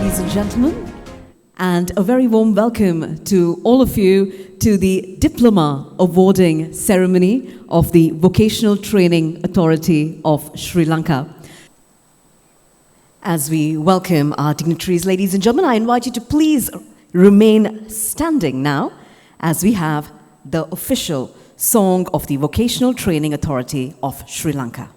ladies and gentlemen, and a very warm welcome to all of you to the Diploma Awarding Ceremony of the Vocational Training Authority of Sri Lanka. As we welcome our dignitaries, ladies and gentlemen, I invite you to please remain standing now as we have the official song of the Vocational Training Authority of Sri Lanka.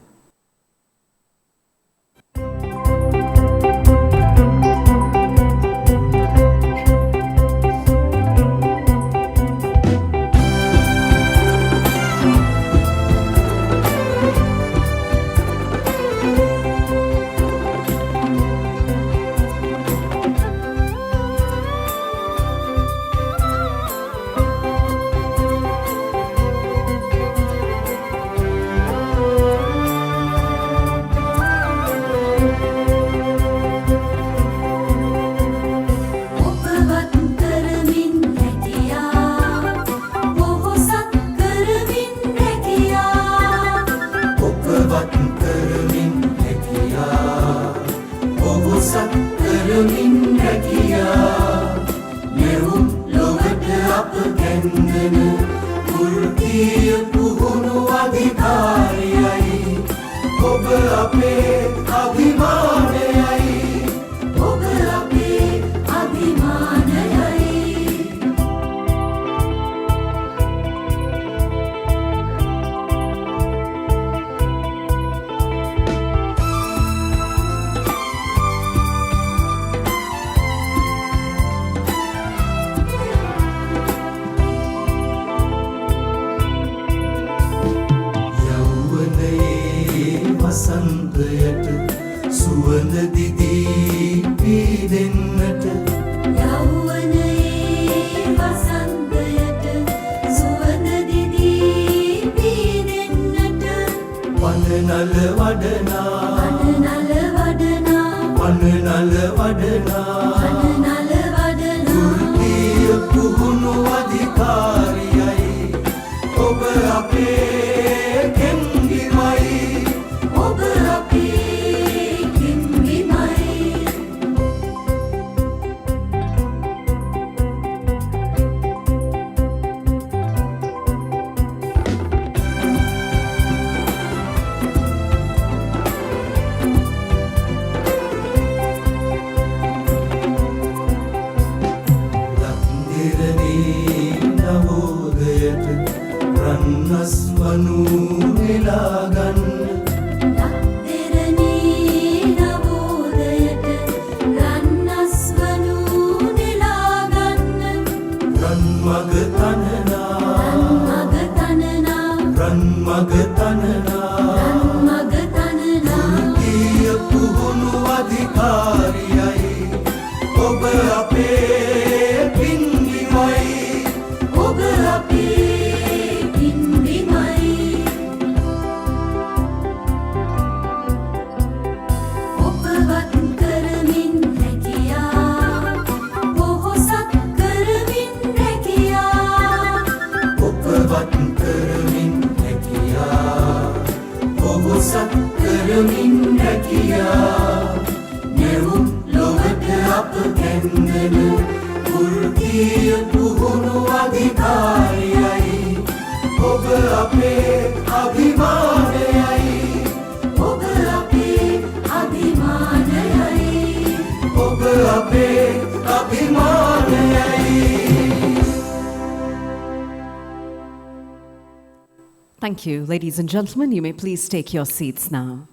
Thank you, ladies and gentlemen. You may please take your seats now.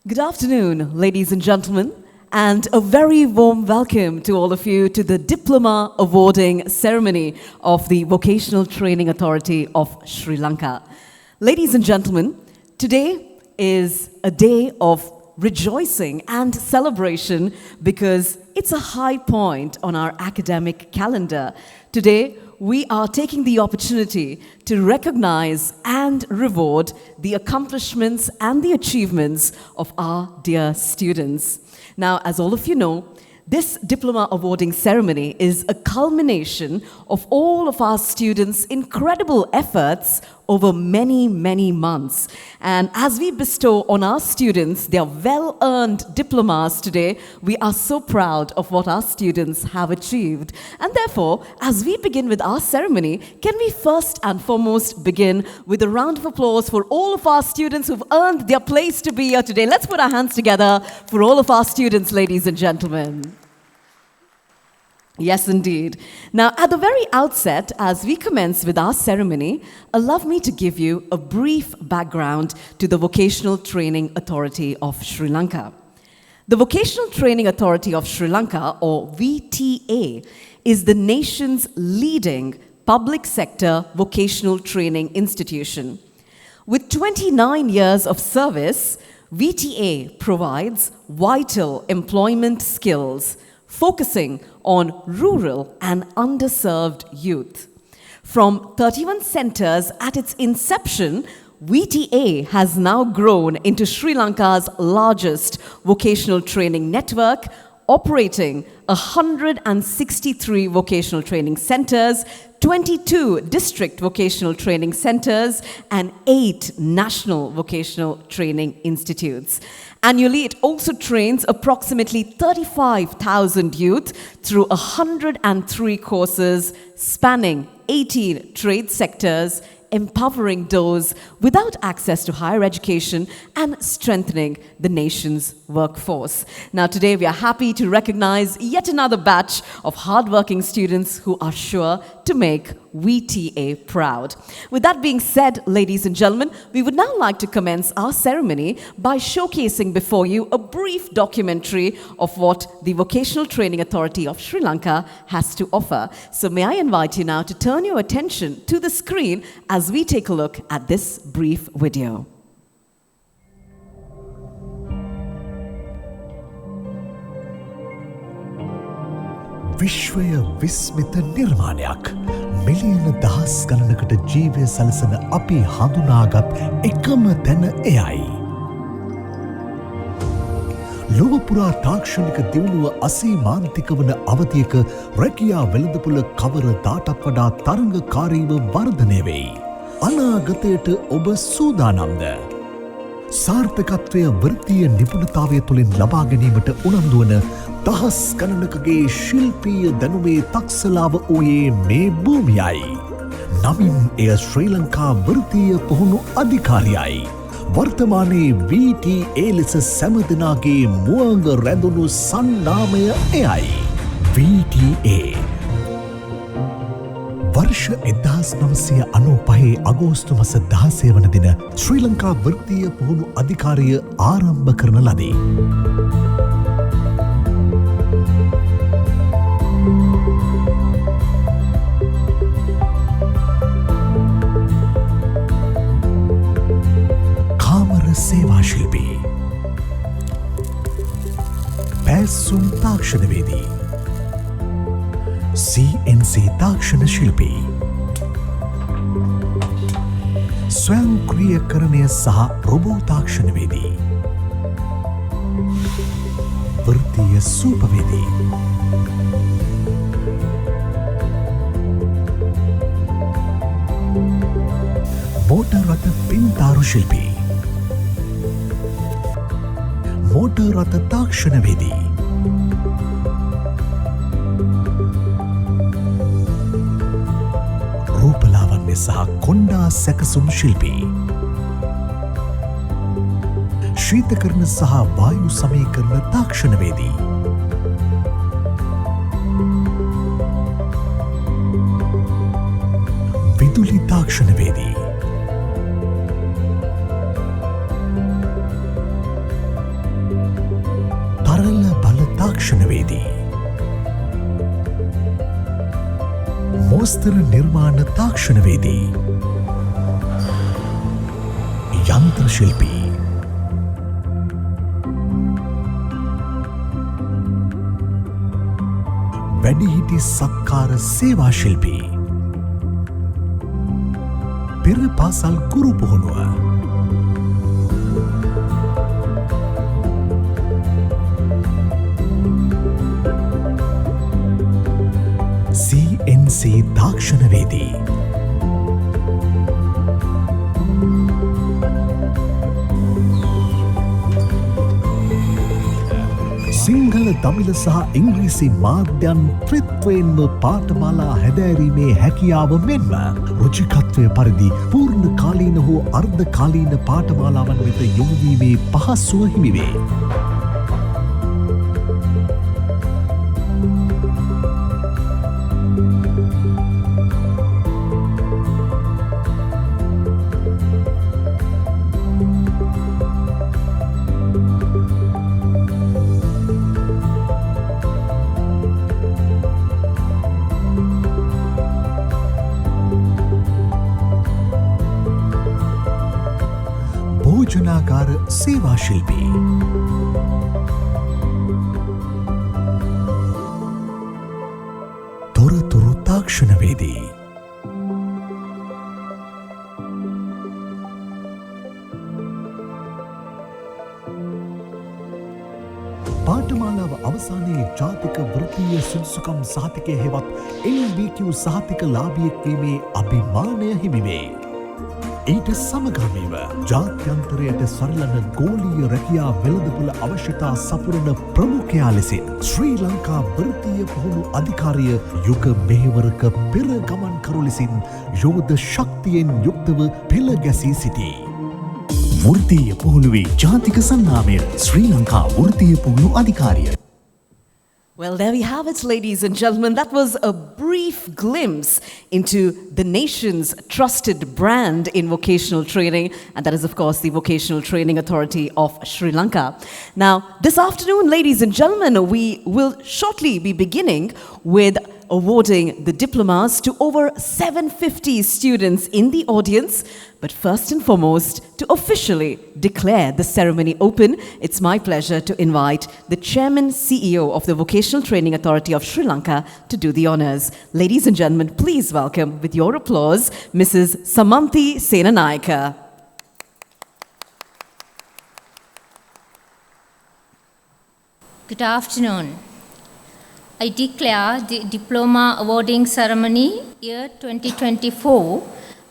Good afternoon, ladies and gentlemen, and a very warm welcome to all of you to the Diploma Awarding Ceremony of the Vocational Training Authority of Sri Lanka. Ladies and gentlemen, today is a day of rejoicing and celebration because it's a high point on our academic calendar. Today, we are taking the opportunity to recognize and reward the accomplishments and the achievements of our dear students. Now, as all of you know, this diploma awarding ceremony is a culmination of all of our students' incredible efforts over many, many months. And as we bestow on our students their well-earned diplomas today, we are so proud of what our students have achieved. And therefore, as we begin with our ceremony, can we first and foremost begin with a round of applause for all of our students who've earned their place to be here today. Let's put our hands together for all of our students, ladies and gentlemen. Yes, indeed. Now, at the very outset, as we commence with our ceremony, allow me to give you a brief background to the Vocational Training Authority of Sri Lanka. The Vocational Training Authority of Sri Lanka, or VTA, is the nation's leading public sector vocational training institution. With 29 years of service, VTA provides vital employment skills, focusing on rural and underserved youth. From 31 centers at its inception, VTA has now grown into Sri Lanka's largest vocational training network, operating 163 vocational training centers, 22 district vocational training centers, and 8 national vocational training institutes. Annually, it also trains approximately 35,000 youth through 103 courses spanning 18 trade sectors, empowering those without access to higher education and strengthening the nation's workforce. Now, today we are happy to recognize yet another batch of hardworking students who are sure to make VTA proud. With that being said, ladies and gentlemen, we would now like to commence our ceremony by showcasing before you a brief documentary of what the Vocational Training Authority of Sri Lanka has to offer. So may I invite you now to turn your attention to the screen as we take a look at this brief video. විශ්වය විස්මිත නිර්මාණයක් මිලියන දහස් ගණනකට ජීවය සලසන අපි හඳුනාගත් එකම තැන එයයි. ලොවපුරා තාක්ෂණික දියුණුව අසීමාන්තික වන අවධියක රැකියා වෙළඳපොළ කවර දාටත් වඩා තරඟකාරීව වර්ධනය වෙයි. අනාගතයට ඔබ සූදානම්ද? සාර්ථකත්වය වෘත්තීය නිපුණතාවය තුළින් ලබා ගැනීමට උනන්දුවන දහස් ගණනකගේ ශිල්පීය දැනුමේ තක්සලාව වූයේ මේ භූමියයි. නමින් එය ශ්‍රී ලංකා වෘත්තීය පුහුණු අධිකාරියයි. වර්තමානයේ VTA ලෙස සැම දෙනාගේ මුවංග රැඳුණු සන්නාමය එයයි. VTA वर्ष 1995 අගෝස්තු මස 16 වන දින ශ්‍රී ලංකා වෘත්තීය පුහුණු අධිකාරිය ආරම්භ කරන ලදී. කාමර සේවා ශිල්පී, පැසුම් තාක්ෂණවේදී, CNC තාක්ෂණ ශිල්පී, ස්වයංක්‍රීයකරණය සහ රොබෝ තාක්ෂණවේදී, වෘත්තීය සූපවේදී, මෝටර් රථ පින්තාරු ශිල්පී, මෝටර් රථ තාක්ෂණවේදී, රූපලාවන්‍ය සහ කොණ්ඩා සැකසුම් ශිල්පී, ශීතකරණ සහ වායු සමීකරණ තාක්ෂණවේදී, විදුලි තාක්ෂණවේදී, තරල බල තාක්ෂණවේදී, මෝස්තර නිර්මාණ තාක්ෂණවේදී, යන්ත්‍ර ශිල්පී, වැඩිහිටි සත්කාර සේවා ශිල්පී, පෙර පාසල් ගුරු පුහුණුව, CNC තාක්ෂණවේදී, දමිළ සහ ඉංග්‍රීසි මාධ්‍යයන් ත්‍රිත්වයෙන්ම පාඨමාලා හැදෑරීමේ හැකියාව මෙන්ම රුචිකත්වය පරිදි පූර්ණ කාලීන හෝ අර්ධ කාලීන පාඨමාලාවන් වෙත යොමුවීමේ පහසුව හිමිවේ. භෝජනාගාර සේවා ශිල්පී තොරතුරු තාක්ෂණවේදී පාඨමාලාව අවසානයේ ජාතික වෘත්තීය සුදුසුකම් සහතිකය හෙවත් LVQ සහතික ලාභියෙක් වීමේ අභිමානය හිමිවේ. ඊට සමගාමීව ජාත්‍යන්තරයට සරිලන ගෝලීය රැකියා වෙළඳපොළ අවශ්‍යතා සපුරන ප්‍රමුඛයා ලෙසින් ශ්‍රී ලංකා වෘත්තීය පුහුණු අධිකාරිය යුග මෙහෙවරක පෙර ගමන්කරු ලෙසින් යෝධ ශක්තියෙන් යුක්තව පෙළ ගැසී සිටී. වෘත්තීය පුහුණුවේ ජාතික සන්නාමය ශ්‍රී ලංකා වෘත්තීය පුහුණු අධිකාරිය. Well, there we have it, ladies and gentlemen. That was a brief glimpse into the nation's trusted brand in vocational training, and that is, of course, the Vocational Training Authority of Sri Lanka. Now, this afternoon, ladies and gentlemen, we will shortly be beginning with awarding the diplomas to over 750 students in the audience. But first and foremost, to officially declare the ceremony open, it's my pleasure to invite the Chairman CEO of the Vocational Training Authority of Sri Lanka to do the honours. Ladies and gentlemen, please welcome with your applause Mrs. Samanthi Senanayaka. Good afternoon. I declare the Diploma Awarding Ceremony year 2024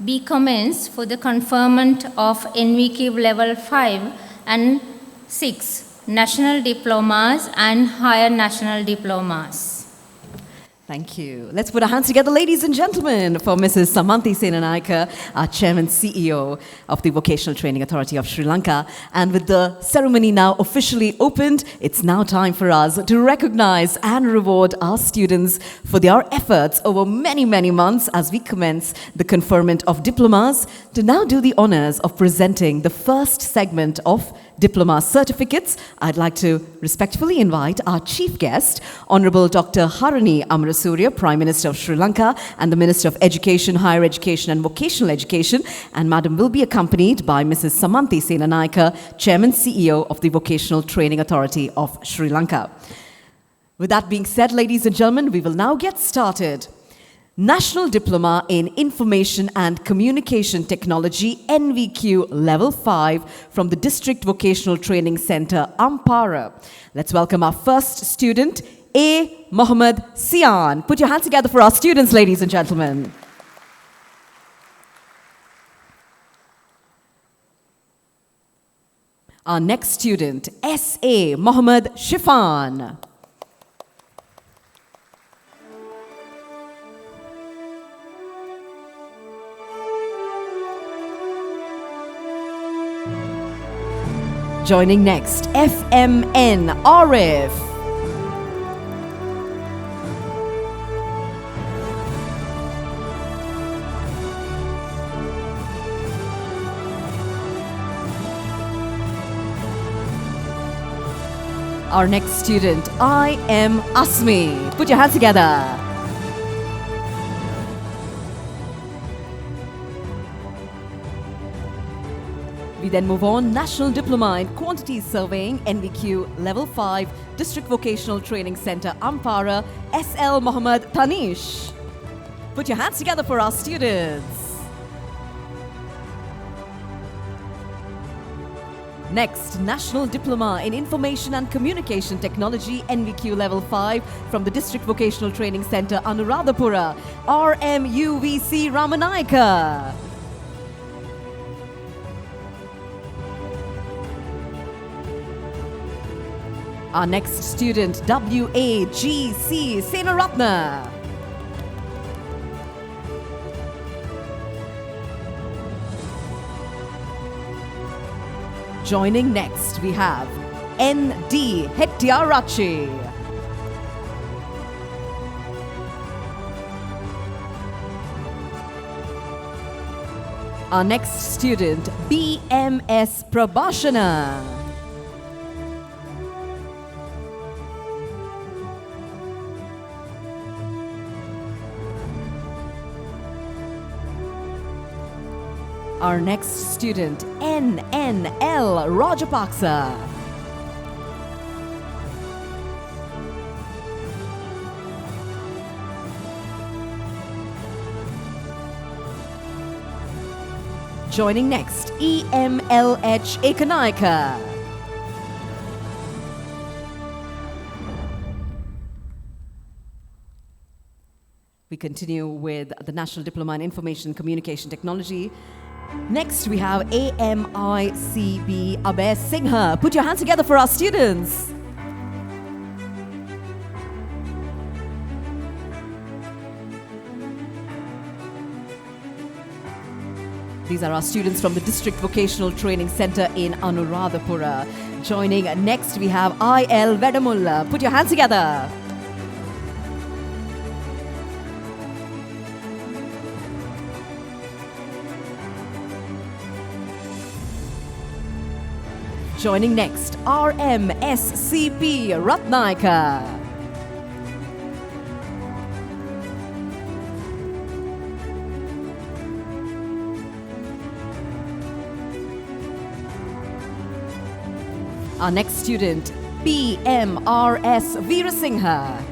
be commenced for the conferment of NVQ level 5 and 6 national diplomas and higher national diplomas. Thank you. Let's put our hands together, ladies and gentlemen, for Mrs. Samanthi Senanayaka, our Chairman CEO of the Vocational Training Authority of Sri Lanka. And with the ceremony now officially opened, it's now time for us to recognize and reward our students for their efforts over many, many months as we commence the conferment of diplomas, to now do the honors of presenting the first segment of diploma certificates. I'd like to respectfully invite our chief guest, Honorable Dr. Harani Amarasuriya, Prime Minister of Sri Lanka, and the Minister of Education, Higher Education and Vocational Education. And Madam will be accompanied by Mrs. Samanthi Senanayaka, Chairman CEO of the Vocational Training Authority of Sri Lanka. With that being said, ladies and gentlemen, we will now get started. National Diploma in Information and Communication Technology, NVQ Level 5 from the District Vocational Training Centre, Ampara. Let's welcome our first student, A. Mohammed Sian. Put your hands together for our students, ladies and gentlemen. Our next student, S.A. Mohammed Shifan. Joining next, FMN Arif. Our next student, I am Asmi. Put your hands together. We then move on, National Diploma in Quantities Surveying, NVQ Level 5, District Vocational Training Centre, Ampara, SL Mohammed Tanish. Put your hands together for our students. Next, National Diploma in Information and Communication Technology, NVQ Level 5 from the District Vocational Training Centre, Anuradhapura, RMUVC Ramanayaka. Our next student, WAGC Senaratna. Joining next, we have ND Hettiarachi. Our next student, BMS Prabhashana. Our next student, NNL Rajapaksa. Joining next, EMLH Ekanaika. We continue with the National Diploma in Information Communication Technology. Next, we have AMICB Abhay Singha. Put your hands together for our students. These are our students from the District Vocational Training Center in Anuradhapura. Joining next, we have IL Vedamulla. Put your hands together. Joining next, RMSCP Ratnaika. Our next student, PMRS Veerasingha.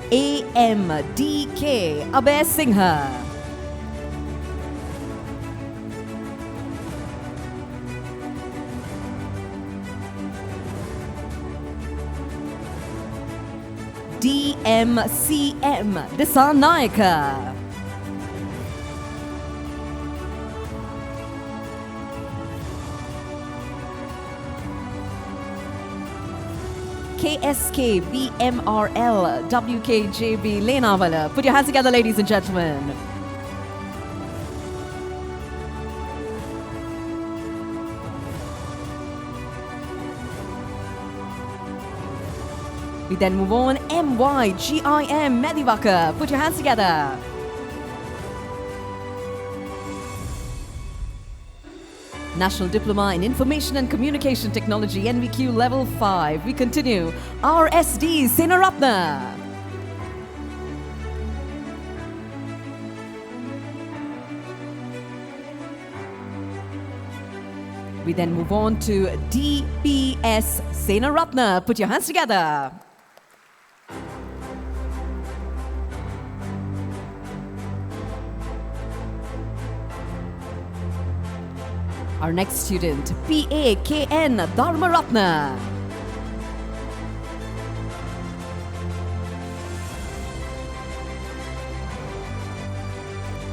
AMDK Abhay Singha. DMCM Disanaika. KSK BMRL WKJB Lenavala. Put your hands together, ladies and gentlemen. We then move on, MYGIM Medivaka. Put your hands together. National Diploma in Information and Communication Technology, NVQ Level 5. We continue. RSD Senaratna. We then move on to DPS Senaratna. Put your hands together. Our next student, PAKN Dharmaratna.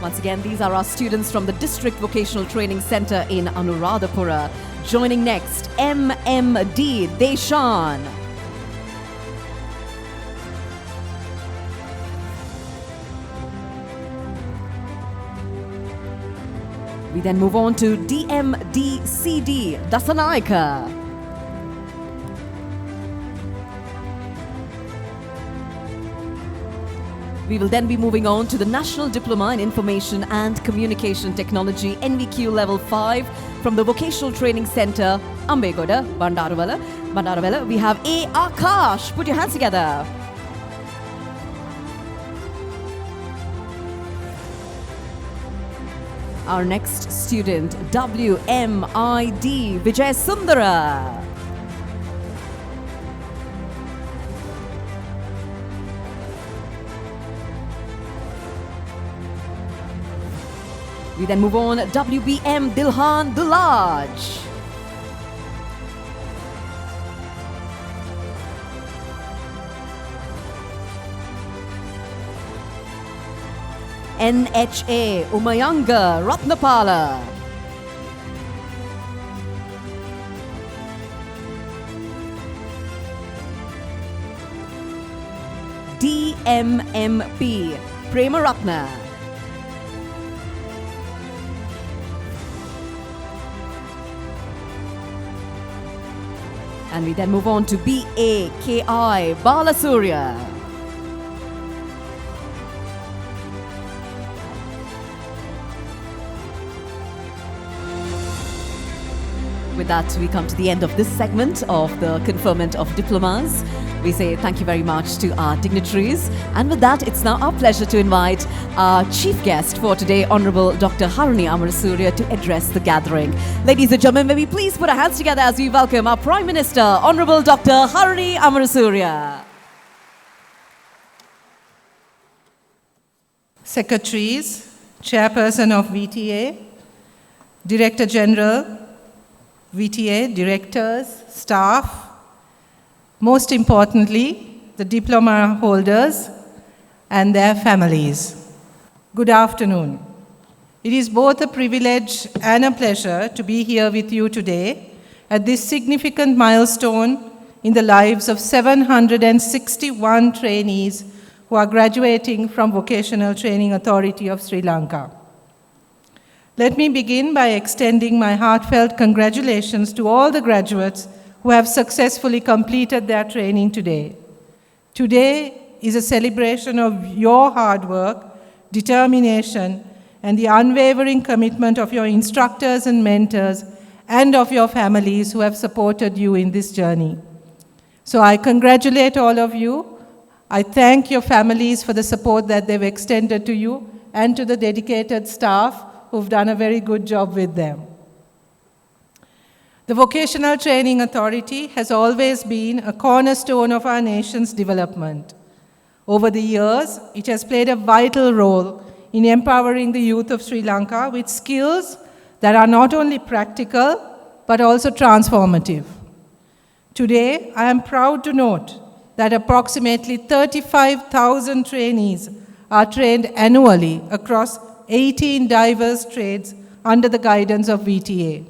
Once again, these are our students from the District Vocational Training Center in Anuradhapura. Joining next, MMD Deshan. We then move on to DMDCD Dasanaika. We will then be moving on to the National Diploma in Information and Communication Technology, NVQ Level 5 from the Vocational Training Center, Ambegoda, Bandaravela. We have A. Akash. Put your hands together. Our next student, WMID Vijay Sundara. We then move on, WBM Dilhan Dulaj. NHA Umayanga Ratnapala. DMMP Premaratna. And we then move on to BAKI Balasurya. With that, we come to the end of this segment of the conferment of diplomas. We say thank you very much to our dignitaries. And with that, it's now our pleasure to invite our chief guest for today, Honorable Dr. Haruni Amarasuriya, to address the gathering. Ladies and gentlemen, may we please put our hands together as we welcome our Prime Minister, Honorable Dr. Haruni Amarasuriya. Secretaries, Chairperson of VTA, Director General, VTA, directors, staff, most importantly, the diploma holders and their families. Good afternoon. It is both a privilege and a pleasure to be here with you today at this significant milestone in the lives of 761 trainees who are graduating from Vocational Training Authority of Sri Lanka. Let me begin by extending my heartfelt congratulations to all the graduates who have successfully completed their training today. Today is a celebration of your hard work, determination, and the unwavering commitment of your instructors and mentors and of your families who have supported you in this journey. So I congratulate all of you. I thank your families for the support that they've extended to you and to the dedicated staff who've done a very good job with them. The Vocational Training Authority has always been a cornerstone of our nation's development. Over the years, it has played a vital role in empowering the youth of Sri Lanka with skills that are not only practical, but also transformative. Today, I am proud to note that approximately 35,000 trainees are trained annually across 18 diverse trades under the guidance of VTA.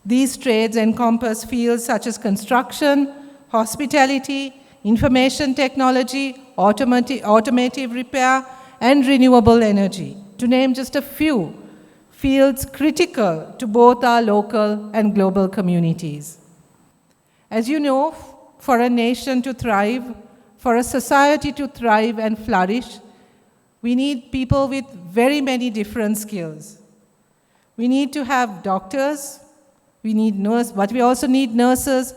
These trades encompass fields such as construction, hospitality, information technology, automotive repair, and renewable energy, to name just a few fields critical to both our local and global communities. As you know, for a nation to thrive, for a society to thrive and flourish, we need people with very many different skills. We need to have doctors, we need nurses, but we also need nurses,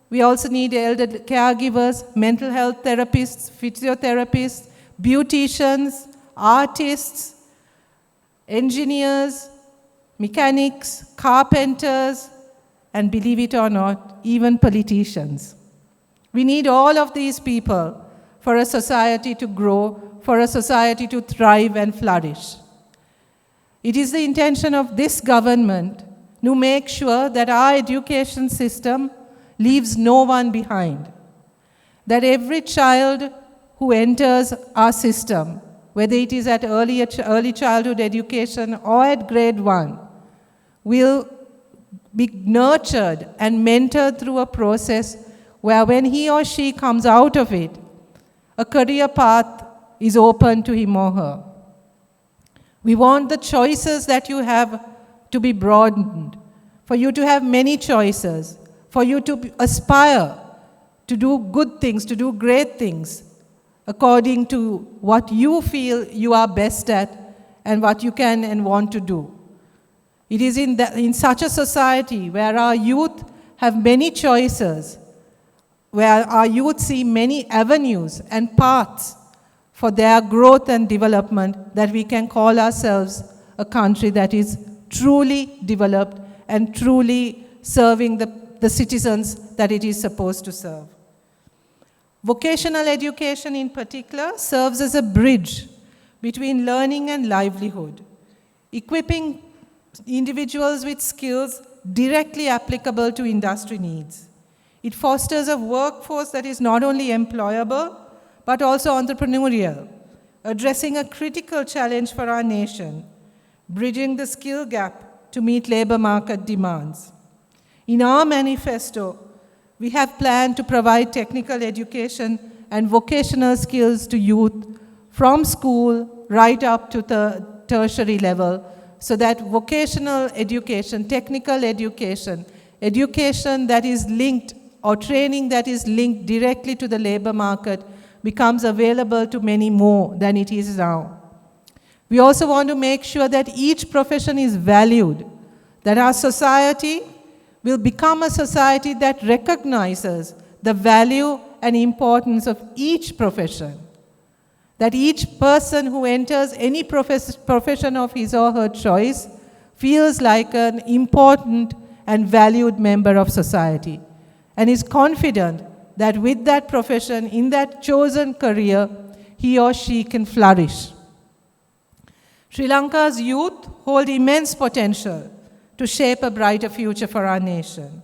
we also need elder caregivers, mental health therapists, physiotherapists, beauticians, artists, engineers, mechanics, carpenters, and believe it or not, even politicians. We need all of these people for a society to grow, for a society to thrive and flourish. It is the intention of this government to make sure that our education system leaves no one behind, that every child who enters our system, whether it is at early childhood education or at grade 1, will be nurtured and mentored through a process where when he or she comes out of it, a career path is open to him or her. We want the choices that you have to be broadened, for you to have many choices, for you to aspire to do good things, to do great things, according to what you feel you are best at and what you can and want to do. It is in such a society where our youth have many choices, where our youth see many avenues and paths for their growth and development, that we can call ourselves a country that is truly developed and truly serving the citizens that it is supposed to serve. Vocational education in particular serves as a bridge between learning and livelihood, equipping individuals with skills directly applicable to industry needs. It fosters a workforce that is not only employable, but also entrepreneurial, addressing a critical challenge for our nation, bridging the skill gap to meet labor market demands. In our manifesto, we have planned to provide technical education and vocational skills to youth from school right up to the tertiary level, so that vocational education, technical education, education that is linked or training that is linked directly to the labor market becomes available to many more than it is now. We also want to make sure that each profession is valued, that our society will become a society that recognizes the value and importance of each profession, that each person who enters any profession of his or her choice feels like an important and valued member of society, and is confident that with that profession, in that chosen career, he or she can flourish. Sri Lanka's youth hold immense potential to shape a brighter future for our nation.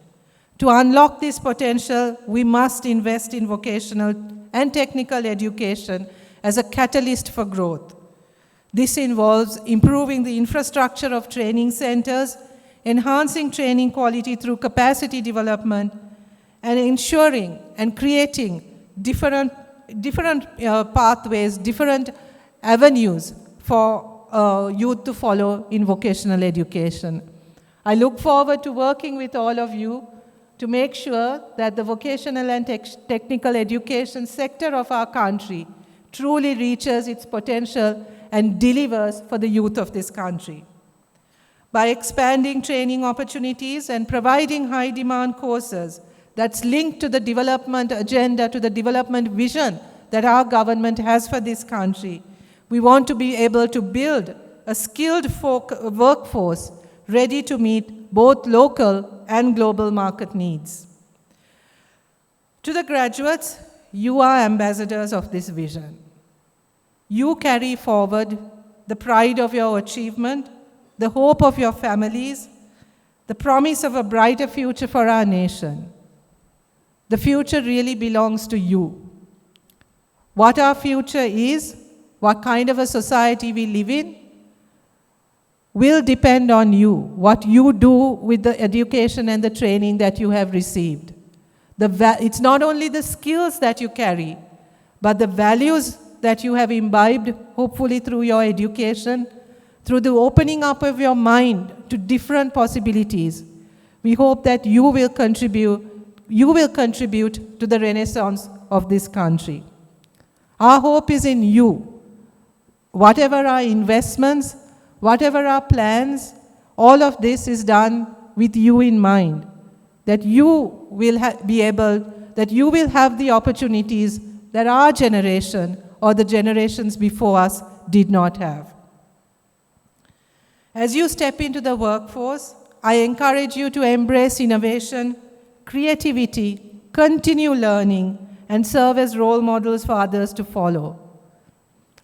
To unlock this potential, we must invest in vocational and technical education as a catalyst for growth. This involves improving the infrastructure of training centers, enhancing training quality through capacity development, and ensuring and creating different pathways, different avenues for youth to follow in vocational education. I look forward to working with all of you to make sure that the vocational and technical education sector of our country truly reaches its potential and delivers for the youth of this country. By expanding training opportunities and providing high-demand courses that's linked to the development agenda, to the development vision that our government has for this country, we want to be able to build a skilled workforce ready to meet both local and global market needs. To the graduates, you are ambassadors of this vision. You carry forward the pride of your achievement, the hope of your families, the promise of a brighter future for our nation. The future really belongs to you. What our future is, what kind of a society we live in, will depend on you, what you do with the education and the training that you have received. It's not only the skills that you carry, but the values that you have imbibed, hopefully through your education, through the opening up of your mind to different possibilities. We hope that you will contribute to the renaissance of this country. Our hope is in you. Whatever our investments, whatever our plans, all of this is done with you in mind, that you will have the opportunities that our generation or the generations before us did not have. As you step into the workforce, I encourage you to embrace innovation, creativity, continue learning, and serve as role models for others to follow.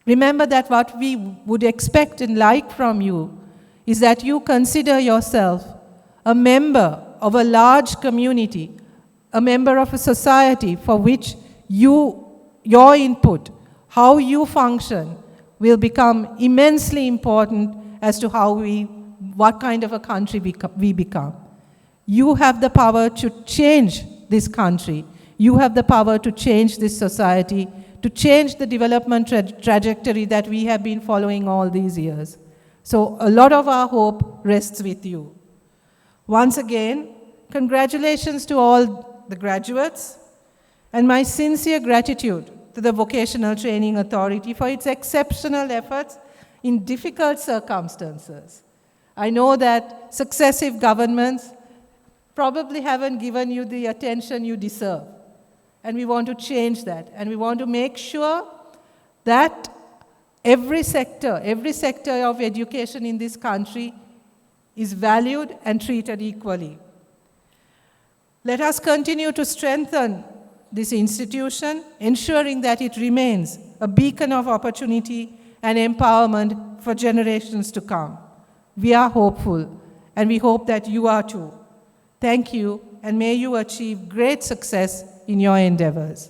Remember that what we would expect and like from you is that you consider yourself a member of a large community, a member of a society for which your input, how you function, will become immensely important as to what kind of a country we become. You have the power to change this country. You have the power to change this society, to change the development trajectory that we have been following all these years. So a lot of our hope rests with you. Once again, congratulations to all the graduates, and my sincere gratitude to the Vocational Training Authority for its exceptional efforts in difficult circumstances. I know that successive governments probably haven't given you the attention you deserve. And we want to change that. And we want to make sure that every sector of education in this country is valued and treated equally. Let us continue to strengthen this institution, ensuring that it remains a beacon of opportunity and empowerment for generations to come. We are hopeful, and we hope that you are too. Thank you, and may you achieve great success in your endeavors.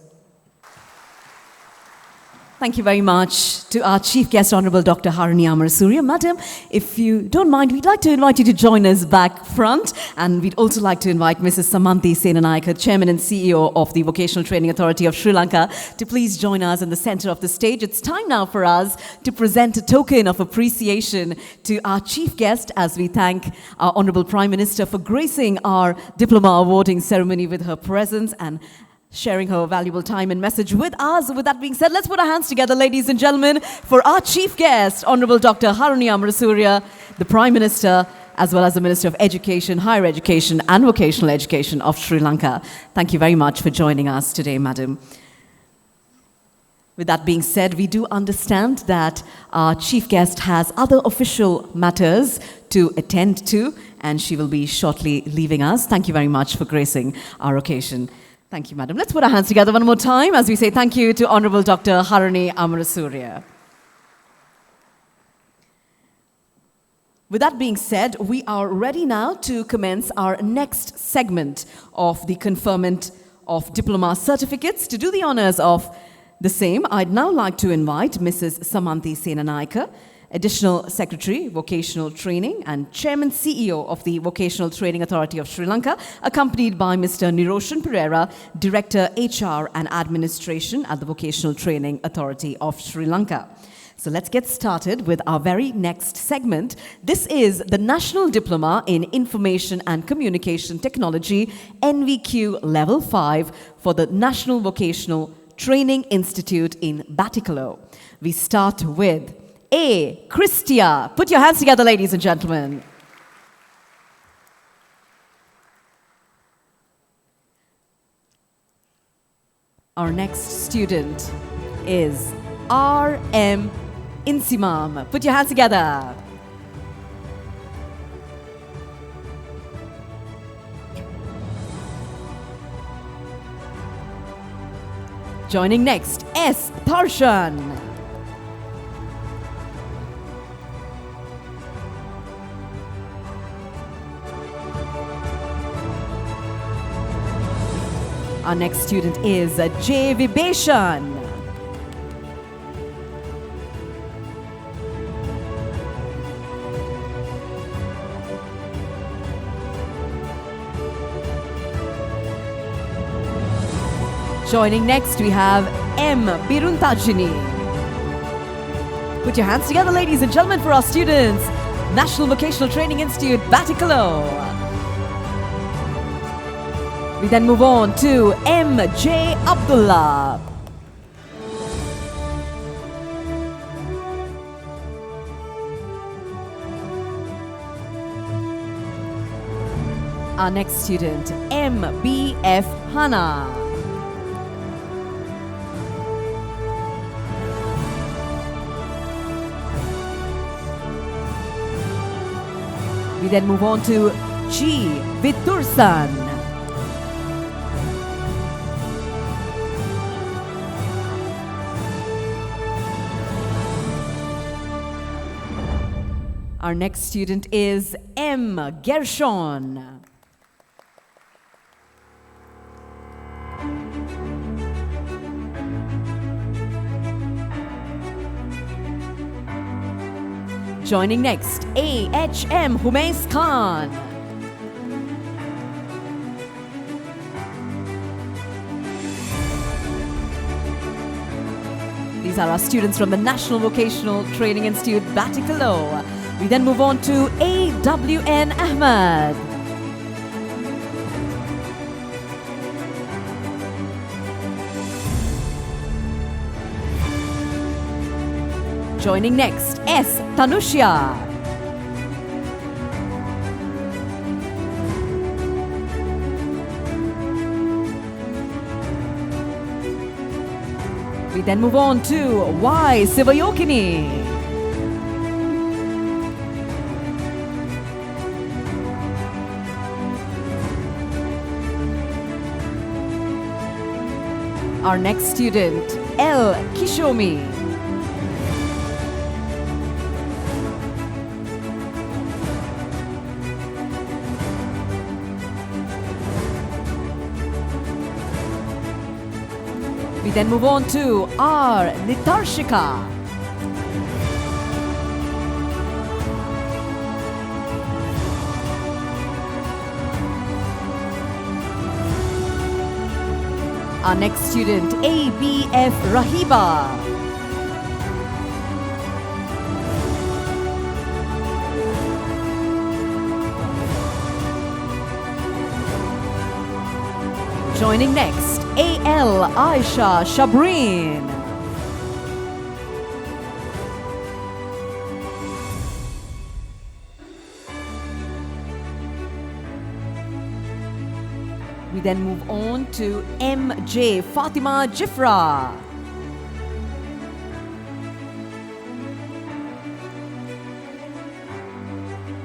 Thank you very much to our chief guest, Honorable Dr. Harini Amarasuriya. Madam, if you don't mind, we'd like to invite you to join us back front. And we'd also like to invite Mrs. Samanthi Senanayake, Chairman and CEO of the Vocational Training Authority of Sri Lanka, to please join us in the center of the stage. It's time now for us to present a token of appreciation to our chief guest as we thank our Honorable Prime Minister for gracing our diploma awarding ceremony with her presence and sharing her valuable time and message with us. With that being said, let's put our hands together, ladies and gentlemen, for our chief guest, Honorable Dr. Harini Amarasuriya, the Prime Minister, as well as the Minister of Education, Higher Education and Vocational Education of Sri Lanka. Thank you very much for joining us today, Madam. With that being said, we do understand that our chief guest has other official matters to attend to, and she will be shortly leaving us. Thank you very much for gracing our occasion. Thank you, Madam. Let's put our hands together one more time as we say thank you to Honorable Dr. Harini Amarasuriya. With that being said, we are ready now to commence our next segment of the conferment of diploma certificates. To do the honors of the same, I'd now like to invite Mrs. Samanthi Senanayake, Additional Secretary, Vocational Training and Chairman CEO of the Vocational Training Authority of Sri Lanka, accompanied by Mr. Niroshan Pereira, Director HR and Administration at the Vocational Training Authority of Sri Lanka. So let's get started with our very next segment. This is the National Diploma in Information and Communication Technology, NVQ Level 5 for the National Vocational Training Institute in Batticaloa. We start with A. Christia. Put your hands together, ladies and gentlemen. Our next student is R.M. Insimam. Put your hands together. Joining next, S. Tharshan. Our next student is J. Vibeshan. Joining next, we have M. Biruntajini. Put your hands together, ladies and gentlemen, for our students. National Vocational Training Institute, Batticaloa. We then move on to M.J. Abdullah. Our next student, M.B.F. Hana. We then move on to G. Vidursan. Our next student is M. Gershon. Joining next, A.H.M. Humais Khan. These are our students from the National Vocational Training Institute, Batticaloa. We then move on to A.W.N. Ahmad. Joining next, S. Tanushya. We then move on to Y. Sivayokini. Our next student, L. Kishomi. We then move on to R. Nitarshika. Our next student, ABF Rahiba. Joining next, AL Aisha Shabreen. We then move on to MJ Fatima Jifra.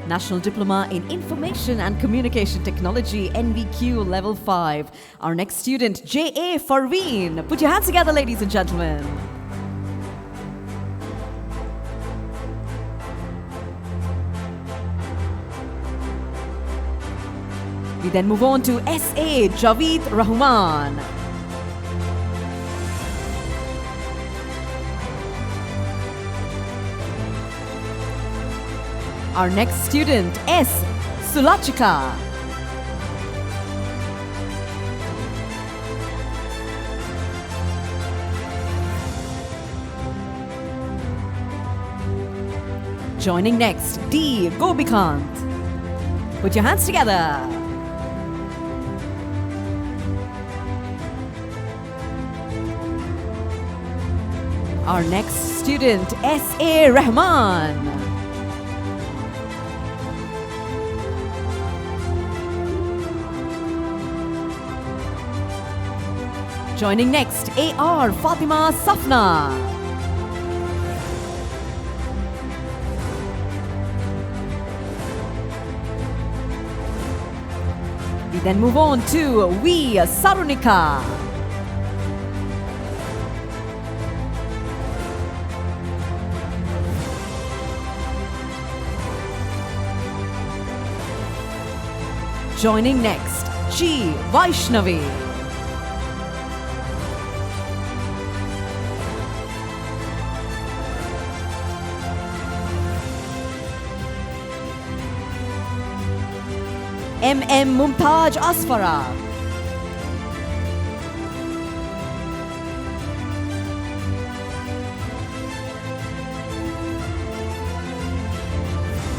National Diploma in Information and Communication Technology, NVQ Level 5. Our next student, J.A. Farveen. Put your hands together, ladies and gentlemen. We then move on to S.A. Javeed Rahman. Our next student, S. Sulachika. Joining next, D. Gobikant. Put your hands together. Our next student, S.A. Rahman. Joining next, A.R. Fatima Safna. We then move on to V. Sarunika. Joining next, G. Vaishnavi. M.M. Mumtaj Asfara.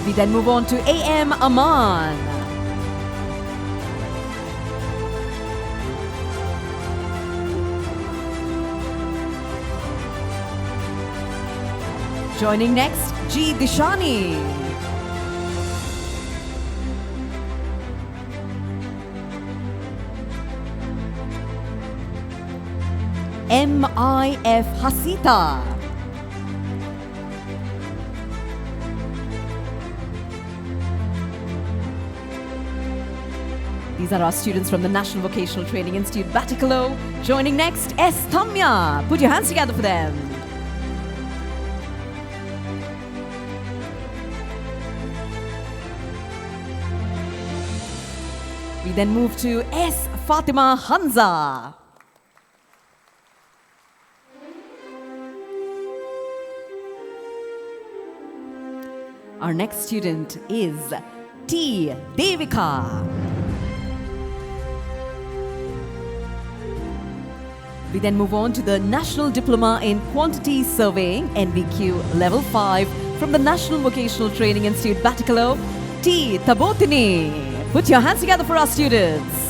We then move on to A.M. Aman. Joining next, G. Dishani. M.I.F. Hasita. These are our students from the National Vocational Training Institute, Batticalow. Joining next, S. Thamya. Put your hands together for them. We then move to S. Fatima Hanza. Our next student is T. Devika. We then move on to the National Diploma in Quantity Surveying, NVQ Level 5, from the National Vocational Training Institute, Batticalow, T. Tabotini. Put your hands together for our students.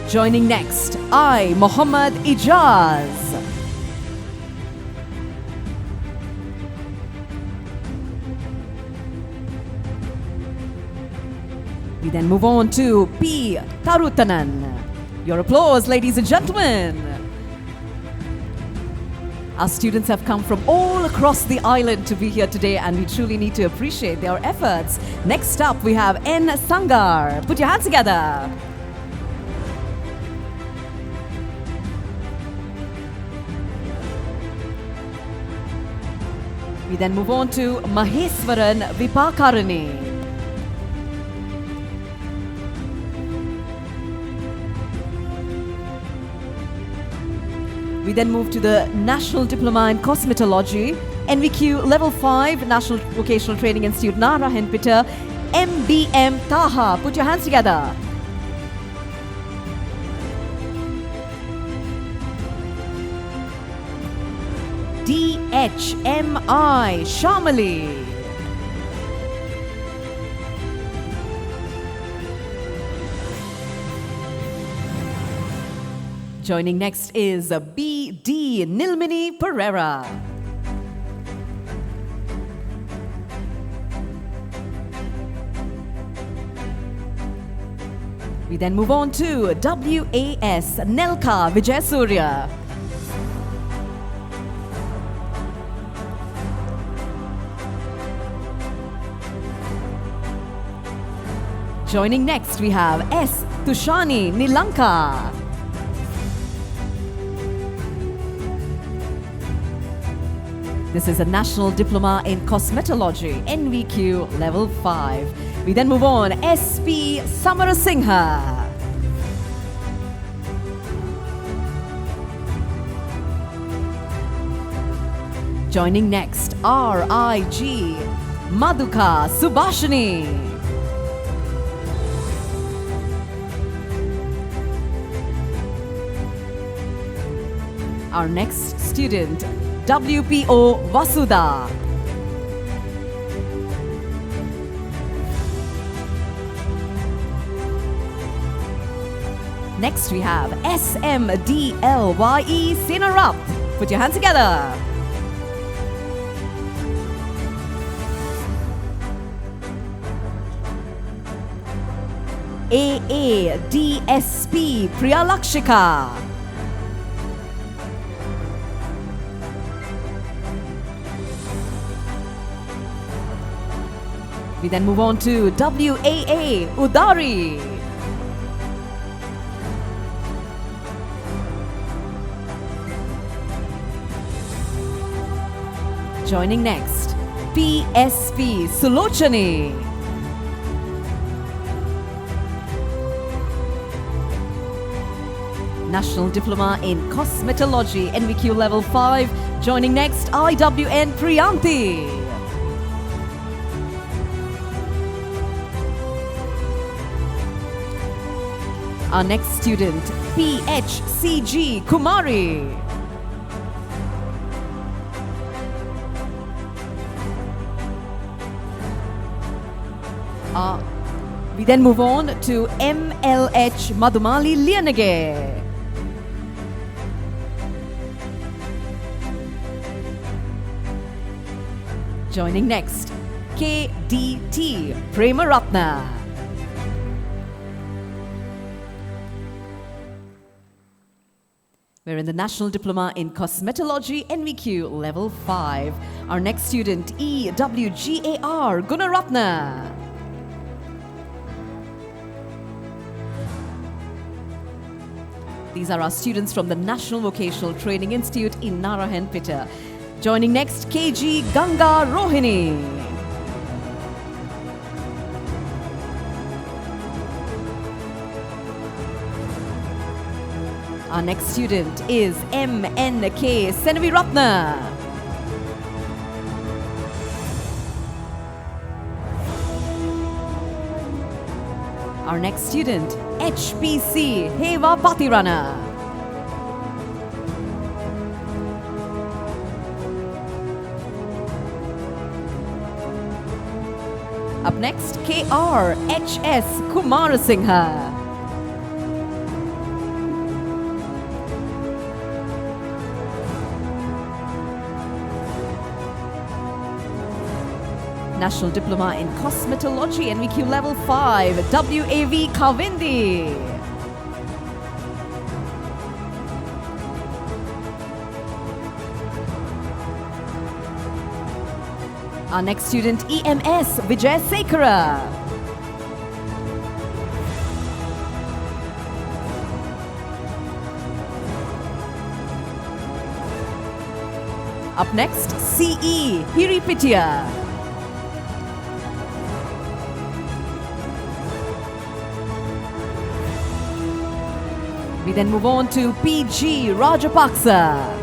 Joining next, I. Muhammad Ijaz. We then move on to P. Tarutanan. Your applause, ladies and gentlemen. Our students have come from all across the island to be here today, and we truly need to appreciate their efforts. Next up, we have N. Sangar. Put your hands together. We then move on to Maheswaran Vipakarani. We then move to the National Diploma in Cosmetology, NVQ Level 5, National Vocational Training Institute, Narayanpeta, MBM Taha. Put your hands together. DHMI Shamali. Joining next is BD Nilmini Pereira. We then move on to WAS Nelka Vijaysurya. Joining next we have S. Tushani Nilanka. This is a National Diploma in Cosmetology, NVQ Level 5. We then move on, SP Samarasinghe. Joining next, RIG Madhuka Subhashini. Our next student, WPO Vasudha. Next we have SMDLYE Sinarap. Put your hands together. AADSP Priyalakshika. We then move on to WAA Udari. Joining next, PSP Sulochani. National Diploma in Cosmetology, NVQ Level 5. Joining next, IWN Priyanti. Our next student, PHCG Kumari. We then move on to MLH Madhumali Lianage. Joining next, KDT Premaratna. We're in the National Diploma in Cosmetology, NVQ Level 5. Our next student, EWGAR Gunaratna. These are our students from the National Vocational Training Institute in Narayanpeta. Joining next, KG Ganga Rohini. Our next student is MNK Senavi Ratna. Our next student, HPC Heva Patirana. Up next, KRHS Kumarasinghe. National Diploma in Cosmetology, NVQ Level 5, WAV Kavindi. Our next student, EMS Vijay Sekara. Up next, CE Hiripitia. We then move on to PG Rajapaksa.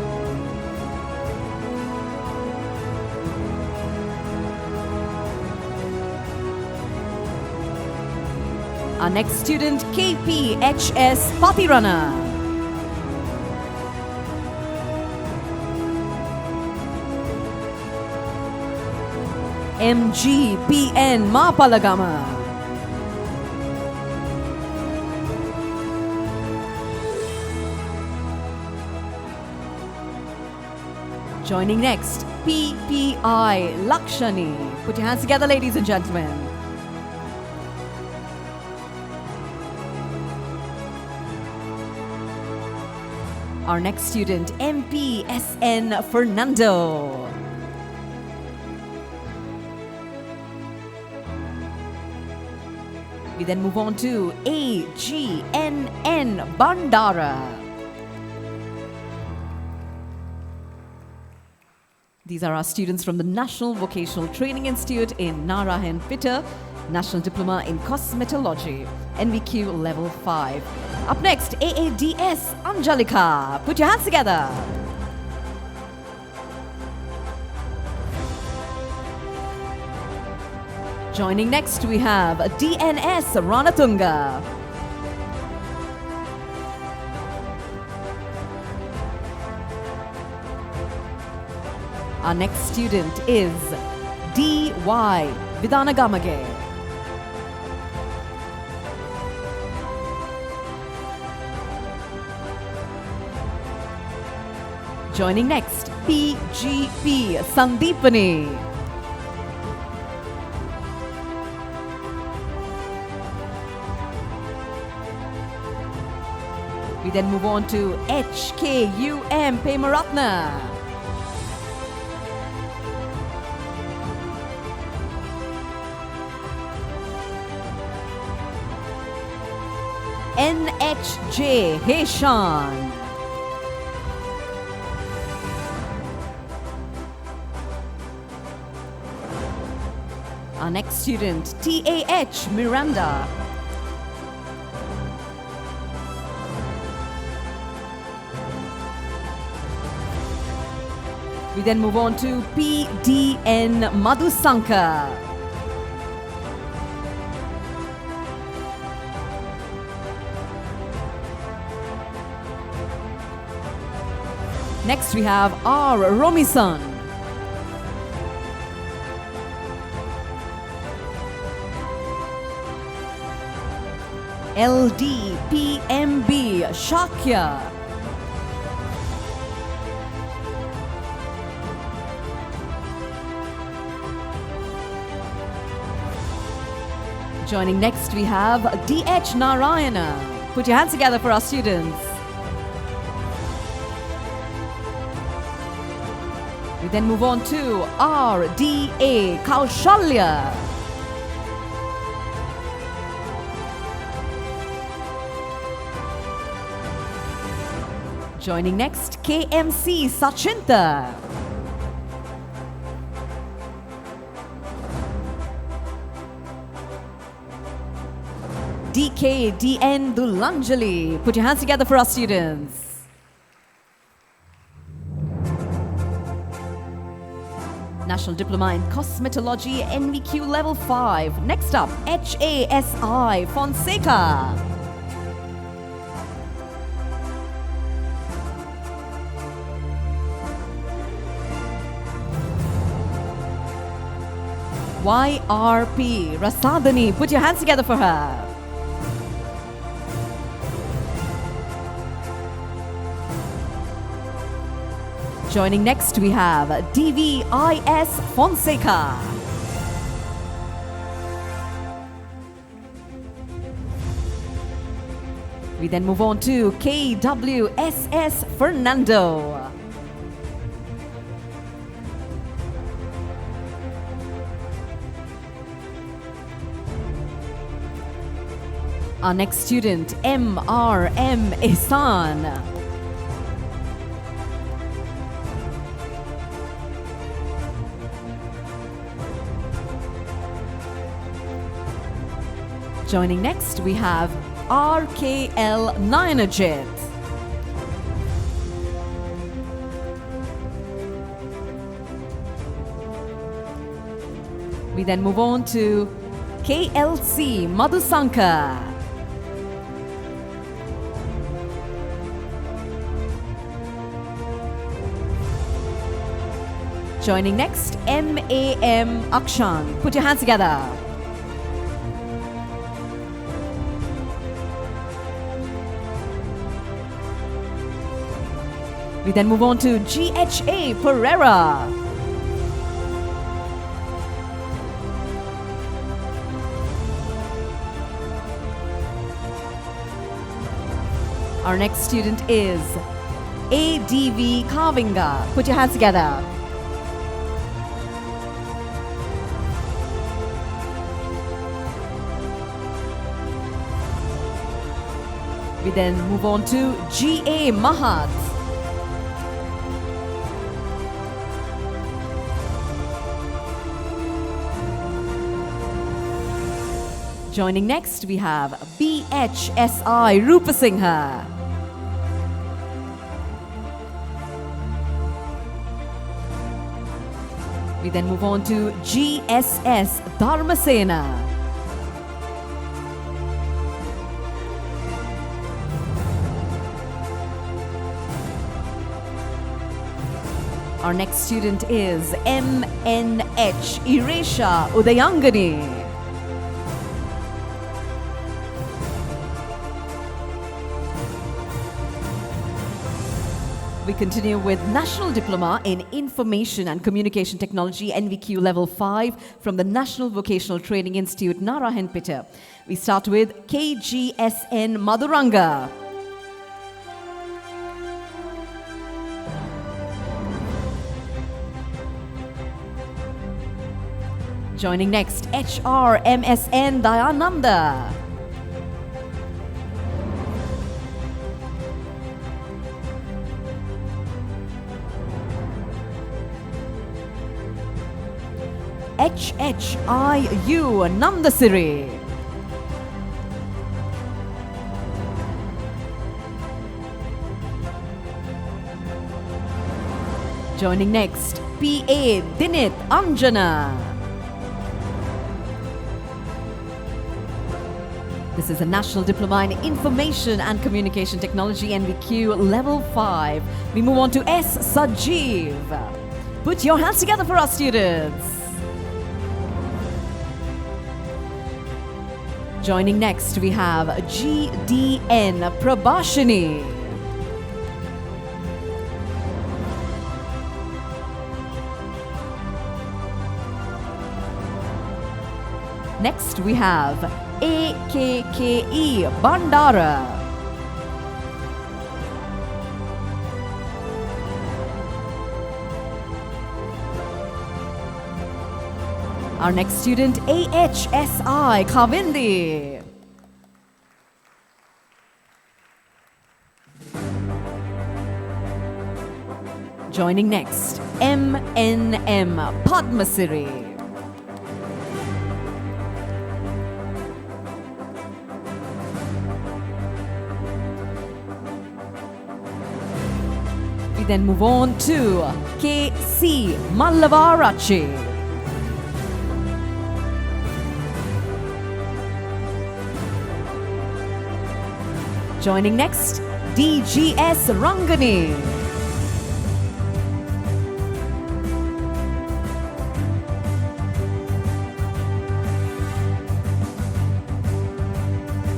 Our next student, KPHS Patirana. MGPN Mapalagama. Joining next, PPI Lakshani. Put your hands together, ladies and gentlemen. Our next student, MPSN Fernando. We then move on to AGNN Bandara. These are our students from the National Vocational Training Institute in Narayanpeta, National Diploma in Cosmetology, NVQ Level 5. Up next, AADS Anjalika. Put your hands together. Joining next, we have DNS Ranatunga. Our next student is DY Vidanagamage. Joining next, PGP Sandeepani. We then move on to HKUM Pemaratna. NHJ Heshan. Our next student, TAH Miranda. We then move on to PDN Madhusanka. Next we have R. Romisan. LDPMB Shakya. Joining next we have DH Narayana. Put your hands together for our students. We then move on to RDA Kaushalya. Joining next, KMC Sachinta. DKDN Dulanjali. Put your hands together for our students. National Diploma in Cosmetology, NVQ Level 5. Next up, HASI Fonseca. YRP Rasadani. Put your hands together for her. Joining next, we have DVIS Fonseca. We then move on to KWSS Fernando. Our next student, MRM Ihsan. Joining next, we have RKL Nayanajit. We then move on to KLC Madhusankar. Joining next, MAM Akshan. Put your hands together. We then move on to GHA Pereira. Our next student is ADV Kavinga. Put your hands together. We then move on to GA Mahat. Joining next, we have BHSI Rupasingha. We then move on to GSS Dharmasena. Our next student is MNH Iresha Udayangani. We continue with National Diploma in Information and Communication Technology, NVQ Level 5 from the National Vocational Training Institute, Narayanpeta. We start with KGSN Madhuranga. Joining next, HRMSN Dayananda. HHIU Nandasiri. Joining next, PA Dinit Anjana. This is a National Diploma in Information and Communication Technology, NVQ Level 5. We move on to S. Sajeev. Put your hands together for our students. Joining next, we have GDN Prabhashini. Next, we have AKKE Bandara. Our next student, AHSI Kavindi. Joining next, MNM Padmasiri. We then move on to KC Mallavarachi. Joining next, DGS Rangani.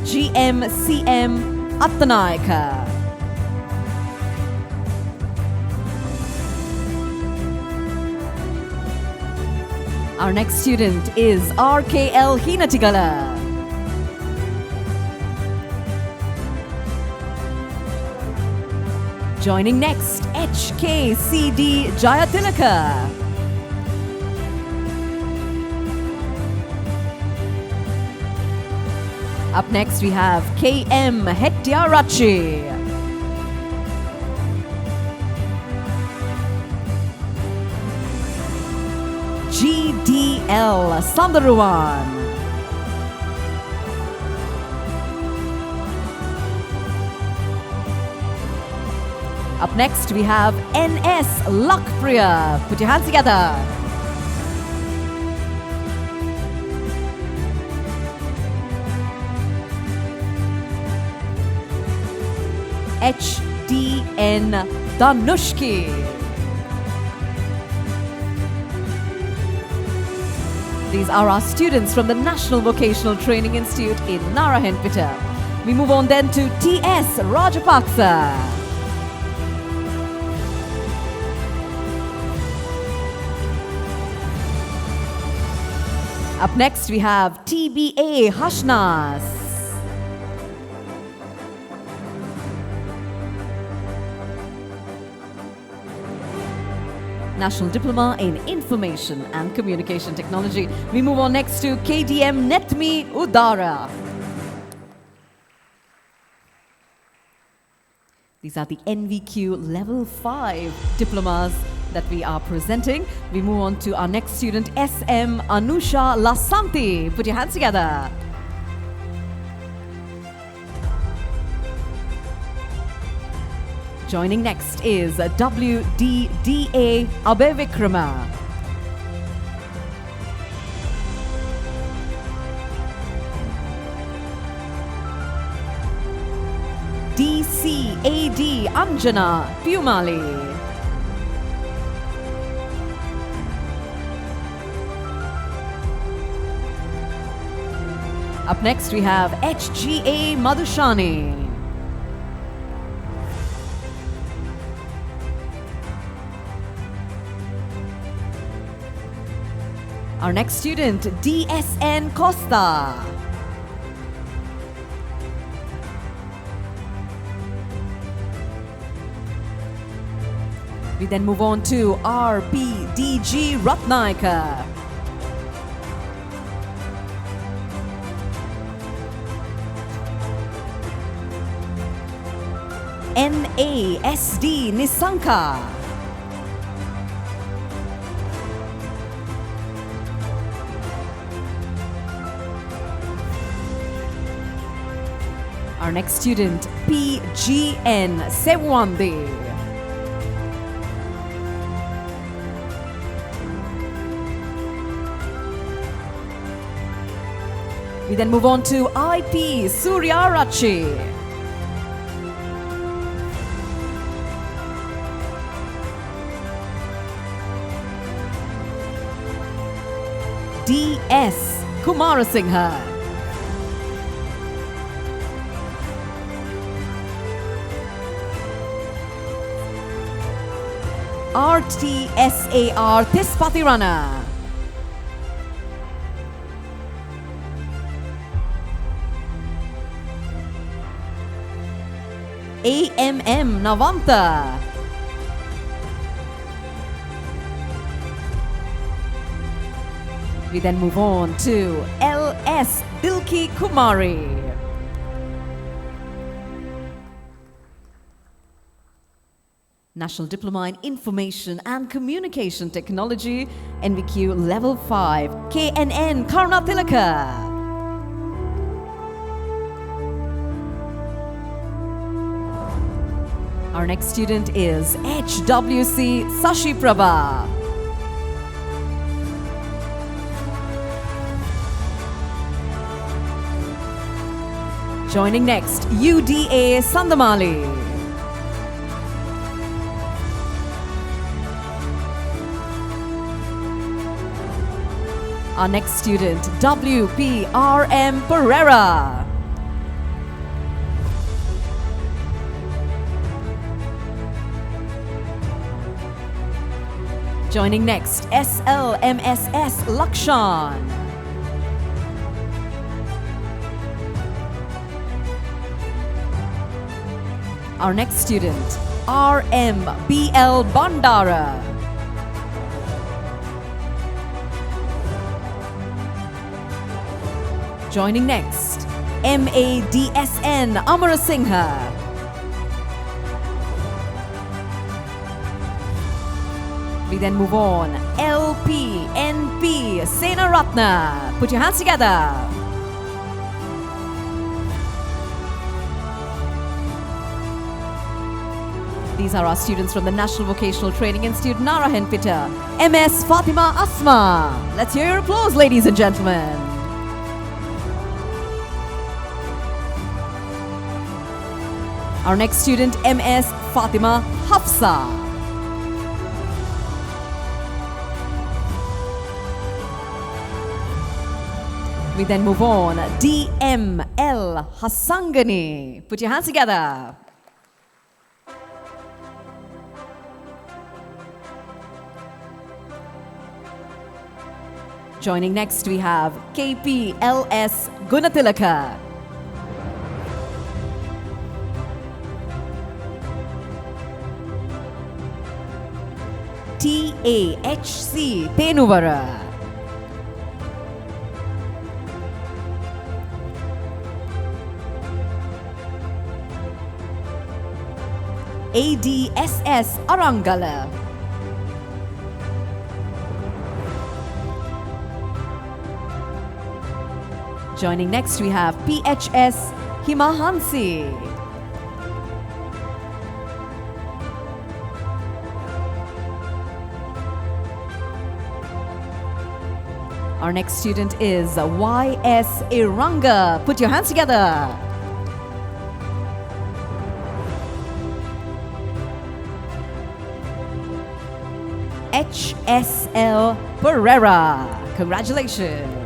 GMCM Attanayaka. Our next student is RKL Hinatigala. Joining next, HKCD Jayatilaka. Up next, we have KM Hettiarachi. GDL Sandaruan. Up next, we have NS Lakpriya. Put your hands together. HDN Danushki. These are our students from the National Vocational Training Institute in Narayanpeta. We move on then to TS Rajapaksa. Up next, we have TBA Hashnas. National Diploma in Information and Communication Technology. We move on next to KDM Netmi Udara. These are the NVQ Level 5 diplomas that we are presenting. We move on to our next student, SM Anusha Lasanti. Put your hands together. Joining next is WDDA Abevikrama. DCAD Anjana Pumali. Up next we have HGA Madhushani. Our next student, DSN Costa. We then move on to RPDG Ratnaika. NASD Nisanka. Our next student, PGN Sewandi. We then move on to IP Suryarachi. DS Kumarasinghe. RTSAR Tispathirana. AMM Navanta. We then move on to LS Dilki Kumari. National Diploma in Information and Communication Technology, NVQ Level 5, KNN Karnatilaka. Our next student is HWC Sashi Prabha. Joining next, UDA Sandamali. Our next student, WPRM Pereira. Joining next, SLMSS Lakshan. Our next student, RMBL Bandara. Joining next, MADSN Amarasinghe. We then move on, LPNP Senaratna. Put your hands together. These are our students from the National Vocational Training Institute, Narayanpeta. MS Fatima Asma. Let's hear your applause, ladies and gentlemen. Our next student, MS Fatima Hafsa. We then move on, DML Hassangani. Put your hands together. Joining next, we have KPLS Gunatilaka. TAHC Tenuvara. ADSS Arangala. Joining next, we have PHS Himahansi. Our next student is YS Iranga. Put your hands together. HSL Pereira. Congratulations.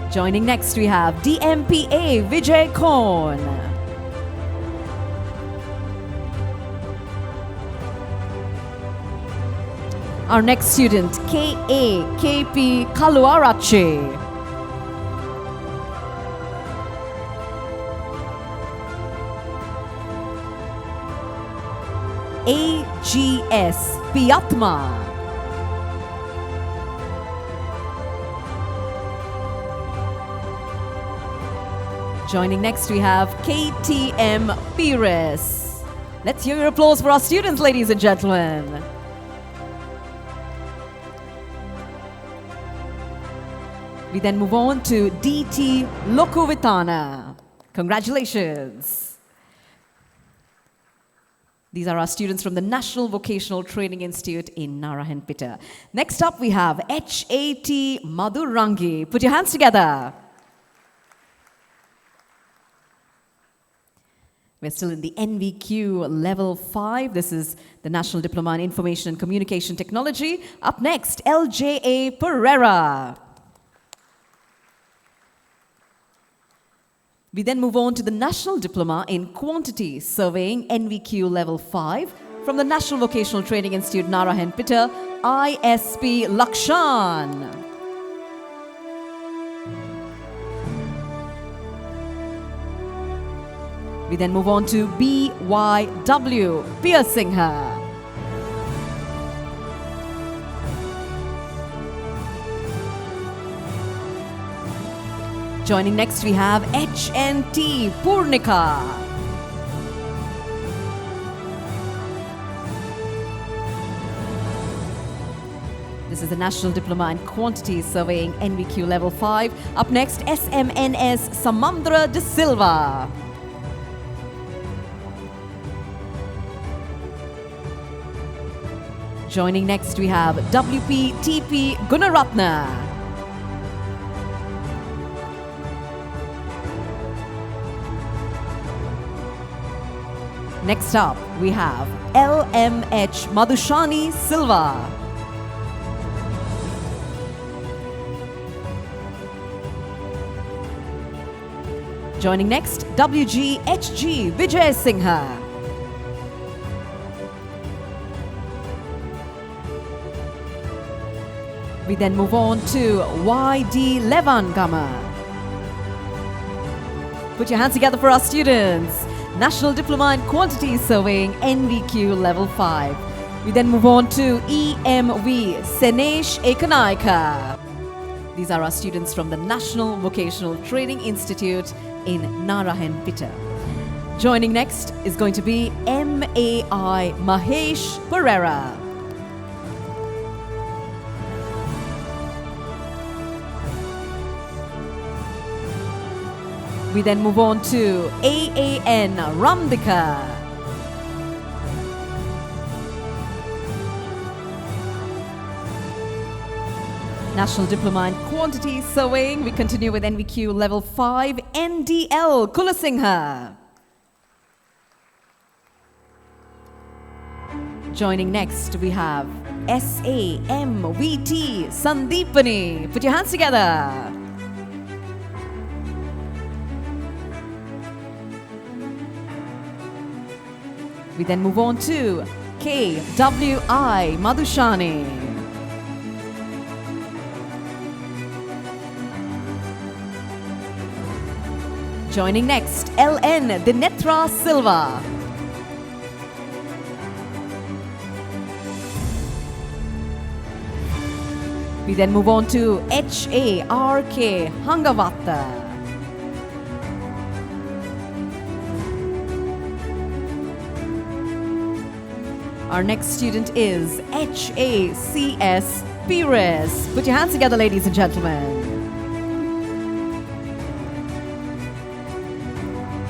Joining next, we have DMPA Vijay Korn. Our next student, KAKP Kaluarache. AGS Piatma. Joining next, we have KTM Pires. Let's hear your applause for our students, ladies and gentlemen. We then move on to DT Lokovitana. Congratulations. These are our students from the National Vocational Training Institute in Narayanpeta. Next up, we have HAT Madhurangi. Put your hands together. We're still in the NVQ level 5. This is the National Diploma in Information and Communication Technology. Up next, LJA Pereira. We then move on to the National Diploma in Quantity Surveying, NVQ Level 5, from the National Vocational Training Institute, Narayanpeta, ISP Lakshan. We then move on to BYW Piersingha. Joining next, we have HNT Purnika. This is the National Diploma in Quantity Surveying, NVQ Level 5. Up next, SMNS Samandra De Silva. Joining next, we have WPTP Gunaratna. Next up, we have LMH Madhushani Silva. Joining next, WGHG Vijay Singha. We then move on to YD Levangama. Put your hands together for our students. National Diploma in Quantity Surveying, NVQ Level 5. We then move on to EMV Senesh Ekanaika. These are our students from the National Vocational Training Institute in Narayanpeta. Joining next is going to be MAI Mahesh Pereira. We We then move on to AAN Ramdika. National Diploma in Quantity Surveying. We continue with NVQ Level 5, NDL Kulasingha. Joining next, we have SAMVT Sandeepani. Put your hands together. We then move on to KWI Madhushani. Joining next, LN Dinetra Silva. We then move on to HARK Hangavatta. Our next student is HACS Pires. Put your hands together, ladies and gentlemen.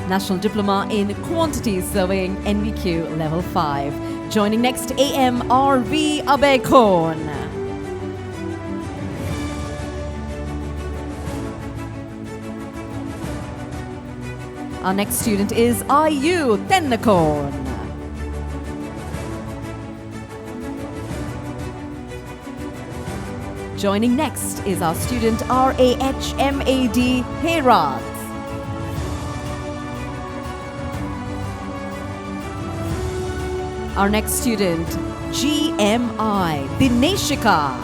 National Diploma in Quantity Surveying, NVQ Level 5. Joining next, AMRV Abekon. Our next student is IU Tennakon. Joining next is our student RAHMAD Herat. Our next student, GMI Dineshika.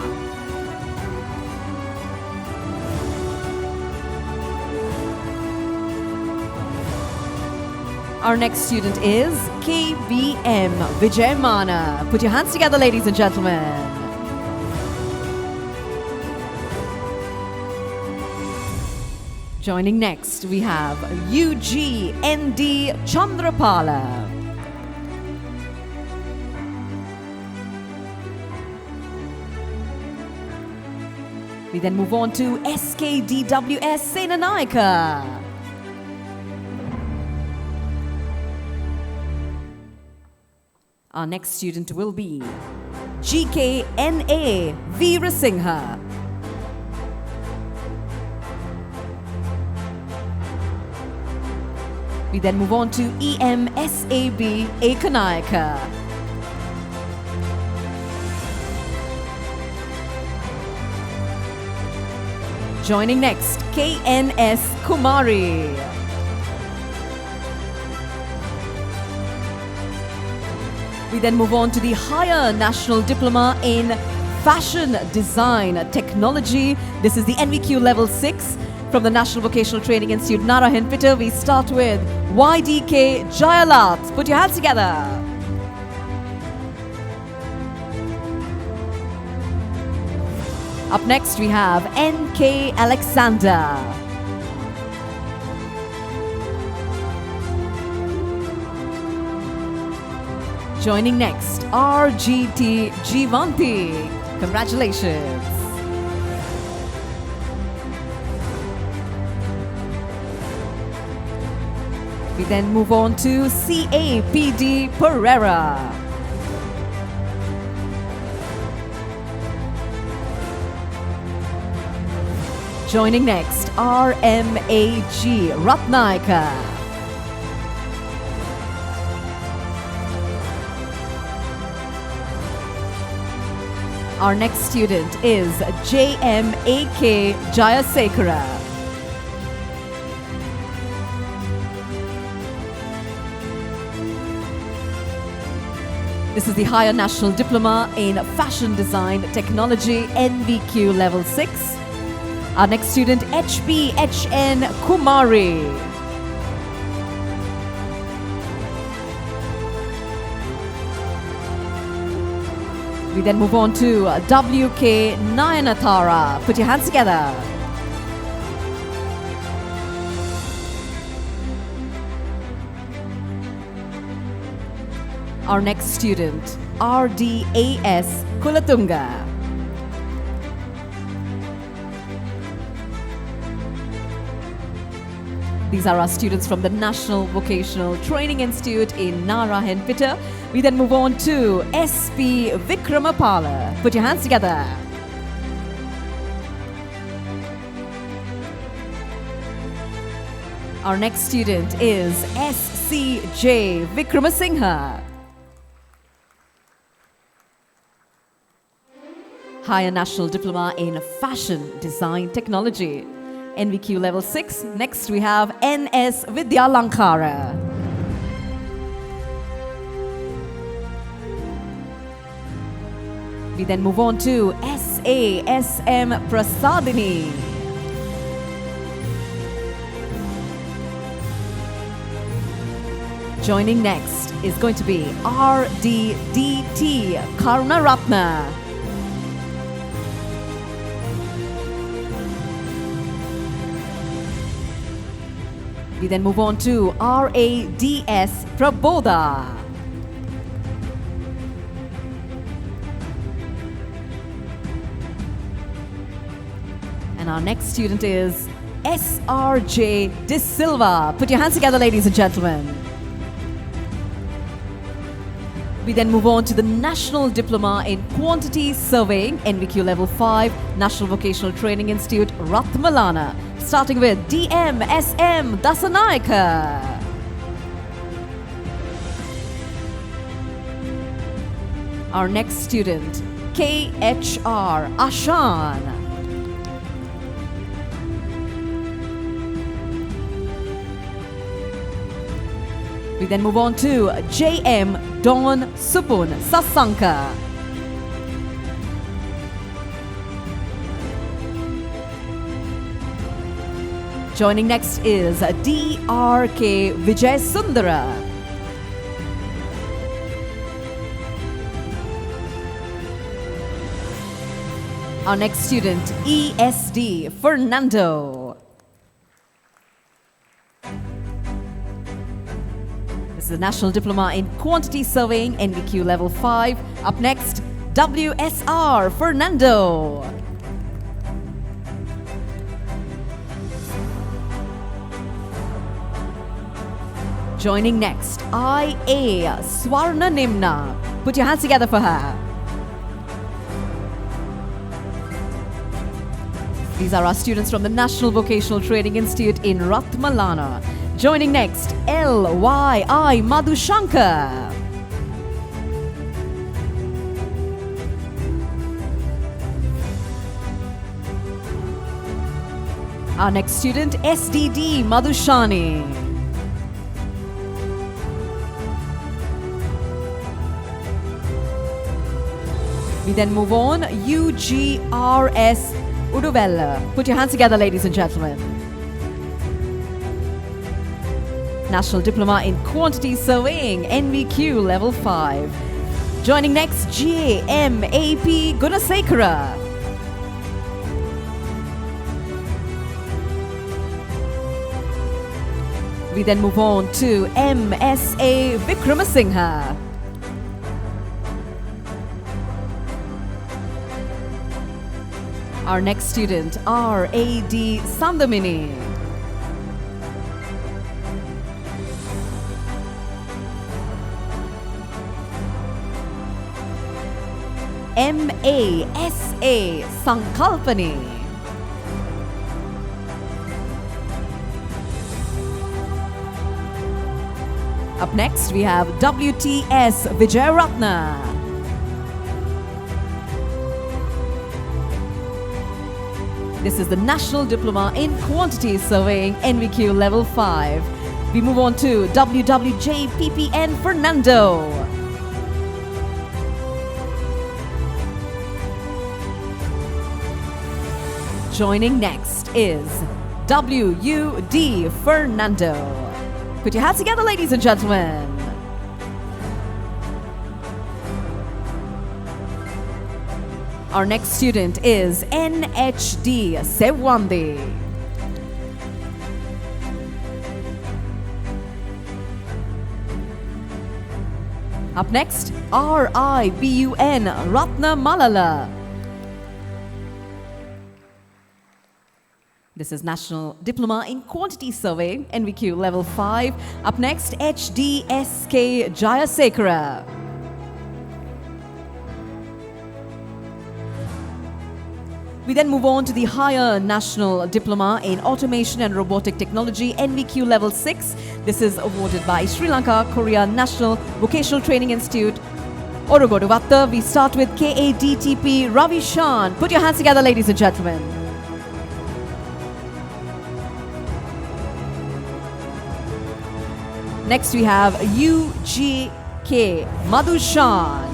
Our next student is KBM Vijayamana. Put your hands together, ladies and gentlemen. Joining next, we have UGND Chandrapala. We then move on to SKDWS Senanayaka. Our next student will be GKNA Veerasingha. We then move on to EMSAB Ekanayaka. Joining next, KNS Kumari. We then move on to the Higher National Diploma in Fashion Design Technology. This is the NVQ Level 6 from the National Vocational Training Institute, Narayanpeta. We start with YDK Jayalat. Put your hands together. Up next, we have NK Alexander. Joining next, RGT Jivanti. Congratulations. We then move on to CAPD Pereira. Joining next, RMAG Ratnaika. Our next student is JMAK Jayasekara. This is the Higher National Diploma in Fashion Design Technology, NVQ Level 6. Our next student, HBHN Kumari. We then move on to WK Nayanatara. Put your hands together. Our next student, RDAS Kulatunga. These are our students from the National Vocational Training Institute in Narayanpeta. We then move on to SP Vikramapala. Put your hands together. Our next student is SCJ Vikramasinghe. Higher National Diploma in Fashion Design Technology. NVQ Level 6. Next we have NS Vidyalankara. We then move on to SASM Prasadini. Joining next is going to be RDDT Karnaratna. We then move on to RADS Prabodha. And our next student is SRJ De Silva. Put your hands together, ladies and gentlemen. We then move on to the National Diploma in Quantity Surveying, NVQ Level 5, National Vocational Training Institute, Ratmalana. Starting with DMSM Dasanayaka. Our next student, KHR Ashan. We then move on to JM Don Supun Sasanka. Joining next is DRK Vijay Sundara. Our next student, ESD Fernando. This is a National Diploma in Quantity Surveying, NVQ Level 5. Up next, WSR Fernando. Joining next, IA Swarna Nimna. Put your hands together for her. These are our students from the National Vocational Training Institute in Ratmalana. Joining next, LYI Madhushankar. Our next student, SDD Madhushani. We then move on, UGRS Uduvella. Put your hands together, ladies and gentlemen. National Diploma in Quantity Surveying, NVQ Level 5. Joining next, GAMAP Gunasekara. We then move on to MSA Vikramasinghe. Our next student, RAD Sandamini. MASA Sankalpani. Up next, we have WTS Vijayaratna. This is the National Diploma in Quantity Surveying, NVQ Level 5. We move on to WWJPPN Fernando. Joining next is WUD Fernando. Put your hands together, ladies and gentlemen. Our next student is NHD Sewandi. Up next, RIBUN Ratna Malala. This is National Diploma in Quantity Survey, NVQ Level 5. Up next, HDSK Jayasekara. We then move on to the Higher National Diploma in Automation and Robotic Technology, NVQ Level 6. This is awarded by Sri Lanka Korea National Vocational Training Institute, Orogoduvatta. We start with KADTP Ravi Shan. Put your hands together, ladies and gentlemen. Next we have UGK Madhu Shan.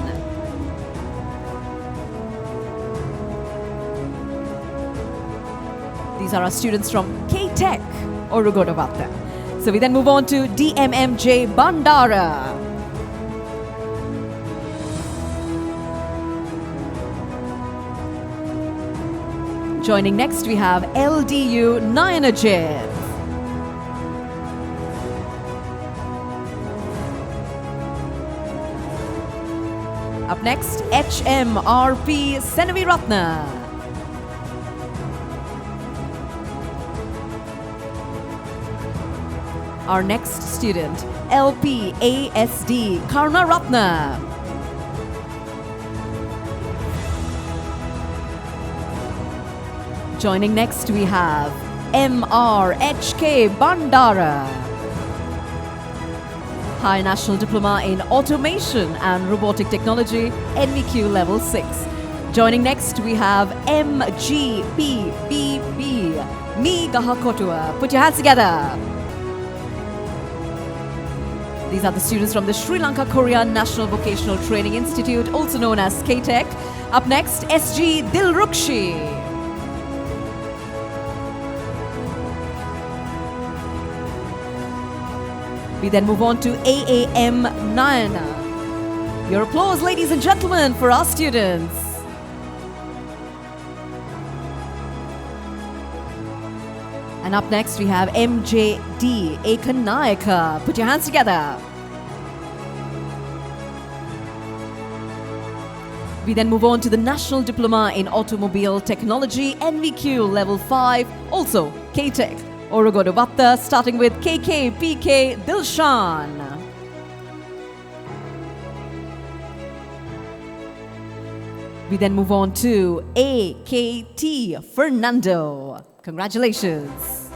These are our students from K-Tech, Orogoduvatta. So we then move on to DMMJ Bandara. Joining next we have LDU Nayanajit. Up next, HMRP Senavi Ratna. Our next student, LPASD Karna Ratna. Joining next we have MRHK Bandara. High National Diploma in Automation and Robotic Technology, NVQ Level 6. Joining next we have MGPBB Mi Gahakotua. Put your hands together. These are the students from the Sri Lanka Korea National Vocational Training Institute, also known as K-Tech. Up next, SG Dilrukshi. We then move on to AAM Nayana. Your applause, ladies and gentlemen, for our students. And up next we have MJD Ekanayaka. Put your hands together. We then move on to the National Diploma in Automobile Technology, NVQ Level 5, also K-Tech, Orogoduvatta, starting with KKPK Dilshan. We then move on to AKT Fernando. Congratulations.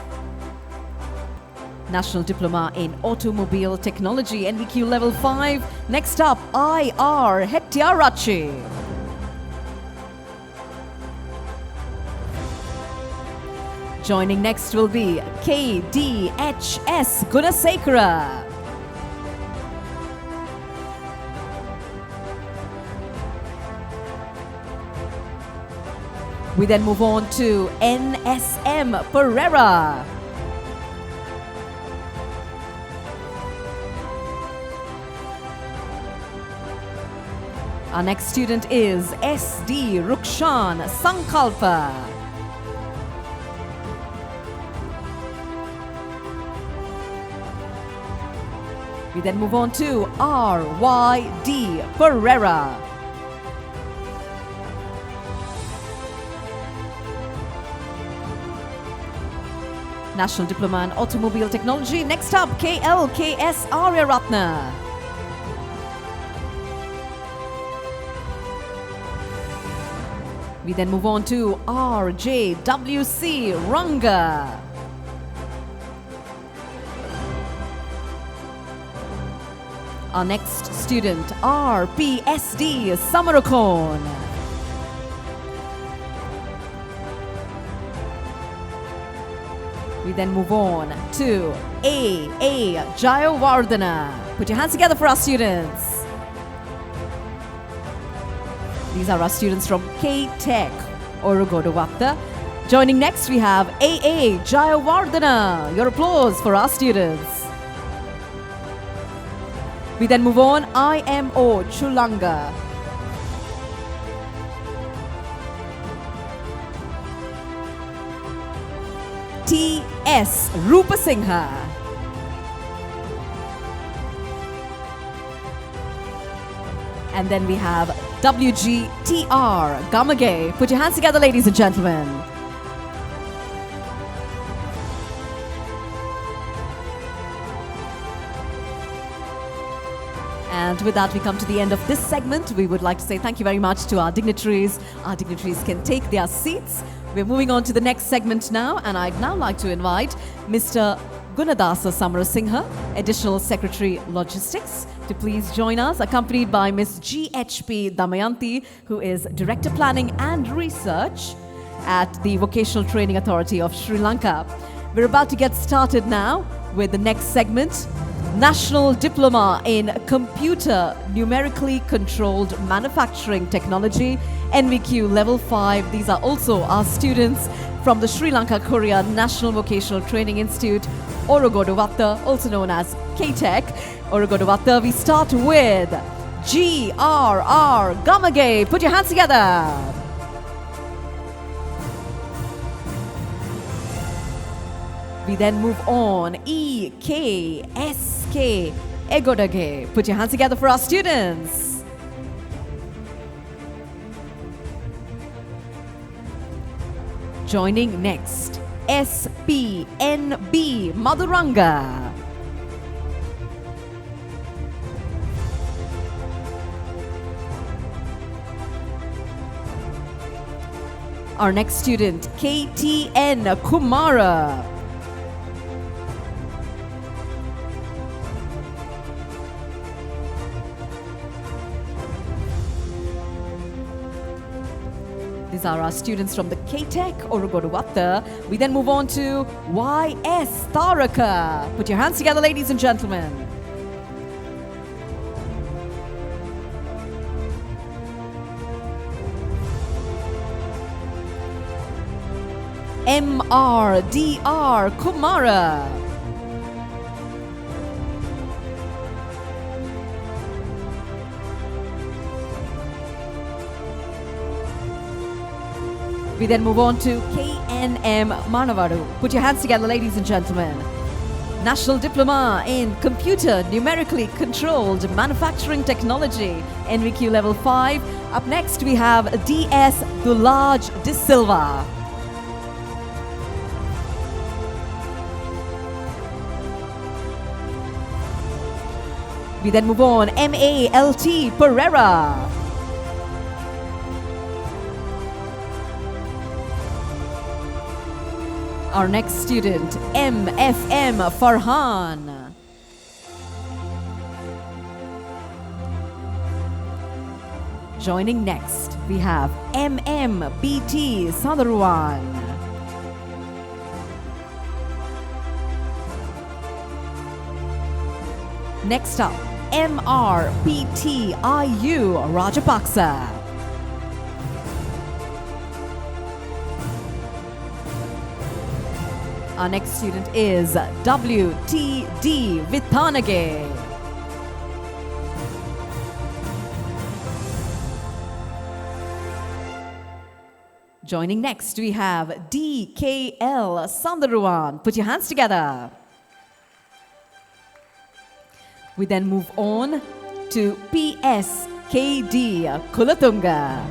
National Diploma in Automobile Technology, NVQ Level 5. Next up, IR Hettiarachi. Joining next will be KDHS Gunasekara. We then move on to NSM Pereira. Our next student is SD Rukshan Sankalpa. We then move on to RYD Pereira. National Diploma in Automobile Technology. Next up, KLKS Aryaratna. We then move on to RJWC Ranga. Our next student, RPSD Samarakon. We then move on to AA Jayawardena. Put your hands together for our students. These are our students from K-Tech, Orogoduvatta. Joining next we have AA Jayawardena. Your applause for our students. We then move on, IMO Chulanga. TS Rupasingha. And then we have WGTR Gamage. Put your hands together, ladies and gentlemen. And with that, we come to the end of this segment. We would like to say thank you very much to our dignitaries. Our dignitaries can take their seats. We're moving on to the next segment now, and I'd now like to invite Mr. Gunadasa Samarasinghe, Additional Secretary Logistics, to please join us, accompanied by Ms. G.H.P. Damayanti, who is Director Planning and Research at the Vocational Training Authority of Sri Lanka. We're about to get started now with the next segment, National Diploma in Computer Numerically Controlled Manufacturing Technology, NVQ Level 5. These are also our students from the Sri Lanka Korea National Vocational Training Institute, Orogoduwatta, also known as KTEC. Orogoduwatta, we start with GRR Gamage. Put your hands together. We then move on, EKSK Egodage. Put your hands together for our students. Joining next, SPNB Maduranga. Our next student, KTN Kumara. These are our students from the KTEC Orogoduwatta. We then move on to YS Taraka. Put your hands together, ladies and gentlemen. MRDR Kumara. We then move on to KNM Manavaru. Put your hands together, ladies and gentlemen. National Diploma in Computer Numerically Controlled Manufacturing Technology, NVQ Level 5. Up next, we have DS Dulaj De Silva. We then move on, MALT Pereira. Our next student, MFM Farhan. Joining next, we have MMBT Sadharwan. Next up, MRPTIU Rajapaksa. Our next student is WTD Vithanage. Joining next, we have DKL Sandaruan. Put your hands together. We then move on to PSKD Kulatunga.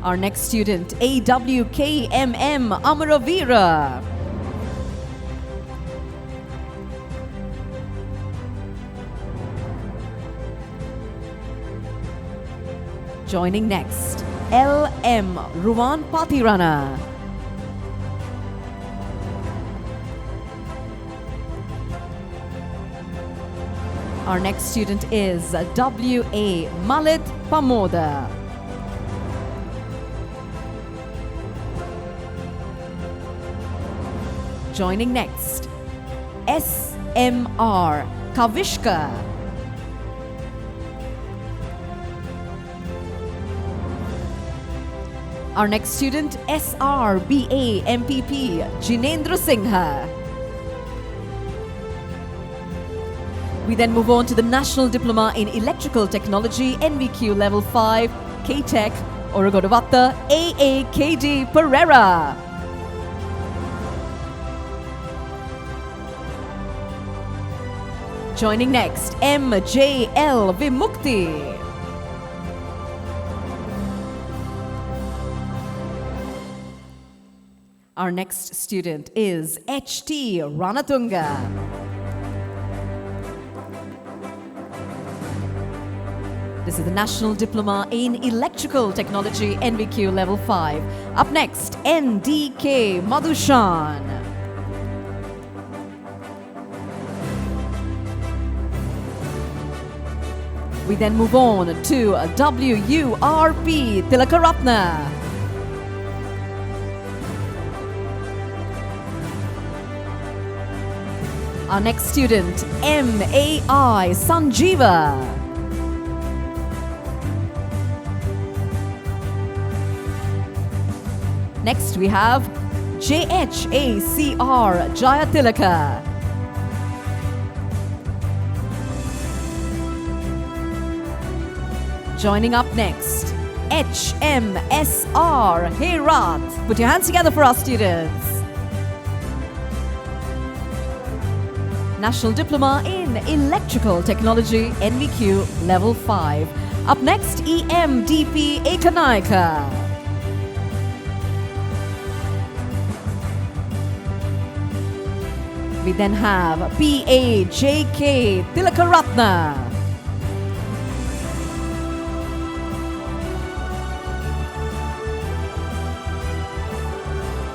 Our next student, AWKMM Amaravira. Joining next, LM Ruwan Patirana. Our next student is WA Malit Pamoda. Joining next, SMR Kavishka. Our next student, SRBA MPP Jinendra Singha. We then move on to the National Diploma in Electrical Technology, NVQ Level 5, KTEC, Orogoduwatta, AAKD Pereira. Joining next, MJL Vimukti. Our next student is H.T. Ranatunga. This is the National Diploma in Electrical Technology NVQ Level 5. Up next, N.D.K. Madhushan. We then move on to W.U.R.P. Tilakaratna. Our next student, M.A.I. Sanjeeva. Next we have J.H.A.C.R. Jayatilaka. Joining up next, H.M.S.R. Heyrat. Put your hands together for our students. National Diploma in Electrical Technology NVQ Level 5. Up next, E.M.D.P. Ekanaika. We then have P.A.J.K. Tilakaratna.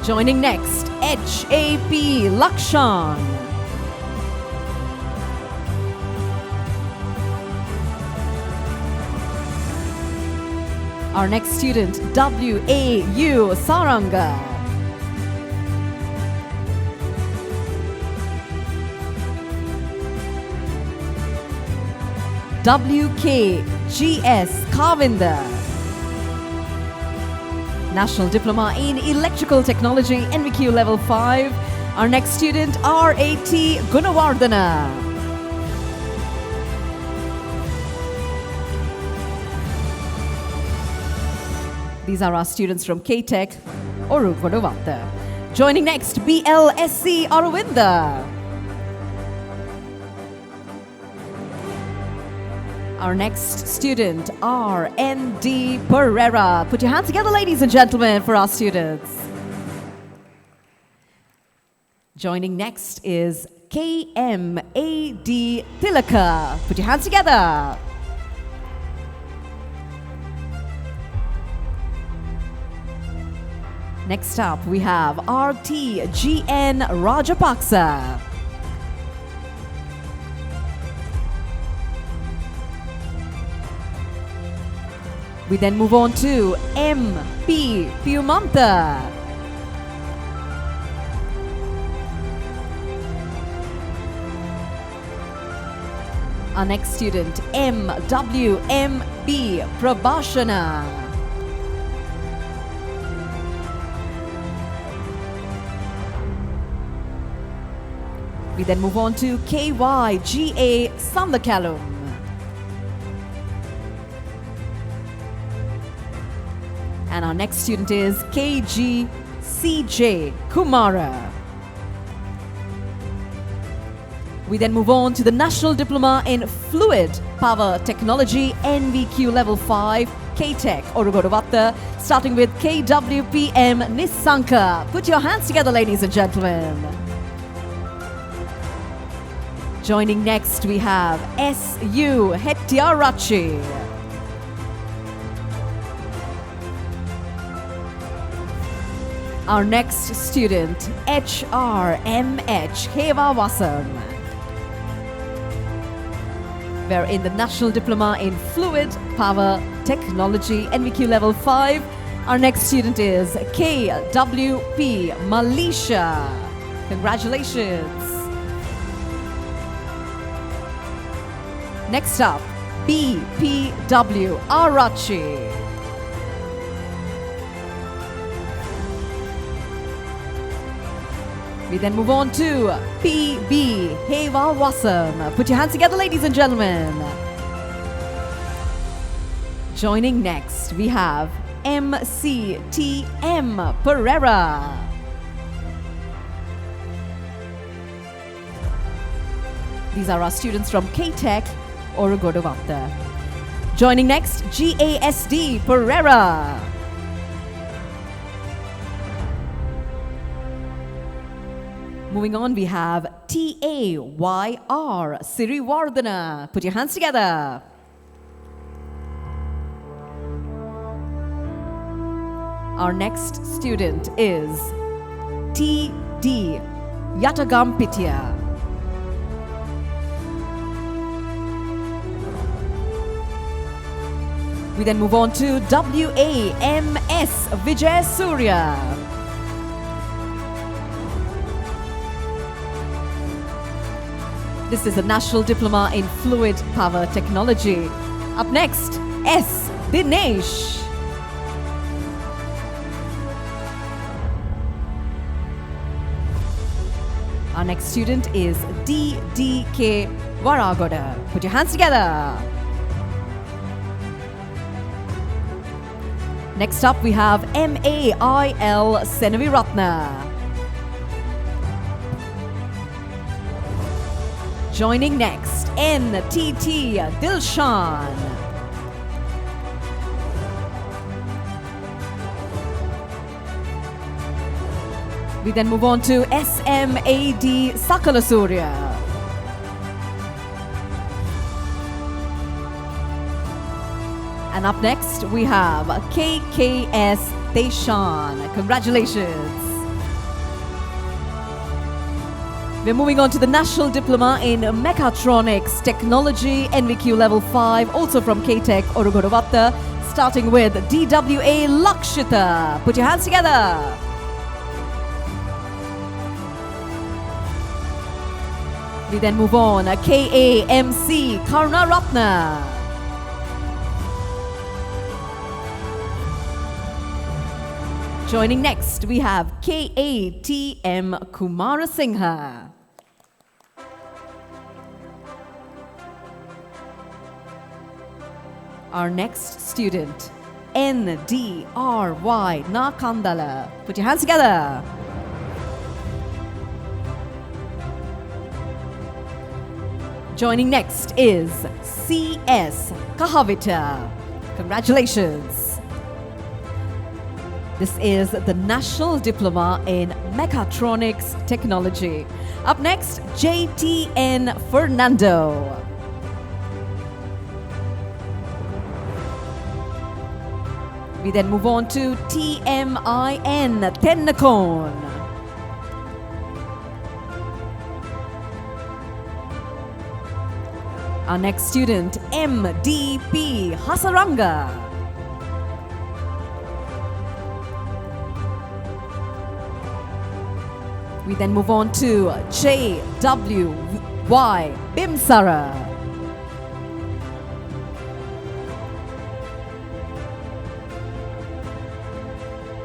Joining next, H.A.P. Lakshan. Our next student, W.A.U. Saranga. W.K.G.S. Kavinda. National Diploma in Electrical Technology NVQ Level 5. Our next student, R.A.T. Gunawardana. These are our students from K-Tech, Orugodovata. Joining next, B.L.S.C. Aravinda. Our next student, R.N.D. Pereira. Put your hands together, ladies and gentlemen, for our students. Joining next is K.M.A.D. Tilaka. Put your hands together. Next up, we have R.T.G.N. Rajapaksa. We then move on to M.P. Piumanta. Our next student, M.W.M.B. Prabhashana. We then move on to K.Y.G.A. Sandakalum. And our next student is K.G.C.J. Kumara. We then move on to the National Diploma in Fluid Power Technology NVQ Level 5, K-Tech, Orugodovata, starting with K.W.P.M. Nisanka. Put your hands together, ladies and gentlemen. Joining next, we have S.U. Hettiarachi. Our next student, H.R.M.H. Hevawasam. We're in the National Diploma in Fluid Power Technology NVQ Level 5. Our next student is K.W.P. Malisha. Congratulations. Next up, B.P.W. Arachi. We then move on to P.B. Hevawasam. Put your hands together, ladies and gentlemen. Joining next, we have M.C.T.M. Pereira. These are our students from K-Tech, Orugodovata. Joining next, G.A.S.D. Pereira. Moving on, we have TAYR Sirivardhana. Put your hands together. Our next student is TD Yatagampitya. We then move on to WAMS Vijay Surya. This is a National Diploma in Fluid Power Technology. Up next, S. Dinesh. Our next student is DDK Varagoda. Put your hands together. Next up, we have MAIL Senaviratna. Joining next, NTT Dilshan. We then move on to SMAD Sakalasurya. And up next, we have KKS Deshan. Congratulations. We're moving on to the National Diploma in Mechatronics Technology, NVQ Level 5, also from KTech Orogodavatta, starting with DWA Lakshita. Put your hands together. We then move on, KAMC Karnaratna. Joining next, we have KATM Kumarasinghe. Our next student, NDRY Nakandala. Put your hands together. Joining next is CS Kahavita. Congratulations. This is the National Diploma in Mechatronics Technology. Up next, JTN Fernando. We then move on to TMIN Tennakon. Our next student, MDP Hasaranga. We then move on to JWY Bimsara.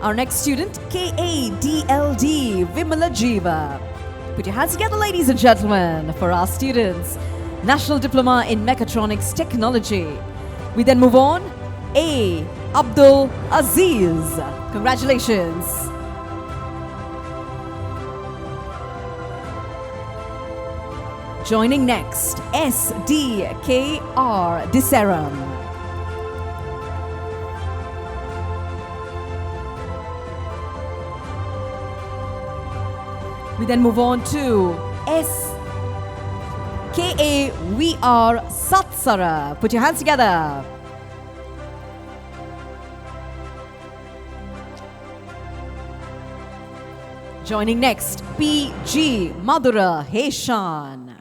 Our next student, KADLD Vimalajiva. Put your hands together, ladies and gentlemen, for our students. National Diploma in Mechatronics Technology. We then move on, A. Abdul Aziz. Congratulations. Joining next, SDKR Diseram. We then move on to SKAVR Satsara. Put your hands together. Joining next, PG Madhura Heshan.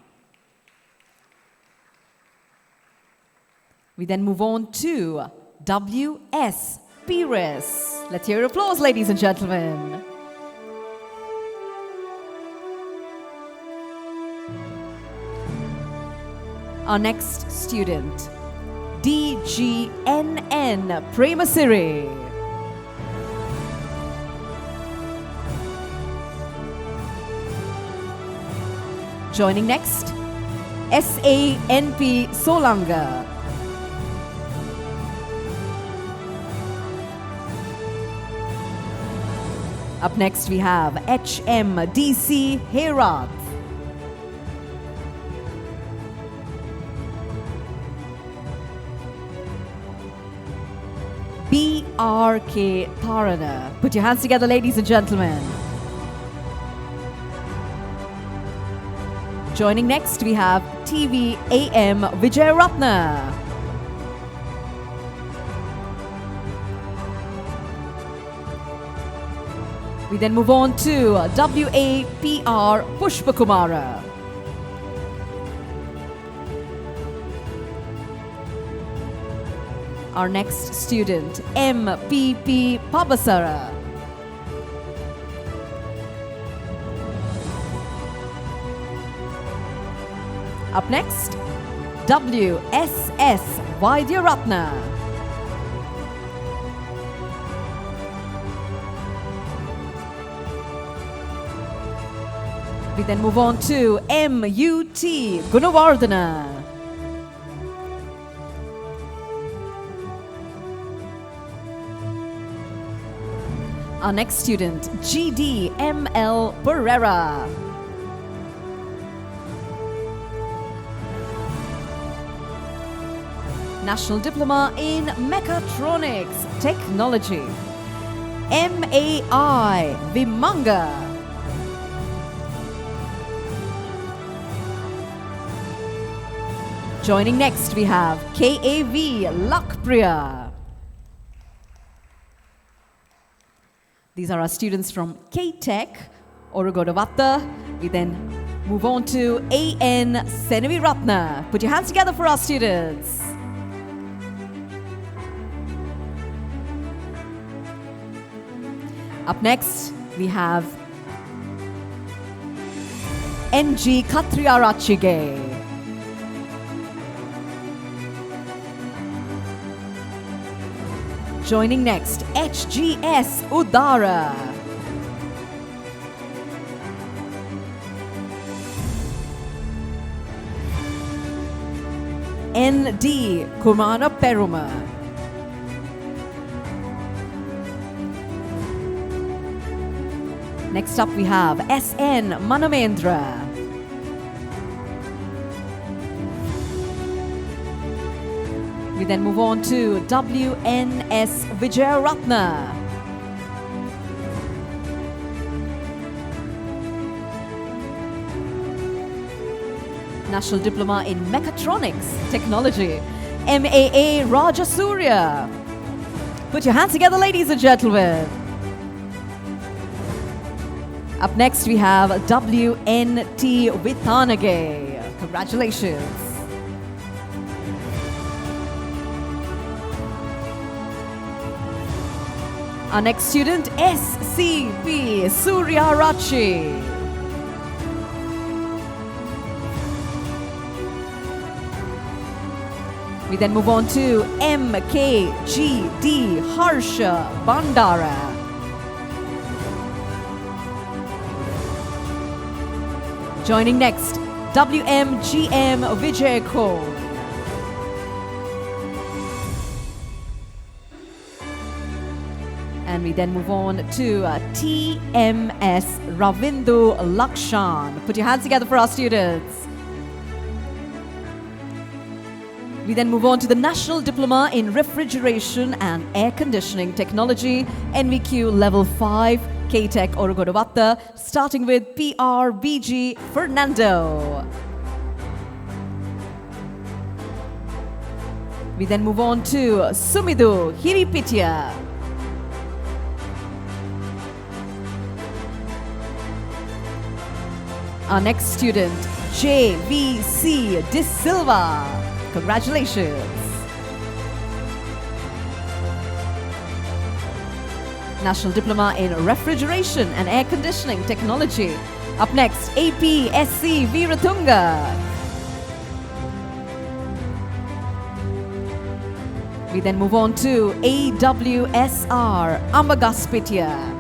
We then move on to WS Pires. Let's hear your applause, ladies and gentlemen. Our next student, DGNN Premasiri. Joining next, SANP Solanga. Up next, we have HMDC Herat. BRK Tarana. Put your hands together, ladies and gentlemen. Joining next, we have TVAM Vijayaratna. We then move on to WAPR Pushpakumara. Our next student, MPP Pabasara. Up next, WSS Vaidyaratna. We then move on to MUT Gunawardhana. Our next student, GDML Pereira. National Diploma in Mechatronics Technology. MAI Vimanga. Joining next, we have KAV Lakpriya. These are our students from K-Tech, Orogodavatta. We then move on to AN Senavi Ratna. Put your hands together for our students. Up next, we have NG Katriarachige. Joining next, HGS Udara. ND Kumara Peruma. Next up we have SN Manamendra. We then move on to WNS Vijayaratna. National Diploma in Mechatronics Technology. MAA Rajasurya. Put your hands together, ladies and gentlemen. Up next we have WNT Vithanage. Congratulations. Our next student, SCP Suryarachi. We then move on to MKGD Harsha Bandara. Joining next, WMGM Vijay Kaur. And we then move on to TMS Ravindu Lakshan. Put your hands together for our students. We then move on to the National Diploma in Refrigeration and Air Conditioning Technology, NVQ Level 5, K-Tech Orogodavatta, starting with PRBG Fernando. We then move on to Sumidu Hiripitya. Our next student, JVC De Silva. Congratulations. National Diploma in Refrigeration and Air Conditioning Technology. Up next, APSC Veeratunga. We then move on to AWSR Amagaspitya.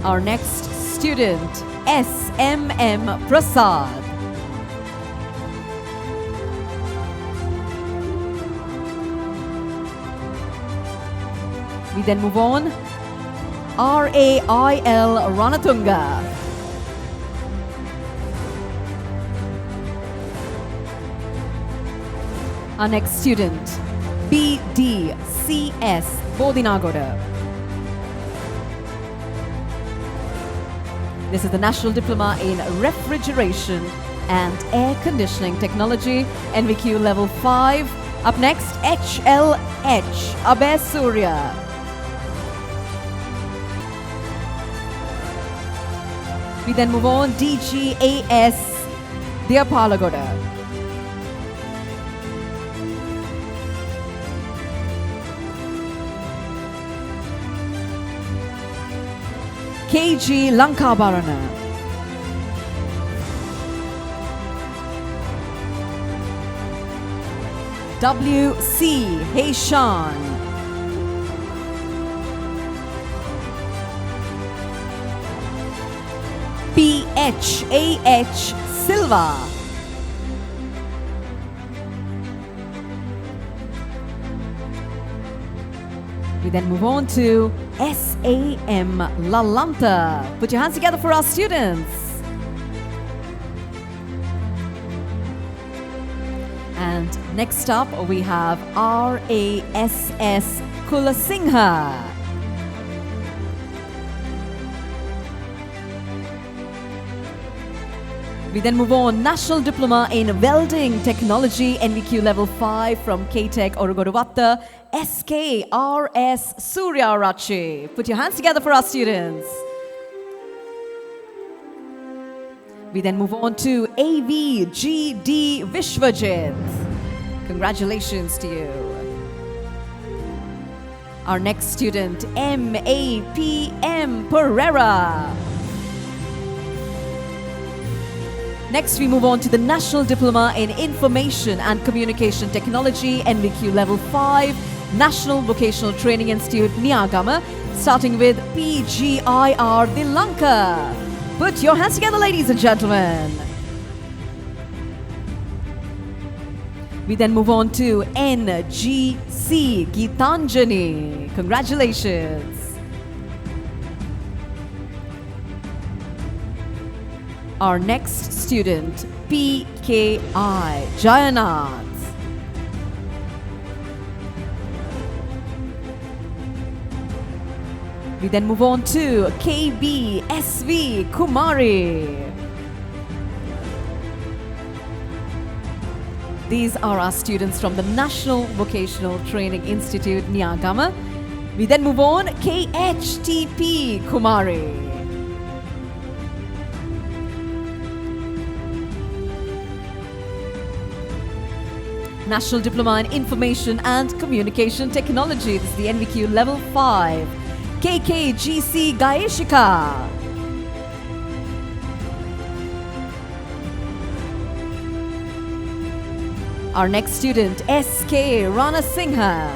Our next student, SMM Prasad. We then move on, RAIL Ranatunga. Our next student, BDCS Bodhinagoda. This is the National Diploma in Refrigeration and Air Conditioning Technology, NVQ Level 5. Up next, HLH, Abhay Surya. We then move on, DGAS, Deapalagoda. KG Lankabarana. WC Heishan. PHAH Silva. We then move on to SAM Lalanta. Put your hands together for our students. And next up we have RASS Kulasingha. We then move on, National Diploma in Welding Technology, NVQ Level 5 from K-Tech Orogoduvatta, SKRS Suryarachi. Put your hands together for our students. We then move on to AVGD Vishwajit. Congratulations to you. Our next student, MAPM Pereira. Next, we move on to the National Diploma in Information and Communication Technology, NVQ Level 5, National Vocational Training Institute, Niagama, starting with PGIR, Sri Lanka. Put your hands together, ladies and gentlemen. We then move on to NGC, Geetanjani. Congratulations. Our next student, PKI, Jayanath. We then move on to KBSV, Kumari. These are our students from the National Vocational Training Institute, Niagama. We then move on, KHTP, Kumari. National Diploma in Information and Communication Technology. This is the NVQ Level 5. KKGC Gaeshika. Our next student, SK Rana Singha.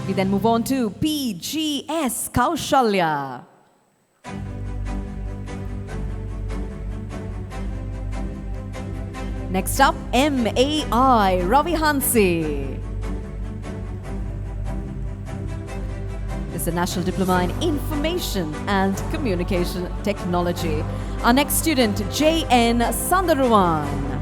We then move on to PGS Kaushalya. Next up, MAI Ravi Hansi. This is a National Diploma in Information and Communication Technology. Our next student, JN Sandaruan.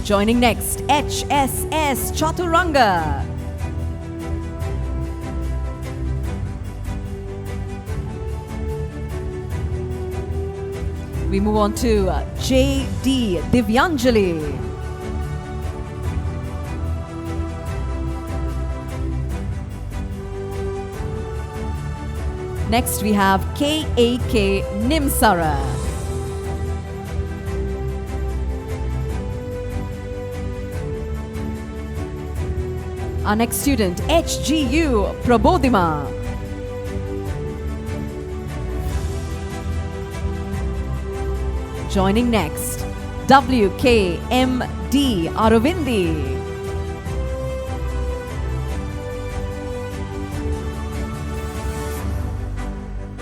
Joining next, HSS Chaturanga. We move on to JD Divyanjali. Next we have KAK Nimsara. Our next student, HGU Prabodhima. Joining next, WKMD Aravindi.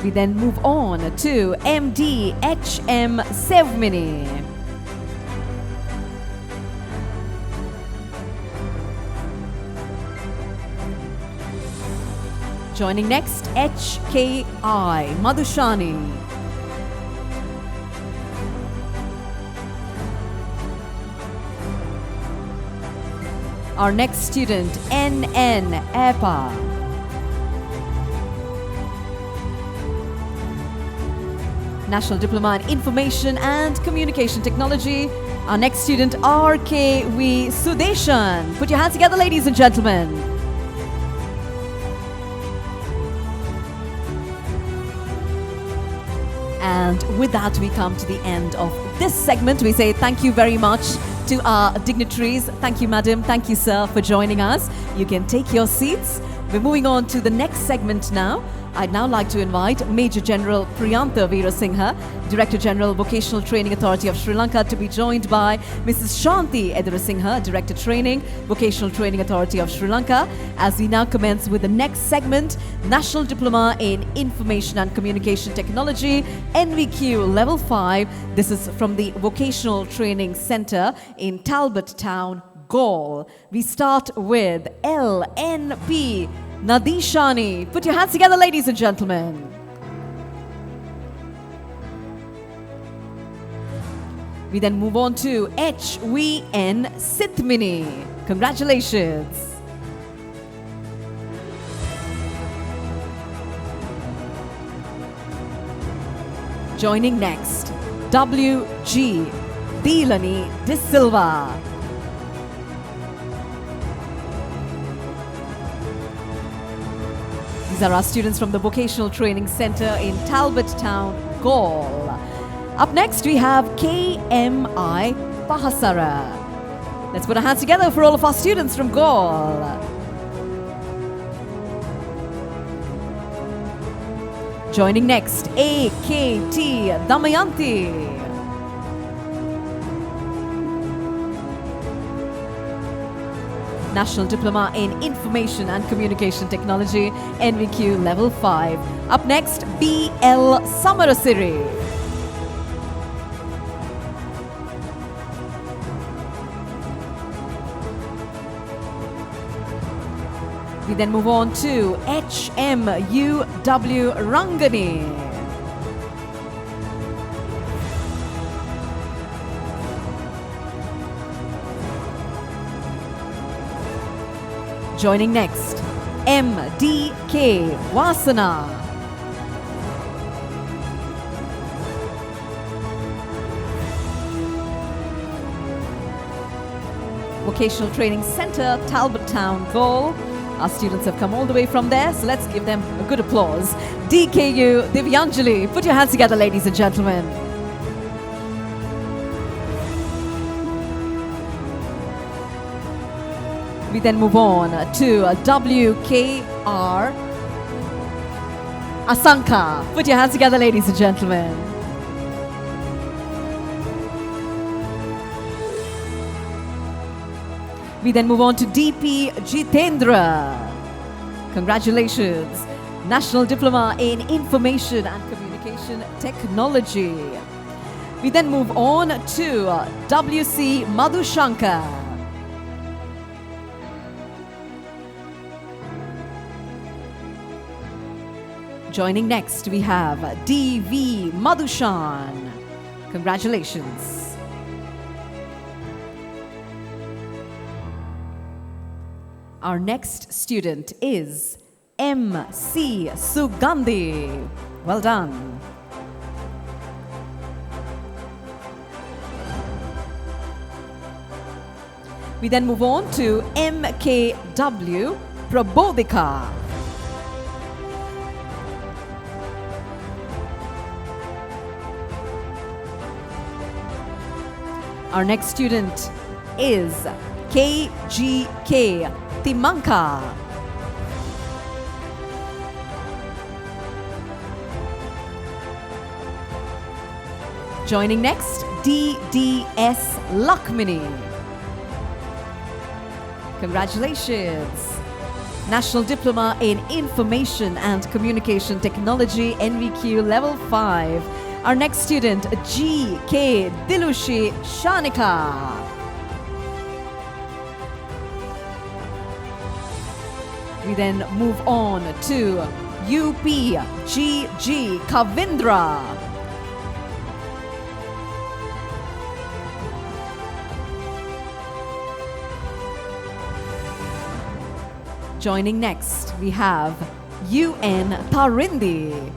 We then move on to MDHM Sevmini. Joining next, HKI Madhushani. Our next student, NN EPA. National Diploma in Information and Communication Technology. Our next student, RKV Sudeshan. Put your hands together, ladies and gentlemen. And with that, we come to the end of this segment. We say thank you very much to our dignitaries. Thank you, madam. Thank you, sir, for joining us. You can take your seats. We're moving on to the next segment now. I'd now like to invite Major General Priyantha Veerasinghe, Director General, Vocational Training Authority of Sri Lanka, to be joined by Mrs. Shanti Edirasinghe, Director Training, Vocational Training Authority of Sri Lanka, as we now commence with the next segment, National Diploma in Information and Communication Technology, NVQ Level 5. This is from the Vocational Training Centre in Talbot Town, Gaul. We start with LNP. Nadishani. Put your hands together, ladies and gentlemen. We then move on to HVN Sithmini. Congratulations. Joining next, WG Deelani De Silva. These are our students from the Vocational Training Centre in Talbot Town, Gaul. Up next, we have KMI Pahasara. Let's put our hands together for all of our students from Gaul. Joining next, AKT Damayanti. National Diploma in Information and Communication Technology, NVQ Level 5. Up next, BL Samarasiri. We then move on to HMUW Rangani. Joining next, MDK Wasana. Vocational Training Centre, Talbot Town, Gaul. Our students have come all the way from there, so let's give them a good applause. DKU Divyanjali. Put your hands together, ladies and gentlemen. We then move on to WKR Asanka. Put your hands together, ladies and gentlemen. We then move on to DP Jitendra. Congratulations. National Diploma in Information and Communication Technology. We then move on to WC Madhushankar. Joining next, we have DV Madhushan. Congratulations. Our next student is MC Sugandhi. Well done. We then move on to MKW Prabodhika. Our next student is KGK Timanka. Joining next, DDS Lakmini. Congratulations. National Diploma in Information and Communication Technology, NVQ Level 5. Our next student, G.K. Dilushi Shanika. We then move on to UP.GG Kavindra. Joining next, we have UN Tarindi.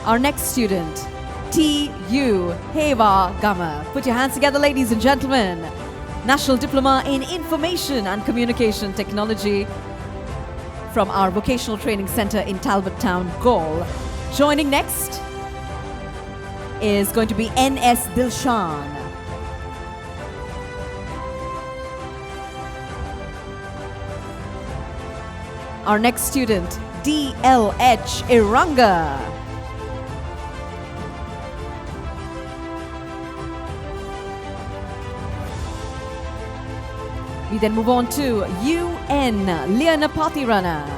Our next student, T.U. Heva Gama. Put your hands together, ladies and gentlemen. National Diploma in Information and Communication Technology from our Vocational Training Center in Talbot Town, Gaul. Joining next is going to be N.S. Dilshan. Our next student, D.L.H. Iranga. We then move on to UN Lianapathirana.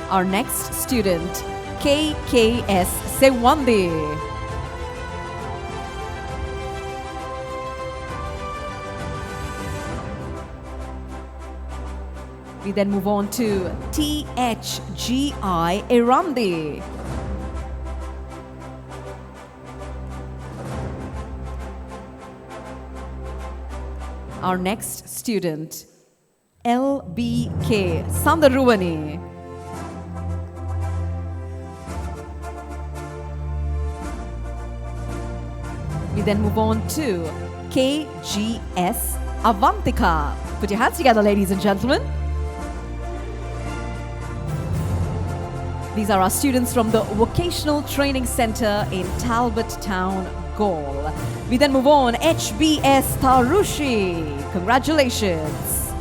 Our next student, KKS Sewandi. We then move on to THGI Irandi. Our next student, LBK Sandaruvani. We then move on to KGS Avantika. Put your hands together, ladies and gentlemen. These are our students from the Vocational Training Center in Talbot Town, Gaul. We then move on, HBS Tarushi. Congratulations.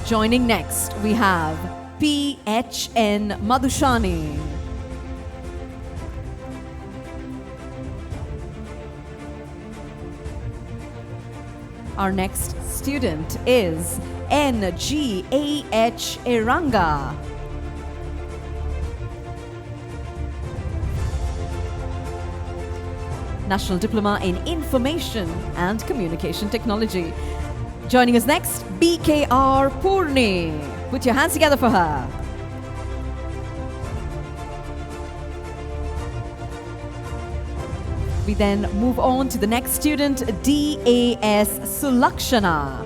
Joining next, we have PHN Madhushani. Our next student is NGAH Iranga. National Diploma in Information and Communication Technology. Joining us next, BKR Purni. Put your hands together for her. We then move on to the next student, DAS Sulakshana.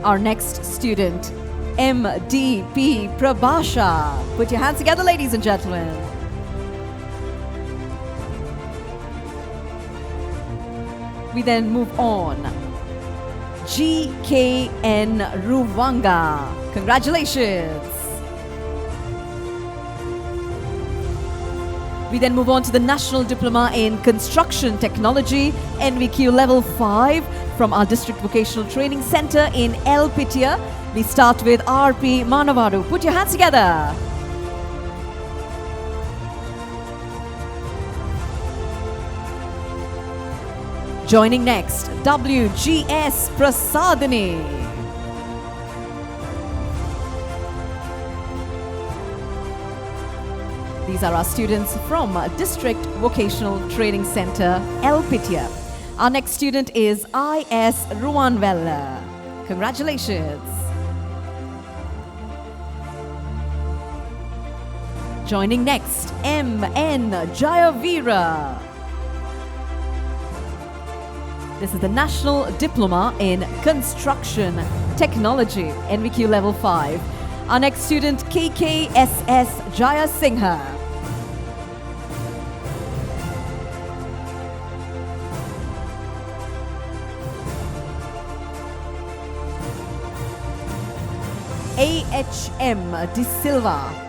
Our next student, MDP Prabhasha. Put your hands together, ladies and gentlemen. We then move on. GKN Ruvanga. Congratulations. We then move on to the National Diploma in Construction Technology, NVQ Level 5 from our District Vocational Training Center in El Pitia. We start with RP Manavadu. Put your hands together. Joining next, WGS Prasadini. These are our students from District Vocational Training Center, El Pitia. Our next student is IS Ruanvella. Congratulations. Joining next, MN Jayavira. This is the National Diploma in Construction Technology, NVQ Level 5. Our next student, KKSS Jaya Singha. AHM De Silva.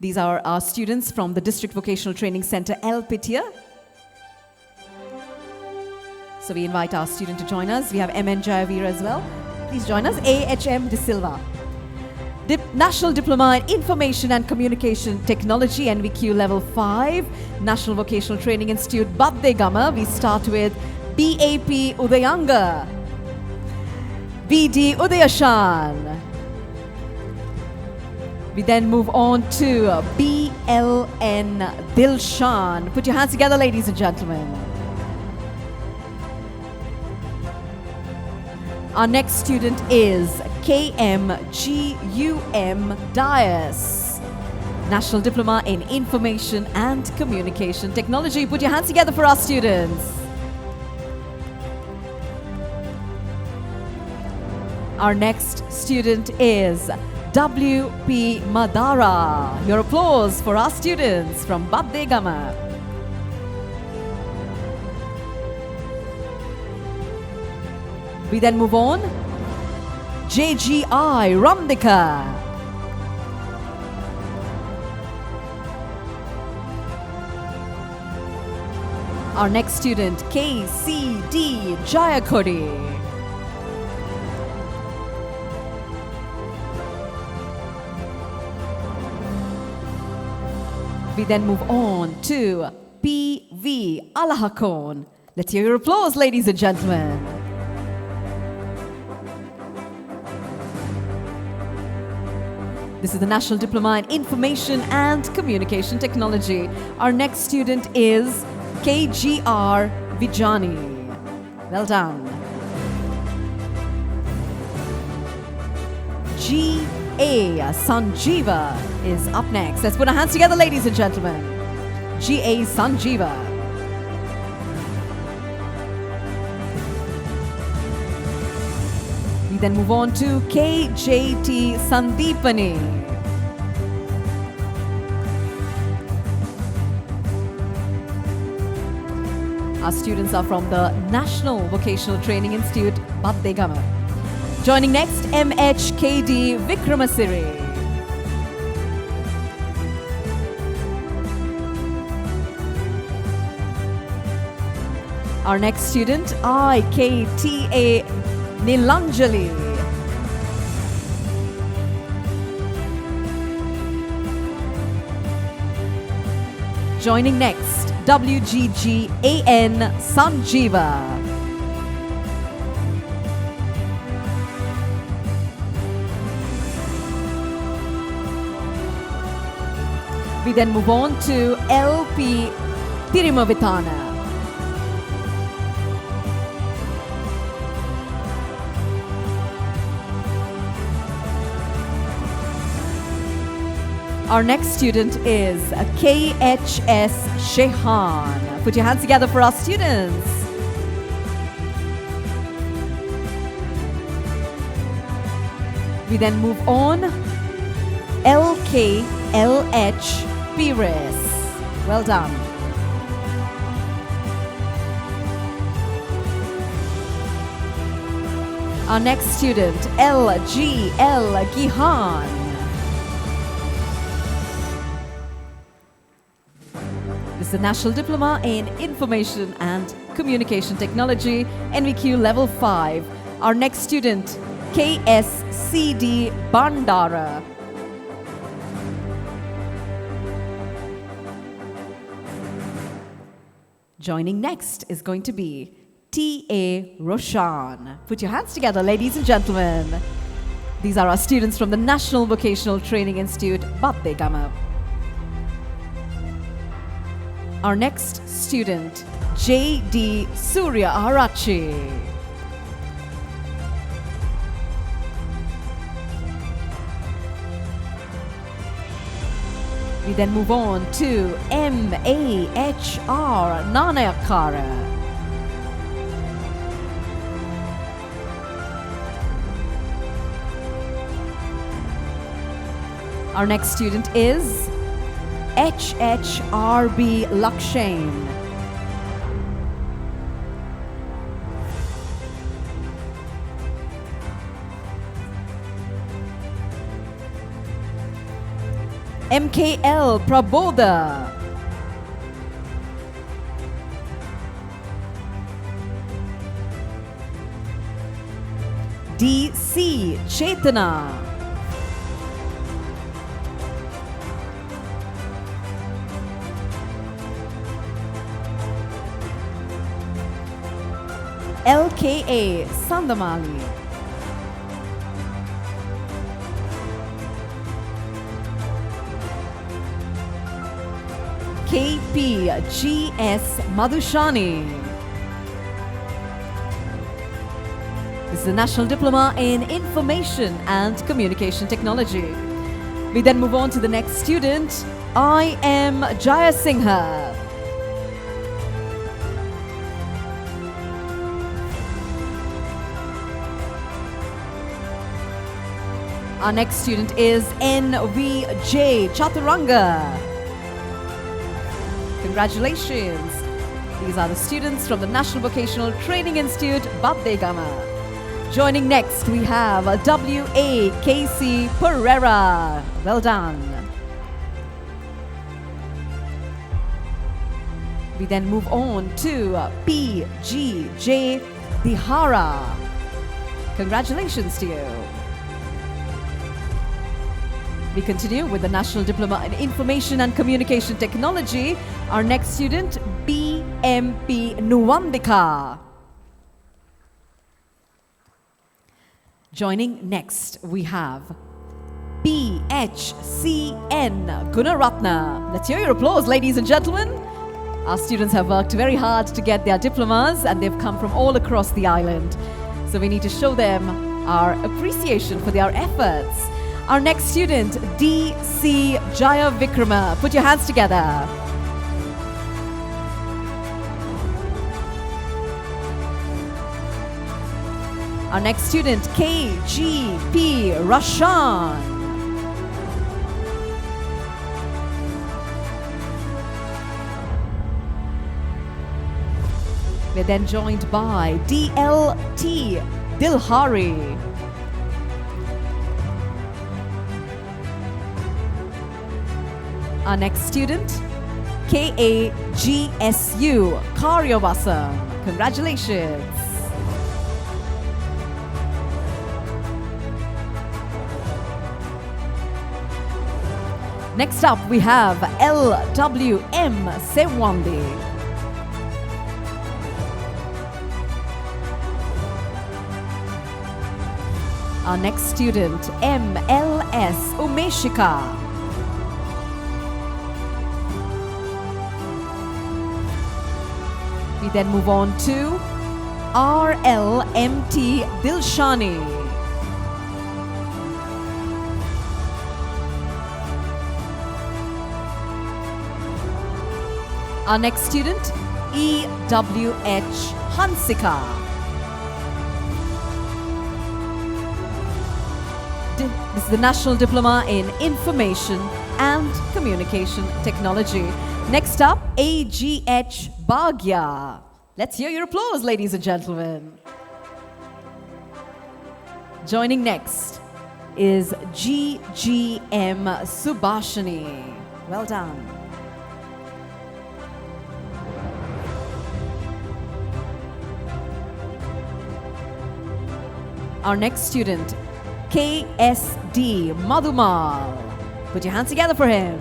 These are our students from the District Vocational Training Center, El Pitia. So we invite our student to join us. We have MN Jayavira as well. Please join us, AHM De Silva. National Diploma in Information and Communication Technology, NVQ Level 5. National Vocational Training Institute, Baddegama. We start with BAP Udayanga. BD Udayashan. We then move on to BLN Dilshan. Put your hands together, ladies and gentlemen. Our next student is KMGUM Dias, National Diploma in Information and Communication Technology. Put your hands together for our students. Our next student is WP Madara. Your applause for our students from Badde Gama. We then move on. JGI Ramdika. Our next student, KCD Jayakodi. We then move on to PV Alahakon. Let's hear your applause, ladies and gentlemen. This is the National Diploma in Information and Communication Technology. Our next student is KGR Vijani. Well done. GA Sanjeeva is up next. Let's put our hands together, ladies and gentlemen. GA Sanjeeva. We then move on to KJT Sandeepani. Our students are from the National Vocational Training Institute, Badde Gama. Joining next, MHKD Vikramasiri. Our next student, IKTA Nilanjali. Joining next, WGGAN Sanjeeva. We then move on to LP Tirimavitana. Our next student is KHS Shehan. Put your hands together for our students. We then move on. LKLH Pires. Well done. Our next student, LGL Gihan. This is the National Diploma in Information and Communication Technology, NVQ Level 5. Our next student, KSCD Bandara. Joining next is going to be T.A. Roshan. Put your hands together, ladies and gentlemen. These are our students from the National Vocational Training Institute, Badde Gama. Our next student, J.D. Surya Arachi. We then move on to M.A.H.R. Nanayakara. Our next student is HHRB Lakshain. MKL Prabodha. DC Chetana. LKA Sandamali. G.S. Madhushani. This is a National Diploma in Information and Communication Technology. We then move on to the next student, I.M. Jayasingha. Our next student is N.V.J. Chaturanga. Congratulations. These are the students from the National Vocational Training Institute, Babdegama. Joining next, we have W.A. Casey Pereira. Well done. We then move on to P.G.J. Dihara. Congratulations to you. We continue with the National Diploma in Information and Communication Technology. Our next student, B.M.P. Nuwandika. Joining next, we have P.H.C.N. Gunaratna. Let's hear your applause, ladies and gentlemen. Our students have worked very hard to get their diplomas and they've come from all across the island. So we need to show them our appreciation for their efforts. Our next student, D.C. Jaya Vikrama. Put your hands together. Our next student, K.G.P. Rashan. We're then joined by D.L.T. Dilhari. Our next student, K.A.G.S.U. Karyavasam. Congratulations. Next up, we have L.W.M. Sewandi. Our next student, M.L.S. Umeshika. We then move on to R.L.M.T. Dilshani. Our next student, E.W.H. Hansika. This is the National Diploma in Information and Communication Technology. Next up, A.G.H. Bhagya. Let's hear your applause, ladies and gentlemen. Joining next is G.G.M. Subhashini. Well done. Our next student, K.S.D. Madhumal. Put your hands together for him.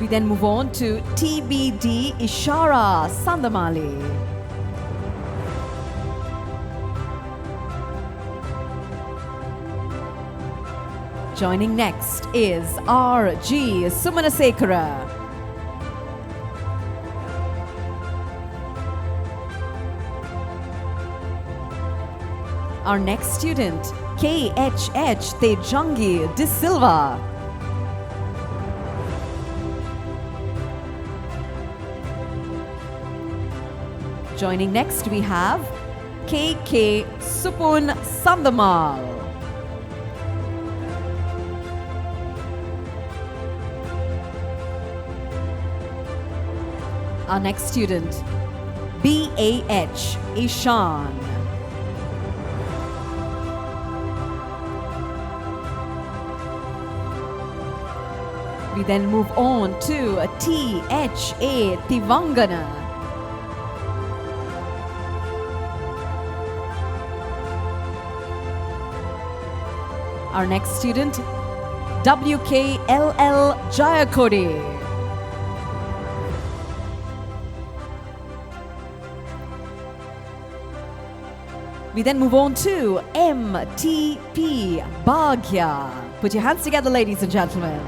We then move on to T.B.D. Ishara Sandamali. Joining next is R.G. Sumanasekara. Our next student, K.H.H. Tejangi De Silva. Joining next, we have K.K. Supun Sandamal. Our next student, B.A.H. Ishan. We then move on to T.H.A. Tivangana. Our next student, W.K.L.L. Jayakodi. We then move on to MTP Bhagya. Put your hands together, ladies and gentlemen.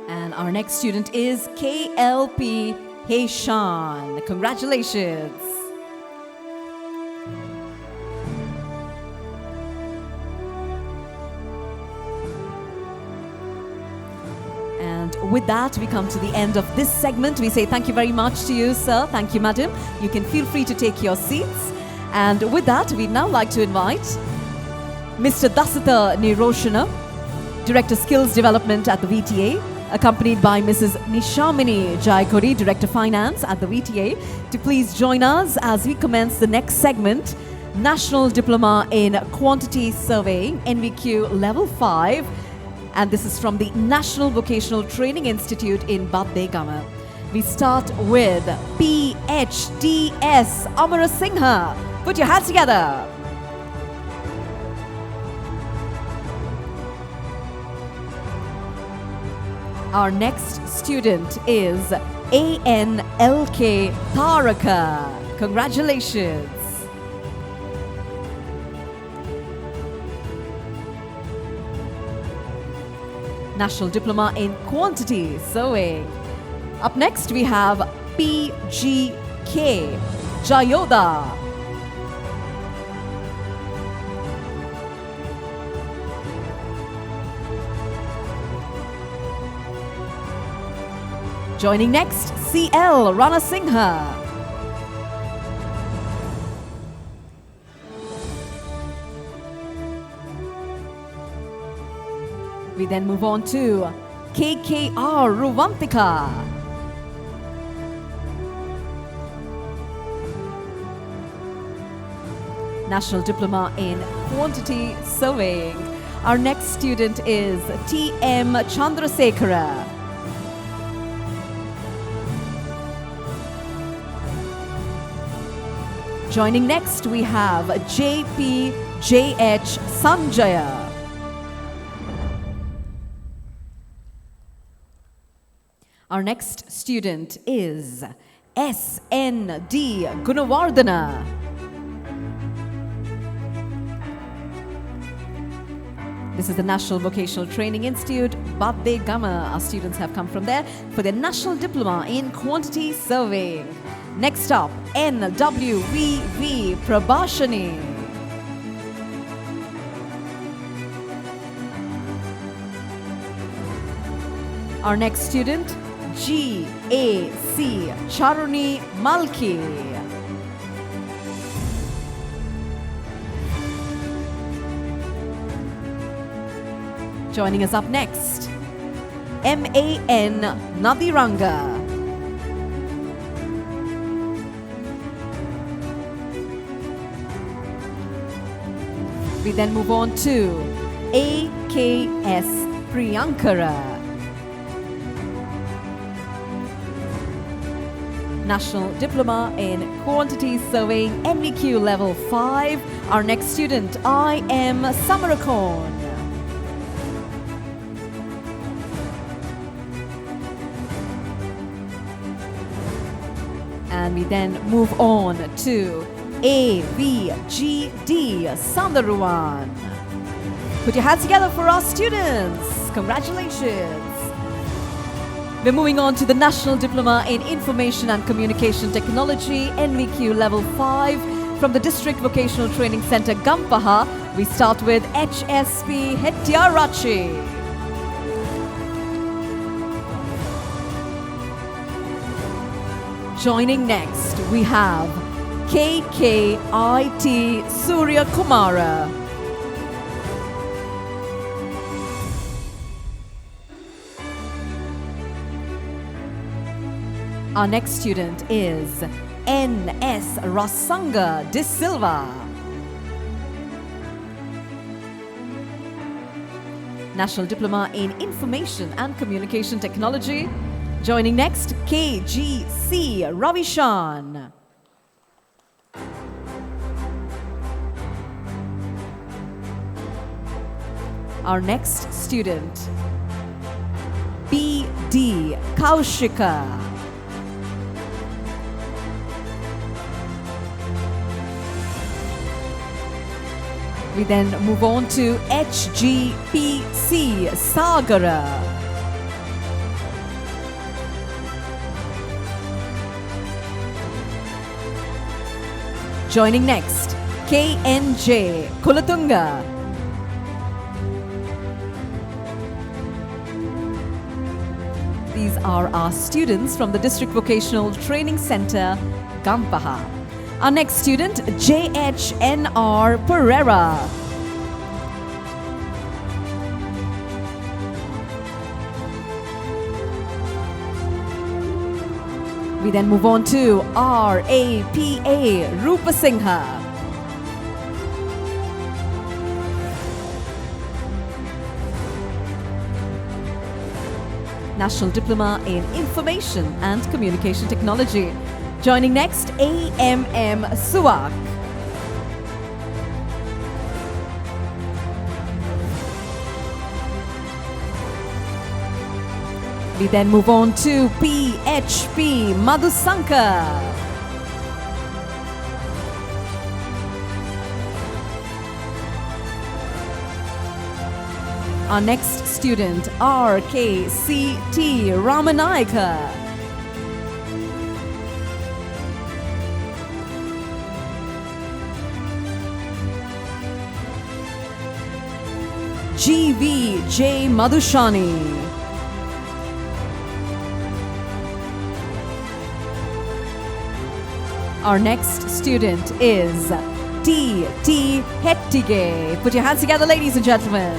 And our next student is KLP Heishan. Congratulations. And with that, we come to the end of this segment. We say thank you very much to you, sir. Thank you, madam. You can feel free to take your seats. And with that, we'd now like to invite Mr. Dasita Niroshana, Director Skills Development at the VTA, accompanied by Mrs. Nishamini Jaikori, Director Finance at the VTA, to please join us as we commence the next segment, National Diploma in Quantity Surveying, NVQ Level 5. And this is from the National Vocational Training Institute in Badegama. We start with PHDS Amara Singha. Put your hands together. Our next student is ANLK Taraka. Congratulations. National Diploma in Quantity Sewing. Up next, we have PGK Jayoda. Joining next, CL Rana Singha. We then move on to KKR Ruvantika. National Diploma in Quantity Sewing. Our next student is TM Chandrasekhara. Joining next, we have JPJH Sanjaya. Our next student is SND Gunawardana. This is the National Vocational Training Institute, Badegama. Our students have come from there for their National Diploma in Quantity Surveying. Next up, NWVV Prabhashani. Our next student, GAC Charuni Malki. Joining us up next, MAN Nadiranga. We then move on to AKS Priyankara. National Diploma in Quantity Surveying, NVQ Level 5. Our next student, IM Samarakon. And we then move on to AVGD Sandaruwan. Put your hands together for our students. Congratulations. We're moving on to the National Diploma in Information and Communication Technology, NVQ Level 5. From the District Vocational Training Center, Gampaha, we start with HSP Hettiarachi. Joining next, we have KKIT Surya Kumara. Our next student is NS Rasanga De Silva. National Diploma in Information and Communication Technology. Joining next, KGC Ravishan. Our next student, BD Kaushika. We then move on to HGPC Sagara. Joining next, KNJ Kulatunga. These are our students from the District Vocational Training Center, Gampaha. Our next student, JHNR Pereira. We then move on to RAPA Rupasingha. National Diploma in Information and Communication Technology. Joining next, AMM Suwak. We then move on to PHP Madhusankar. Our next student, RKCT Ramanayaka. GVJ Madhushani. Our next student is TT Hettige. Put your hands together, ladies and gentlemen.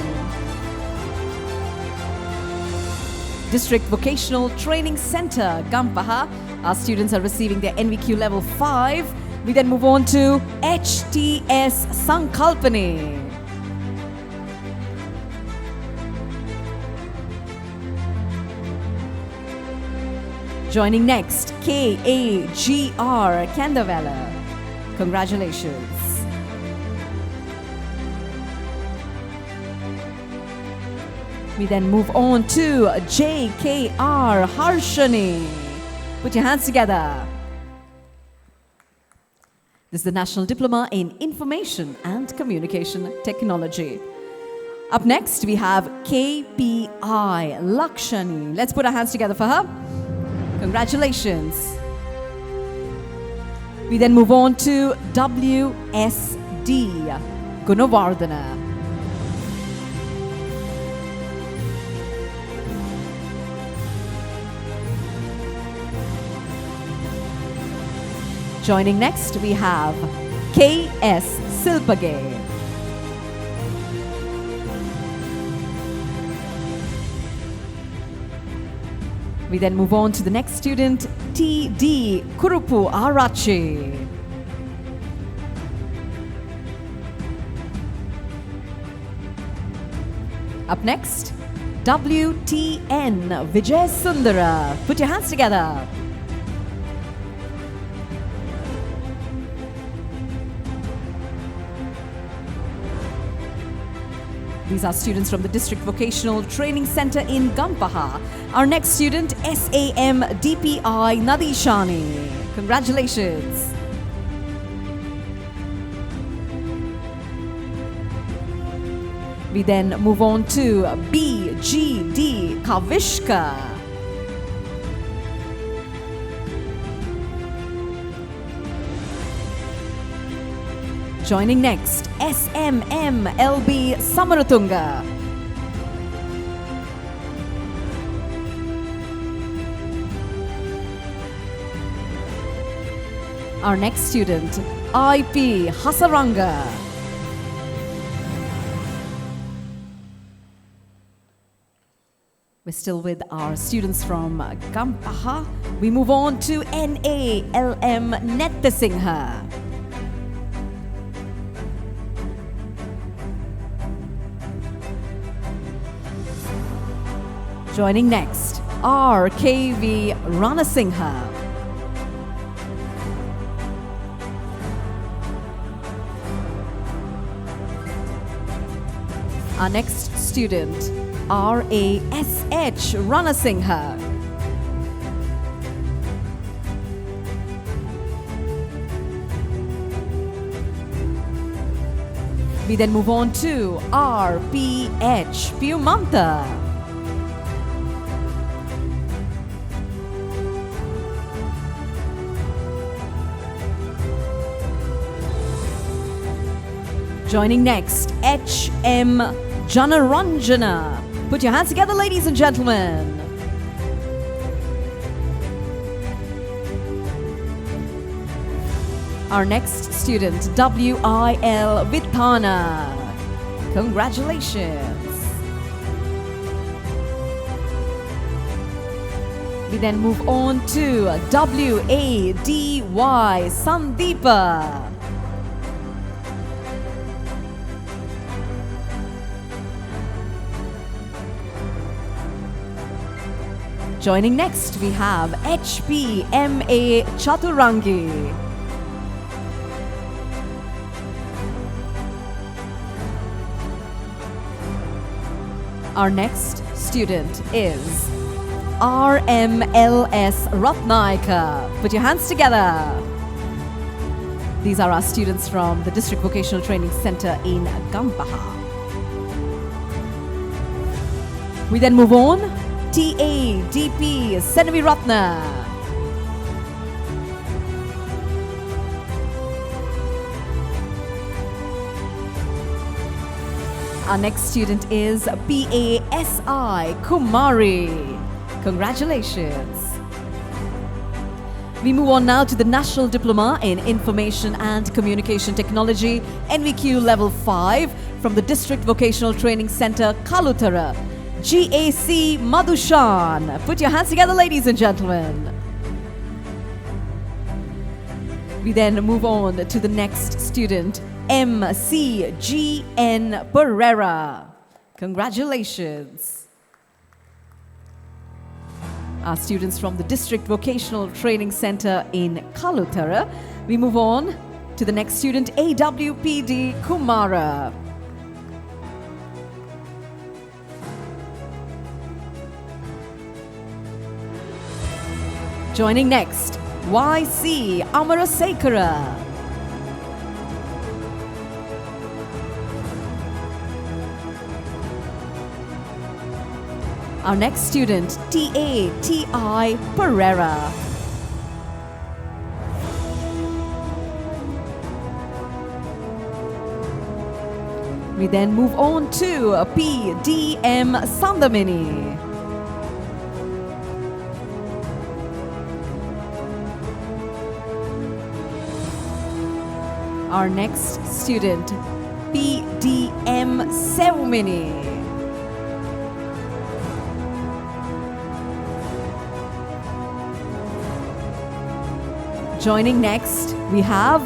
District Vocational Training Center, Gampaha. Our students are receiving their NVQ level 5. We then move on to HTS Sankalpani. Joining next, KAGR Kandavela. Congratulations. We then move on to JKR Harshani. Put your hands together. This is the National Diploma in Information and Communication Technology. Up next, we have KPI Lakshani. Let's put our hands together for her. Congratulations. We then move on to WSD Gunavardhana. Joining next, we have KS Silpage. We then move on to the next student, TD Kurupu Arachi. Up next, WTN Vijay Sundara. Put your hands together. These are students from the District Vocational Training Center in Gampaha. Our next student, SAM DPI Nadishani. Congratulations. We then move on to BGD Kavishka. Joining next, SMMLB Samaratunga. Our next student, IP Hasaranga. We're still with our students from Gampaha. We move on to NALM Nettasingha. Joining next, RKV Ranasingha. Our next student, RASH Ranasingha. We then move on to RPH Piumanta. Joining next, HM Janaranjana. Put your hands together, ladies and gentlemen. Our next student, WIL Vitana. Congratulations. We then move on to WADY Sandeepa. Joining next, we have HPMA Chaturangi. Our next student is RMLS Ratnaika. Put your hands together. These are our students from the District Vocational Training Center in Gampaha. We then move on. TADP Senavi Ratna. Our next student is PASI Kumari. Congratulations. We move on now to the National Diploma in Information and Communication Technology, NVQ Level 5 from the District Vocational Training Center, Kalutara. GAC Madhushan. Put your hands together, ladies and gentlemen. We then move on to the next student, MCGN Pereira. Congratulations. Our students from the District Vocational Training Center in Kalutara. We move on to the next student, AWPD Kumara. Joining next, YC Amarasekara. Our next student, TATI Pereira. We then move on to PDM Sandamini. Our next student, PDM Sevmini. Joining next, we have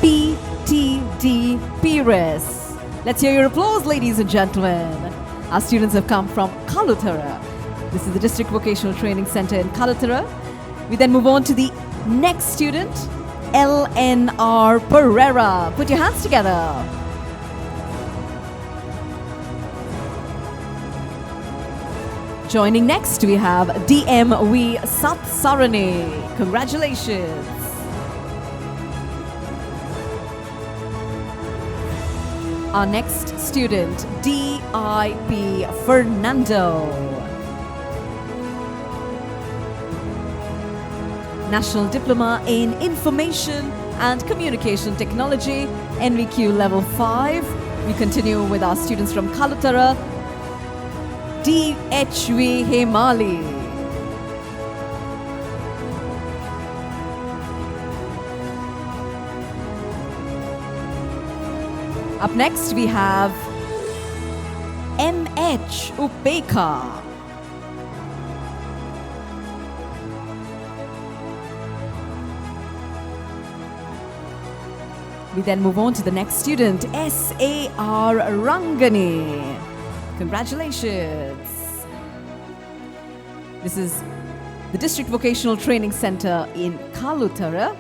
PTD Pires. Let's hear your applause, ladies and gentlemen. Our students have come from Kalutara. This is the District Vocational Training Center in Kalutara. We then move on to the next student, LNR Pereira. Put your hands together. Joining next, we have DMV Sat Sarani. Congratulations. Our next student, DIP Fernando. National Diploma in Information and Communication Technology, NVQ Level 5. We continue with our students from Kalutara, DHV Hemali. Up next, we have MH Upeka. We then move on to the next student, SAR Rangani. Congratulations. This is the District Vocational Training Center in Kalutara.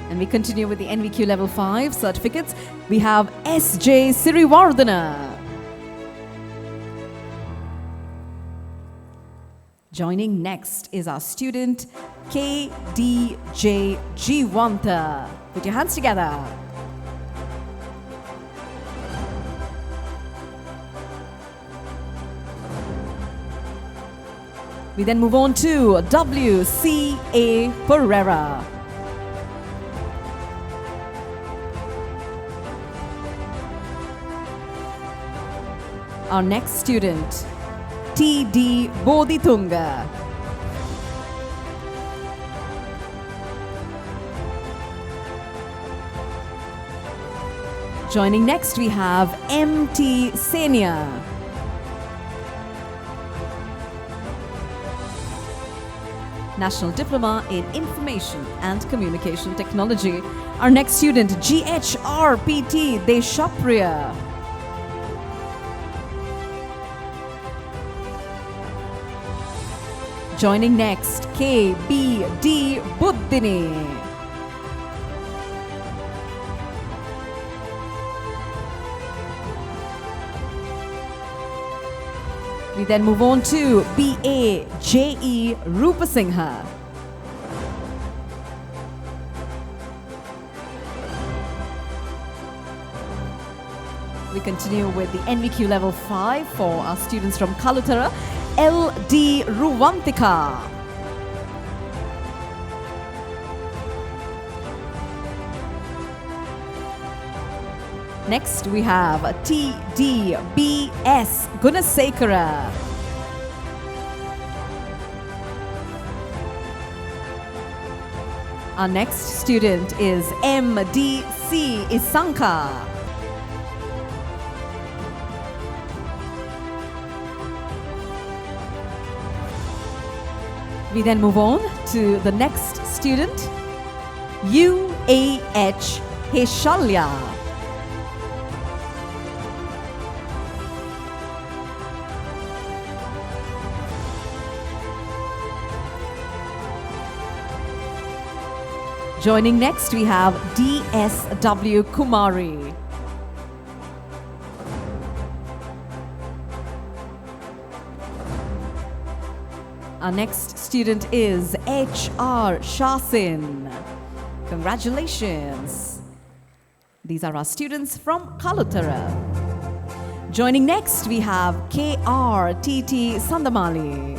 And we continue with the NVQ Level 5 certificates. We have SJ Sirivardhana. Joining next is our student, KDJ Jivanta. Put your hands together. We then move on to WCA Pereira. Our next student, T.D. Bodhitunga. Joining next, we have M.T. Senia. National Diploma in Information and Communication Technology. Our next student, GHRPT Deshapriya. Joining next, KBD Buddhini. We then move on to BAJE Rupasingha. We continue with the NVQ level 5 for our students from Kalutara, LD Ruvantika. Next, we have TDBS Gunasekara. Our next student is MDC Isanka. We then move on to the next student, UAH Heshalya. Joining next, we have DSW Kumari. Our next student is HR Shasin. Congratulations. These are our students from Kalutara. Joining next, we have KRTT Sandamali.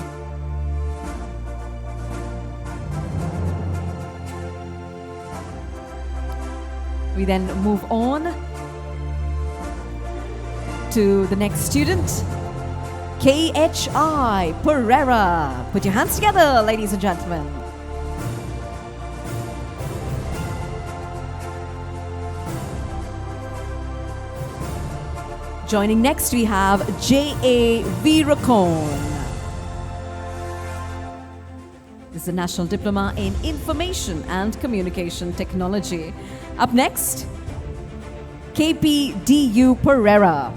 We then move on to the next student, KHI Pereira. Put your hands together, ladies and gentlemen. Joining next, we have J.A. Virakon. This is a National Diploma in Information and Communication Technology. Up next, KPDU Pereira.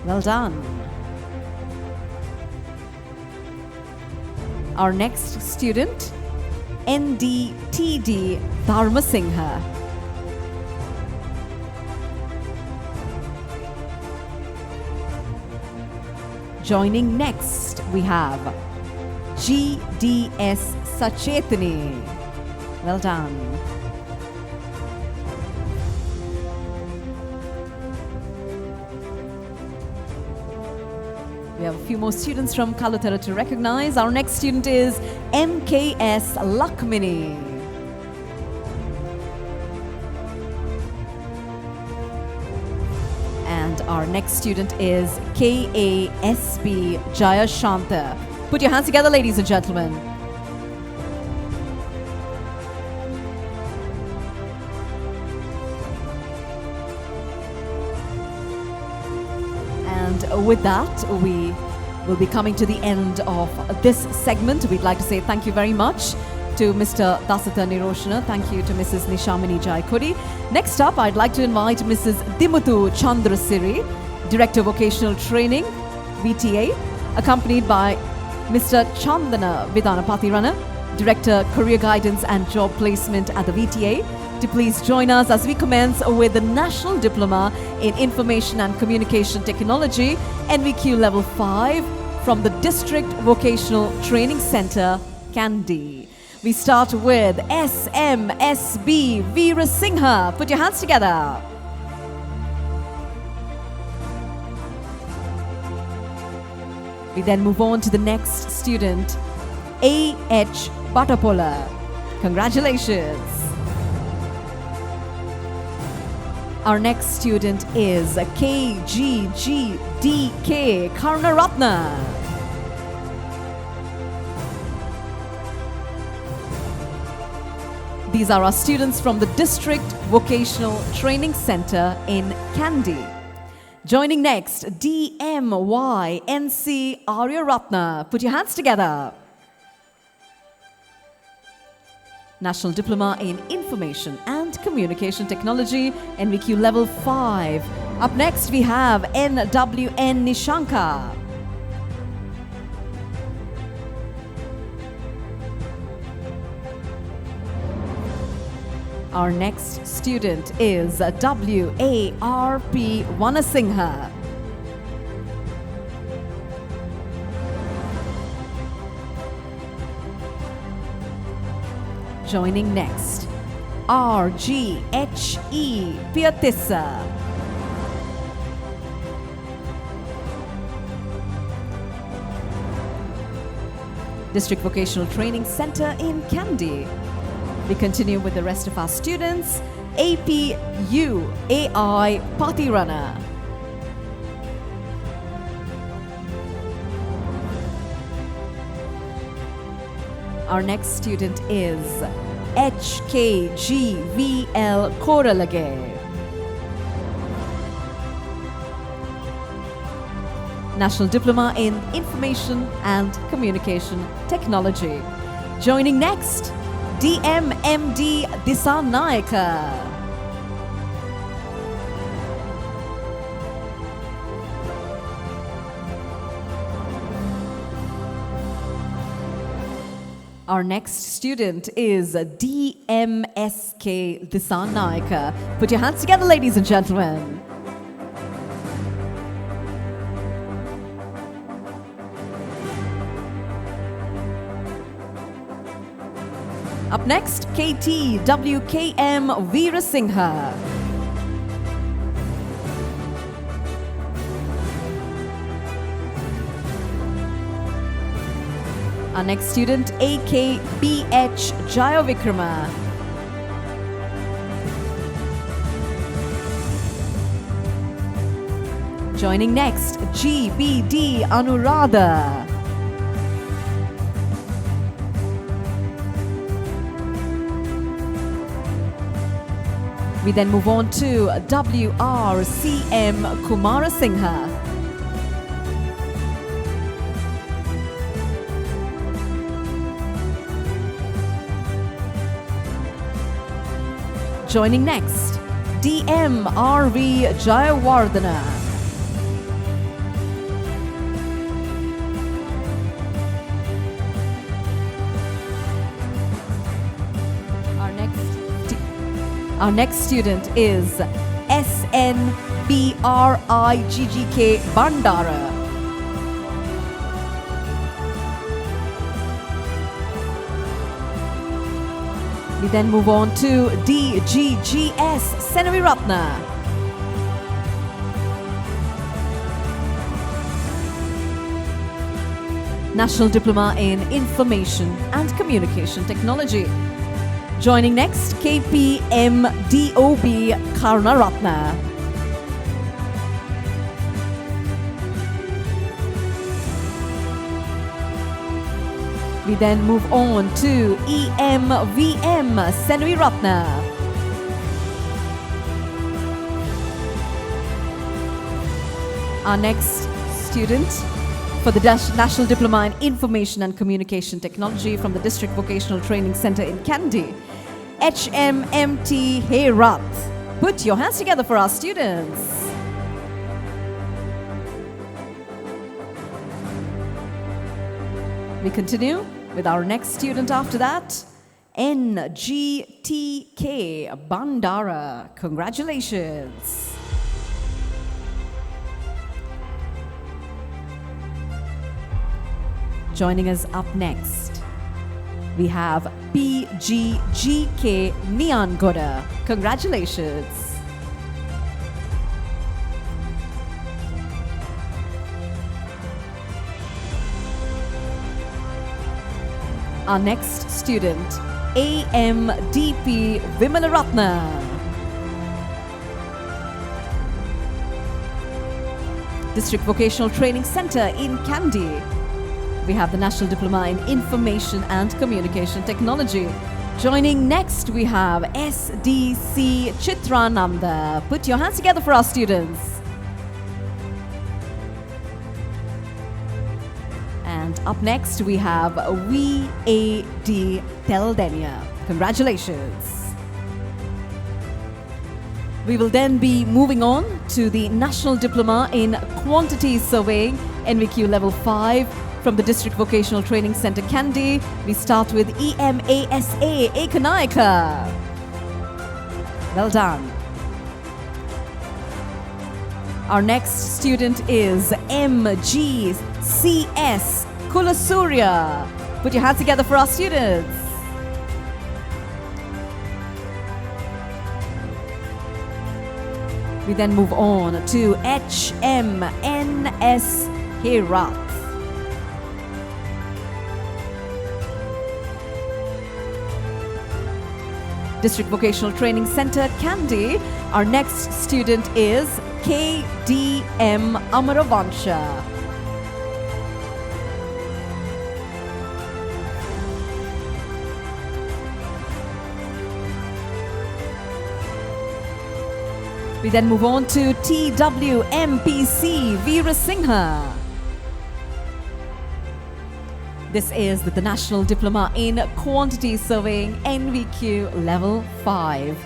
Well done. Our next student, NDTD Dharmasingha. Joining next, we have GDS Sachetani. Well done. We have a few more students from Kalutara to recognize. Our next student is MKS Lakmini. And our next student is KASB Jayashanta. Put your hands together, ladies and gentlemen. And with that, we will be coming to the end of this segment. We'd like to say thank you very much to Mr. Dasata Niroshana. Thank you to Mrs. Nishamini Jaikuri. Next up, I'd like to invite Mrs. Dimuthu Chandrasiri, Director of Vocational Training, VTA, accompanied by Mr. Chandana Vidanapathirana, Director, Career Guidance and Job Placement at the VTA, to please join us as we commence with the National Diploma in Information and Communication Technology, NVQ Level 5, from the District Vocational Training Centre, Kandy. We start with SMSB Veera Singha. Put your hands together. We then move on to the next student, A.H. Batapola. Congratulations. Our next student is KGGDK Karnaratna. These are our students from the District Vocational Training Center in Kandy. Joining next, DMYNC Aryaratna. Put your hands together. National Diploma in Information and Communication Technology, NVQ Level 5. Up next, we have NWN Nishanka. Our next student is WARP Vanasingha. Joining next, RGHE Piatissa. District Vocational Training Center in Kandy. We continue with the rest of our students. APU AI Patirana. Our next student is HKGVL Koralage. National Diploma in Information and Communication Technology. Joining next, DMMD Disanaika. Our next student is DMSK Disanaika. Put your hands together, ladies and gentlemen. Up next, KTWKM Veerasingha. Our next student, AKBH Jayavikrama. Joining next, GBD Anuradha. We then move on to WRCM Kumarasingha. Joining next, DMRV Jayawardhana. Our next student is SNBRIGGK Bandara. We then move on to DGGS Senaviratna. National Diploma in Information and Communication Technology. Joining next, KPMDOB Karnaratna. We then move on to EMVM Senaviratna. Our next student for the National Diploma in Information and Communication Technology from the District Vocational Training Center in Kandy, HMMT Herat. Put your hands together for our students. We continue with our next student after that, NGTK Bandara. Congratulations. Joining us up next, we have PGGK Niangoda. Congratulations. our next student, AMDP Vimalaratna. District Vocational Training Center in Kandy. We have the National Diploma in Information and Communication Technology. Joining next, we have SDC Chitrananda. Put your hands together for our students. And up next, we have VAD Teldenia. Congratulations. We will then be moving on to the National Diploma in Quantity Surveying, NVQ Level 5, from the District Vocational Training Center, Kandy. We start with EMASA Ekanayaka. Well done. Our next student is MGCS Kulasurya. Put your hands together for our students. We then move on to HMNS Herat. District Vocational Training Center, Kandy. Our next student is KDM Amaravansha. We then move on to TWMPC Veerasinghe. This is the National Diploma in Quantity Surveying, NVQ Level 5.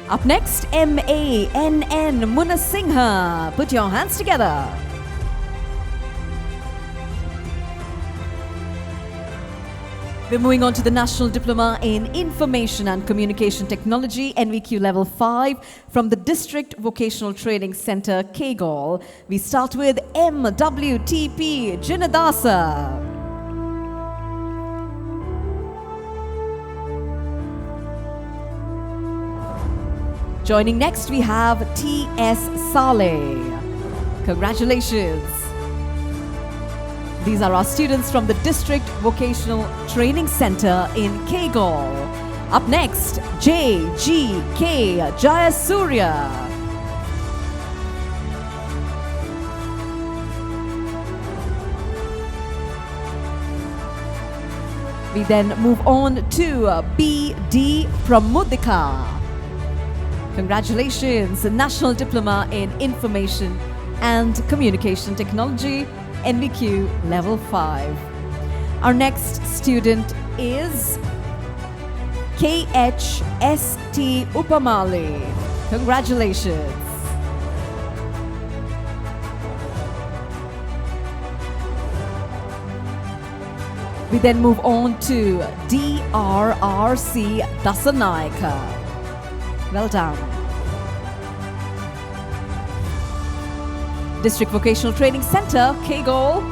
Up next, MANN Munasinghe. Put your hands together. We're moving on to the National Diploma in Information and Communication Technology, NVQ Level 5, from the District Vocational Training Center, Kegol. We start with MWTP Jinadasa. Joining next, we have TS Saleh. Congratulations. These are our students from the District Vocational Training Center in Kegol. Up next, JGK Jayasurya. We then move on to BD Pramudika. Congratulations, National Diploma in Information and Communication Technology, NVQ Level 5. Our next student is KHST Upamali. Congratulations. We then move on to DRRC Dasanaika. Well done. District Vocational Training Center, Kegol.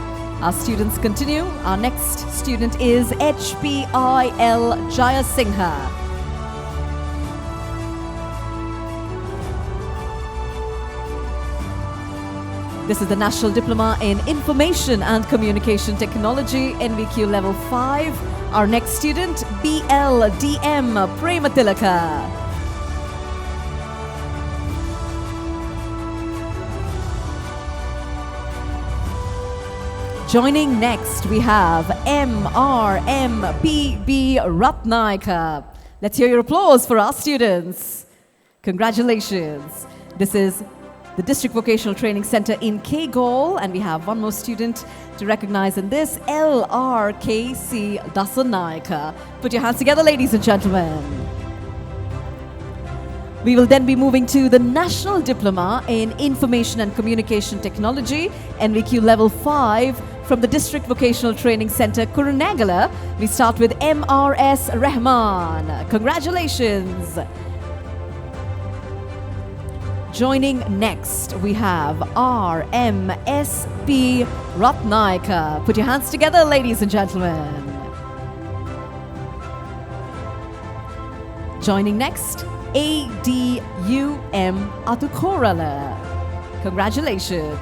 Our students continue. Our next student is HPIL Jayasinghe. This is the National Diploma in Information and Communication Technology, NVQ Level 5. Our next student, BLDM Prematilaka. Joining next, we have MRMPB Ratnaika. Let's hear your applause for our students. Congratulations. This is the District Vocational Training Center in Kegol, and we have one more student to recognize in this, LRKC Dasanaika. Put your hands together, ladies and gentlemen. We will then be moving to the National Diploma in Information and Communication Technology, NVQ Level 5, from the District Vocational Training Center, Kurunegala. We start with MRS Rahman. Congratulations. Joining next, we have RMSP Ratnaika. Put your hands together, ladies and gentlemen. Joining next, ADUM Atukorala. Congratulations.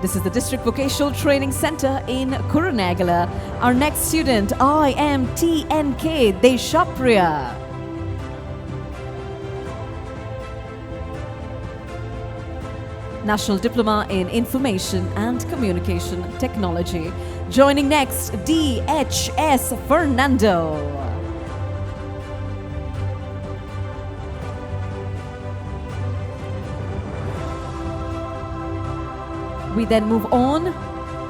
This is the District Vocational Training Center in Kurunegala. Our next student, IMTNK Deshapriya. National Diploma in Information and Communication Technology. Joining next, DHS Fernando. We then move on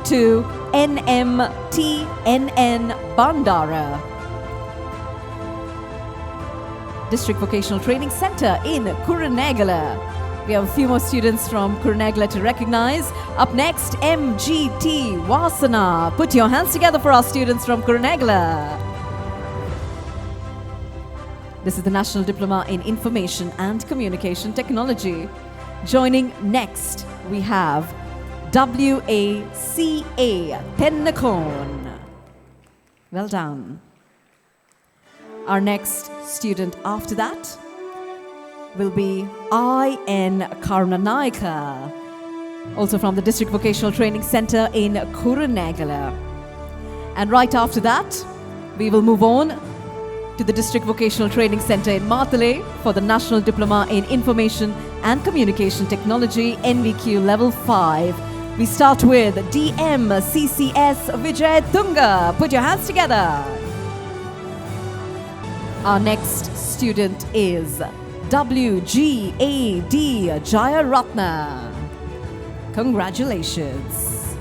to NMTNN Bandara. District Vocational Training Center in Kurunegala. We have a few more students from Kurunegala to recognize. Up next, MGT Wasana. Put your hands together for our students from Kurunegala. This is the National Diploma in Information and Communication Technology. Joining next, we have WACA Tennakon. Well done. Our next student after that will be IN Karunanaika, also from the District Vocational Training Center in Kurunegala. And right after that, we will move on to the District Vocational Training Center in Matale for the National Diploma in Information and Communication Technology, NVQ Level 5. We start with DMCCS Vijay Tunga. Put your hands together. Our next student is WGAD Jayaratna. Congratulations.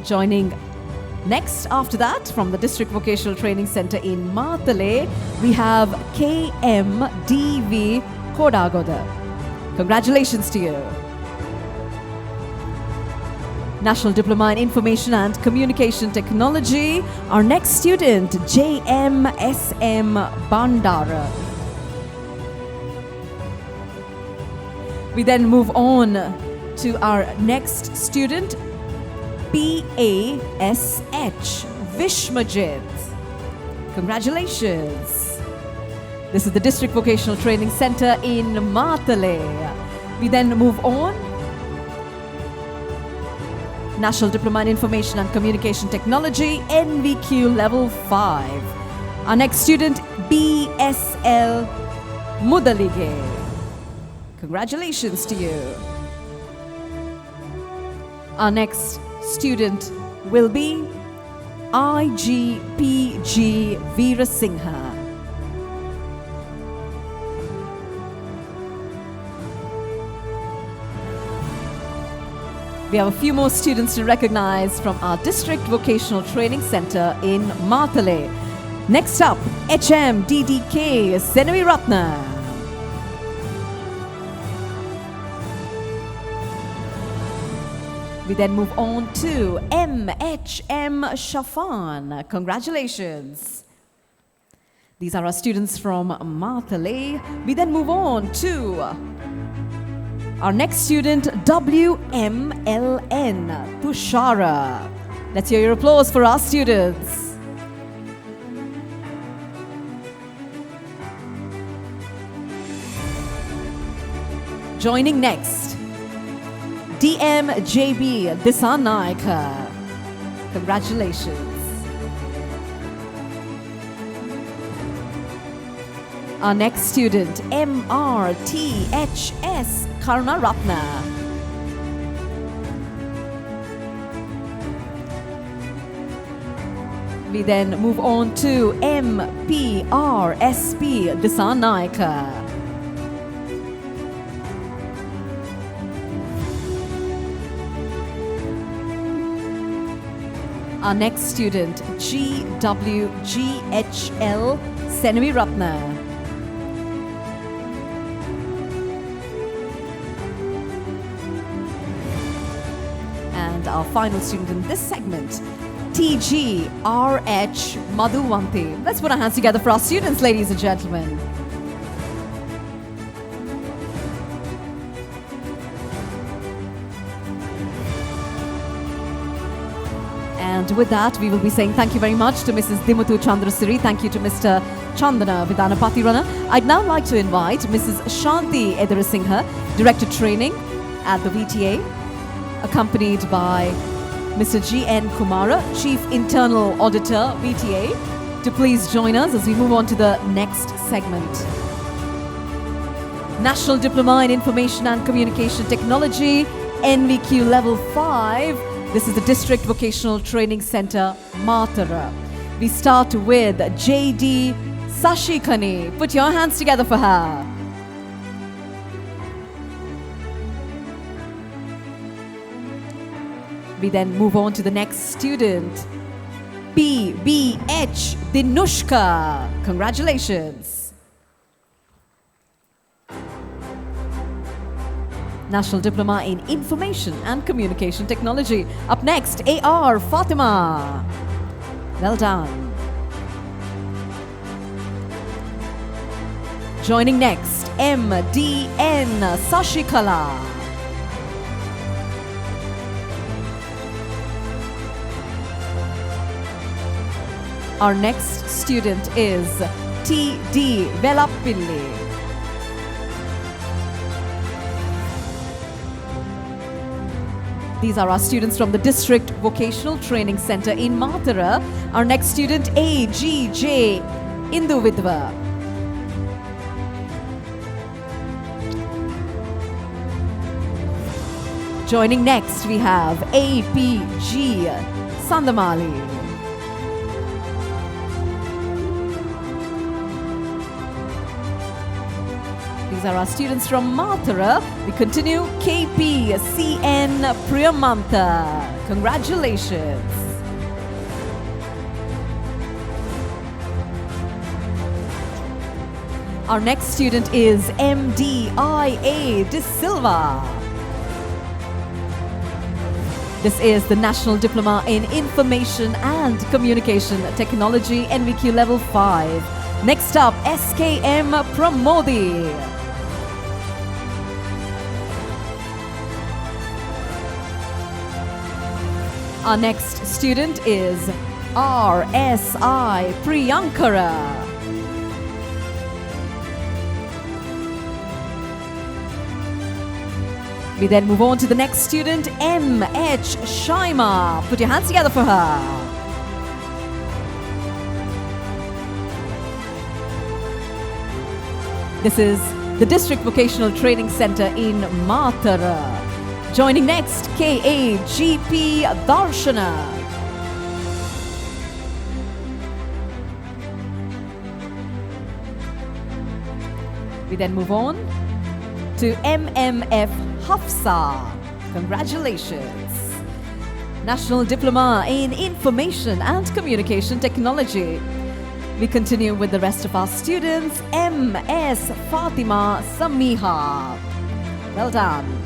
Joining next after that from the District Vocational Training Center in Matale, we have KMDV Kodagoda. Congratulations to you. National Diploma in Information and Communication Technology. Our next student, JMSM Bandara. We then move on to our next student, PASH Vishmajit. Congratulations. This is the District Vocational Training Center in Matale. We then move on. National Diploma in Information and Communication Technology, NVQ Level 5. Our next student, BSL Mudalige. Congratulations to you. Our next student will be IGPG Veerasinghe. We have a few more students to recognize from our District Vocational Training Center in Matale. Next up, HMDDK Senavi Ratna. We then move on to MHM Shafan. Congratulations. These are our students from Matale. We then move on to our next student, WMLN Tushara. Let's hear your applause for our students. Joining next, DMJB Disanaika. Congratulations. Our next student, MRTHS Karunaratna. We then move on to MPRSP Disanaika. Our next student, GWGHL Senavi Ratna. And our final student in this segment, TGRH Madhuvanti. Let's put our hands together for our students, ladies and gentlemen. And with that, we will be saying thank you very much to Mrs. Dimuthu Chandrasiri. Thank you to Mr. Chandana Vidanapatirana. I'd now like to invite Mrs. Shanti Edarasinghe, Director Training, at the VTA, accompanied by Mr. G.N. Kumara, Chief Internal Auditor, VTA, to please join us as we move on to the next segment. National Diploma in Information and Communication Technology, NVQ Level 5. This is the District Vocational Training Center, Matara. We start with J.D. Sashikani. Put your hands together for her. We then move on to the next student, PBH Dinushka. Congratulations. National Diploma in Information and Communication Technology. Up next, AR Fatima. Well done. Joining next, MDN Sashikala. Our next student is TD Velappilli. These are our students from the District Vocational Training Center in Matara. Our next student, AGJ Induvidva. Joining next, we have APG Sandamali. These are our students from Matara. We continue, KPCN Priyamanta. Congratulations. Our next student is MDIA De Silva. This is the National Diploma in Information and Communication Technology, NVQ Level 5. Next up, SKM Pramodi. Our next student is RSI Priyankara. We then move on to the next student, MH Shaima. Put your hands together for her. This is the District Vocational Training Center in Matara. Joining next, KAGP Darshana. We then move on to MMF Hafsa. Congratulations. National Diploma in Information and Communication Technology. We continue with the rest of our students. MS Fatima Samiha. Well done.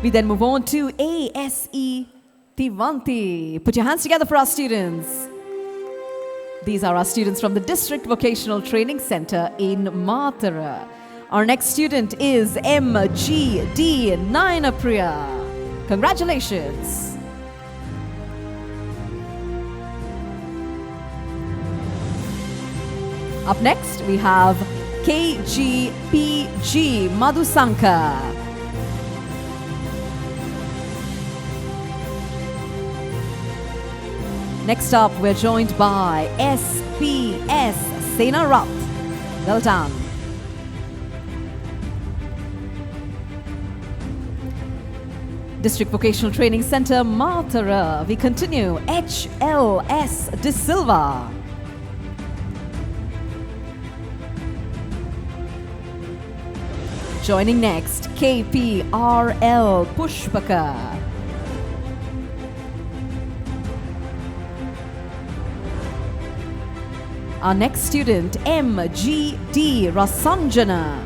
We then move on to ASE Tivanti. Put your hands together for our students. These are our students from the District Vocational Training Center in Matara. Our next student is MGD Nainapriya. Congratulations. Up next, we have KGPG Madhusanka. Next up, we're joined by SPS Senarat. Well done. District Vocational Training Center, Matara. We continue, HLS De Silva. Joining next, KPRL Pushpaka. Our next student, MGD Rasanjana.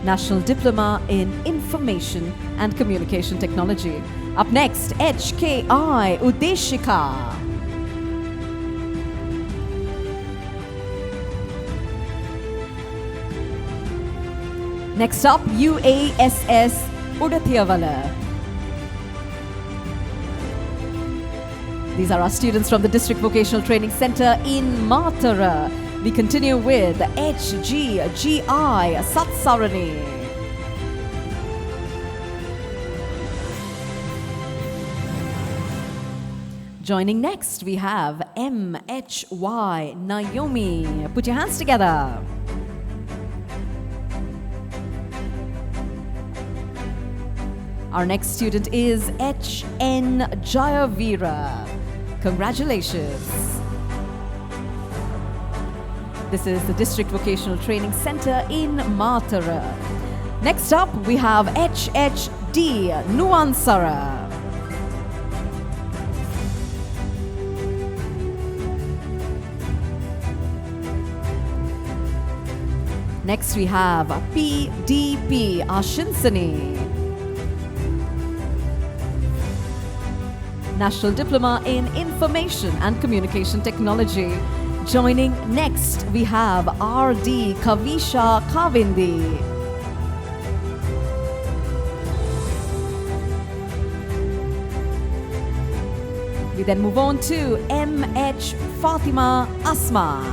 National Diploma in Information and Communication Technology. Up next, HKI Udeshika. Next up, UASS Udathiyavala. These are our students from the District Vocational Training Center in Matara. We continue with HGGI Satsarani. Joining next, we have MHY Naomi. Put your hands together. Our next student is HN Jayavira. Congratulations. This is the District Vocational Training Center in Matara. Next up, we have HHD Nuansara. Next, we have PDP Ashinsani. National Diploma in Information and Communication Technology. Joining next, we have RD Kavisha Kavindi. We then move on to MH Fatima Asma.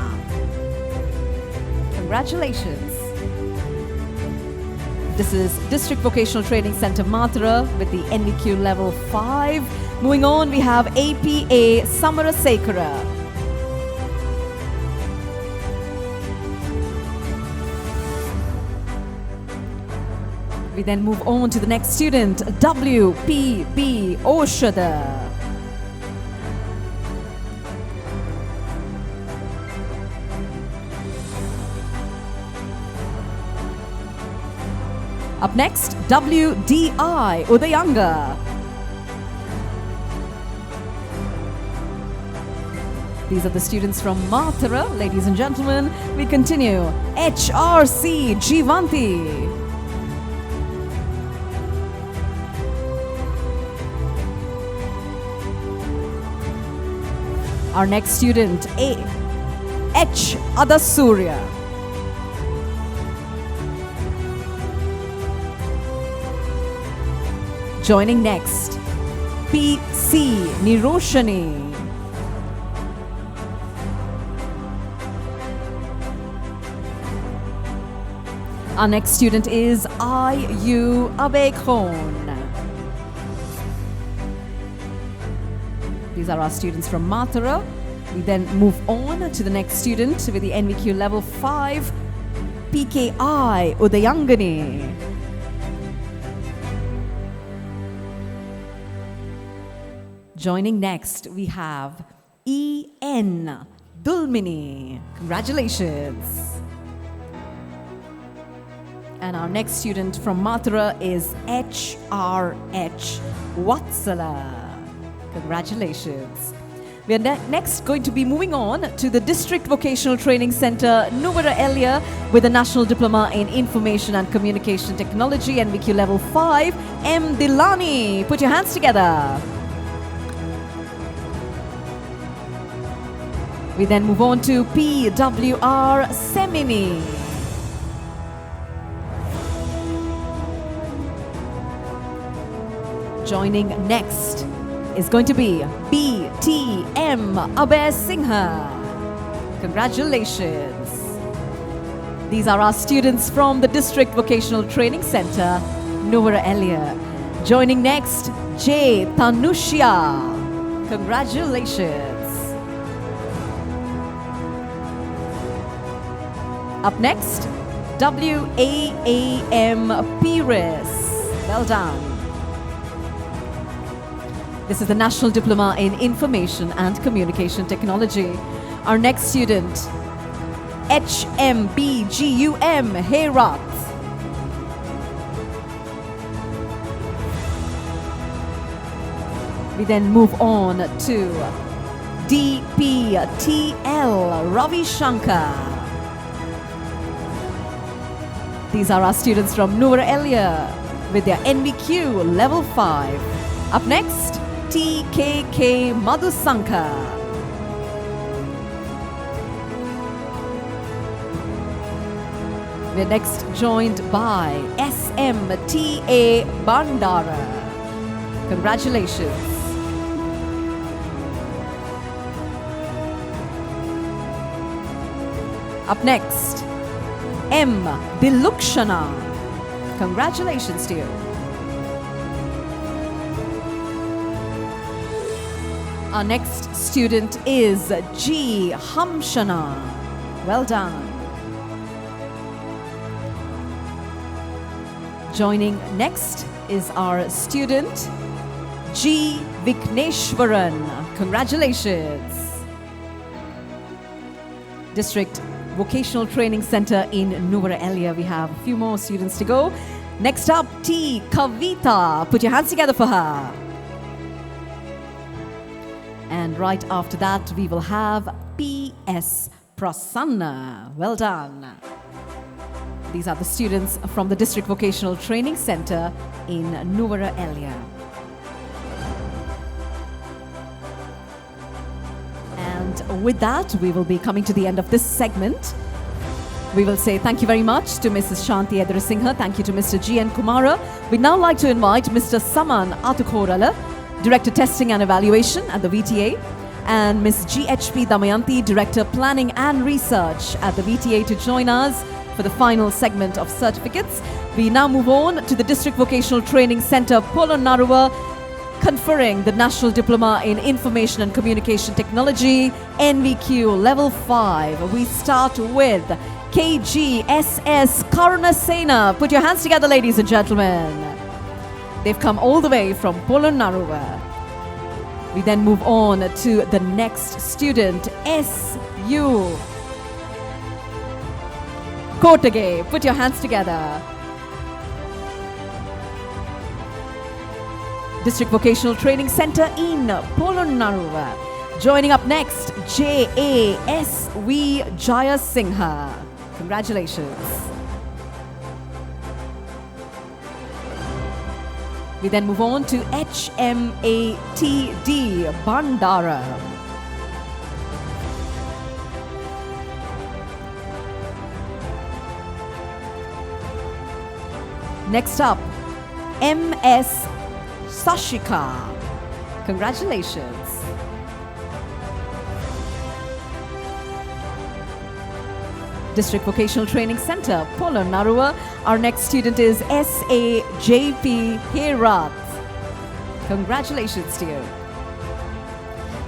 Congratulations. This is District Vocational Training Center Matara with the NVQ level 5. Moving on, we have APA Samarasekara. We then move on to the next student, WPB Oshada. Up next, WDI Udayanga. These are the students from Matara, ladies and gentlemen. We continue. HRC Jivanti. Our next student, H Adasurya. Joining next, PC Niroshani. Our next student is IU Abekhon. These are our students from Matara. We then move on to the next student with the NVQ level 5, PKI Udayangani. Joining next, we have EN Dulmini. Congratulations. And our next student from Matara is HRH Watsala. Congratulations. We are next going to be moving on to the District Vocational Training Center, Nuvara Elia, with a National Diploma in Information and Communication Technology, NVQ level 5, M. Dilani. Put your hands together. We then move on to PWR Semini. Joining next is going to be BTM Abhay Singha. Congratulations. These are our students from the District Vocational Training Center, Nuvara Elia. Joining next, J. Tanushya. Congratulations. Up next, WAAM Pires. Well done. This is the National Diploma in Information and Communication Technology. Our next student, HMBGUM Herat. We then move on to DPTL Ravi Shankar. These are our students from Nuvara Elia with their NVQ level 5. Up next, TKK Madhusankar. We're next joined by SMTA Bandara. Congratulations. Up next, M. Dilukshana. Congratulations to you. Our next student is G. Hamshana. Well done. Joining next is our student G. Vikneshwaran. Congratulations. District Vocational Training Center in Nuwara. We have a few more students to go. Next up, T. Kavita. Put your hands together for her. And right after that, we will have P.S. Prasanna. Well done. These are the students from the District Vocational Training Center in Nuwara. And with that, we will be coming to the end of this segment. We will say thank you very much to Mrs. Shanti Edrasinghe. Thank you to Mr. G.N. Kumara. We'd now like to invite Mr. Saman Atukorala, Director Testing and Evaluation at the VTA, and Ms. G.H.P. Damayanti, Director Planning and Research at the VTA, to join us for the final segment of certificates. We now move on to the District Vocational Training Center, Polonnaruwa, conferring the National Diploma in Information and Communication Technology, NVQ Level 5. We start with KGSS Karunasena. Put your hands together, ladies and gentlemen. They've come all the way from Polonnaruwa. We then move on to the next student, SU Kotage. Put your hands together. District Vocational Training Center in Polonnaruwa. Joining up next, JASV Jayasinghe. Congratulations. We then move on to HMATD Bandara. Next up, MS Sashika. Congratulations. District Vocational Training Center, Polonnaruwa. Our next student is SAJP Herath. Congratulations to you.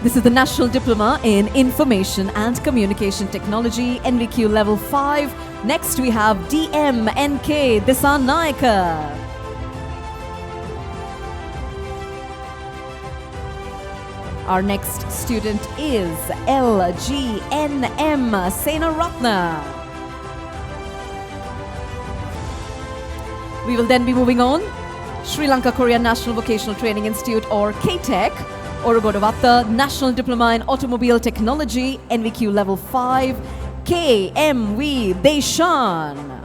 This is the National Diploma in Information and Communication Technology, NVQ Level 5. Next we have DMNK Disanaika. Our next student is LGNM Senaratna. We will then be moving on. Sri Lanka Korean National Vocational Training Institute, or KTEC, Orogodavatta, National Diploma in Automobile Technology, NVQ Level 5, KMV Deshan.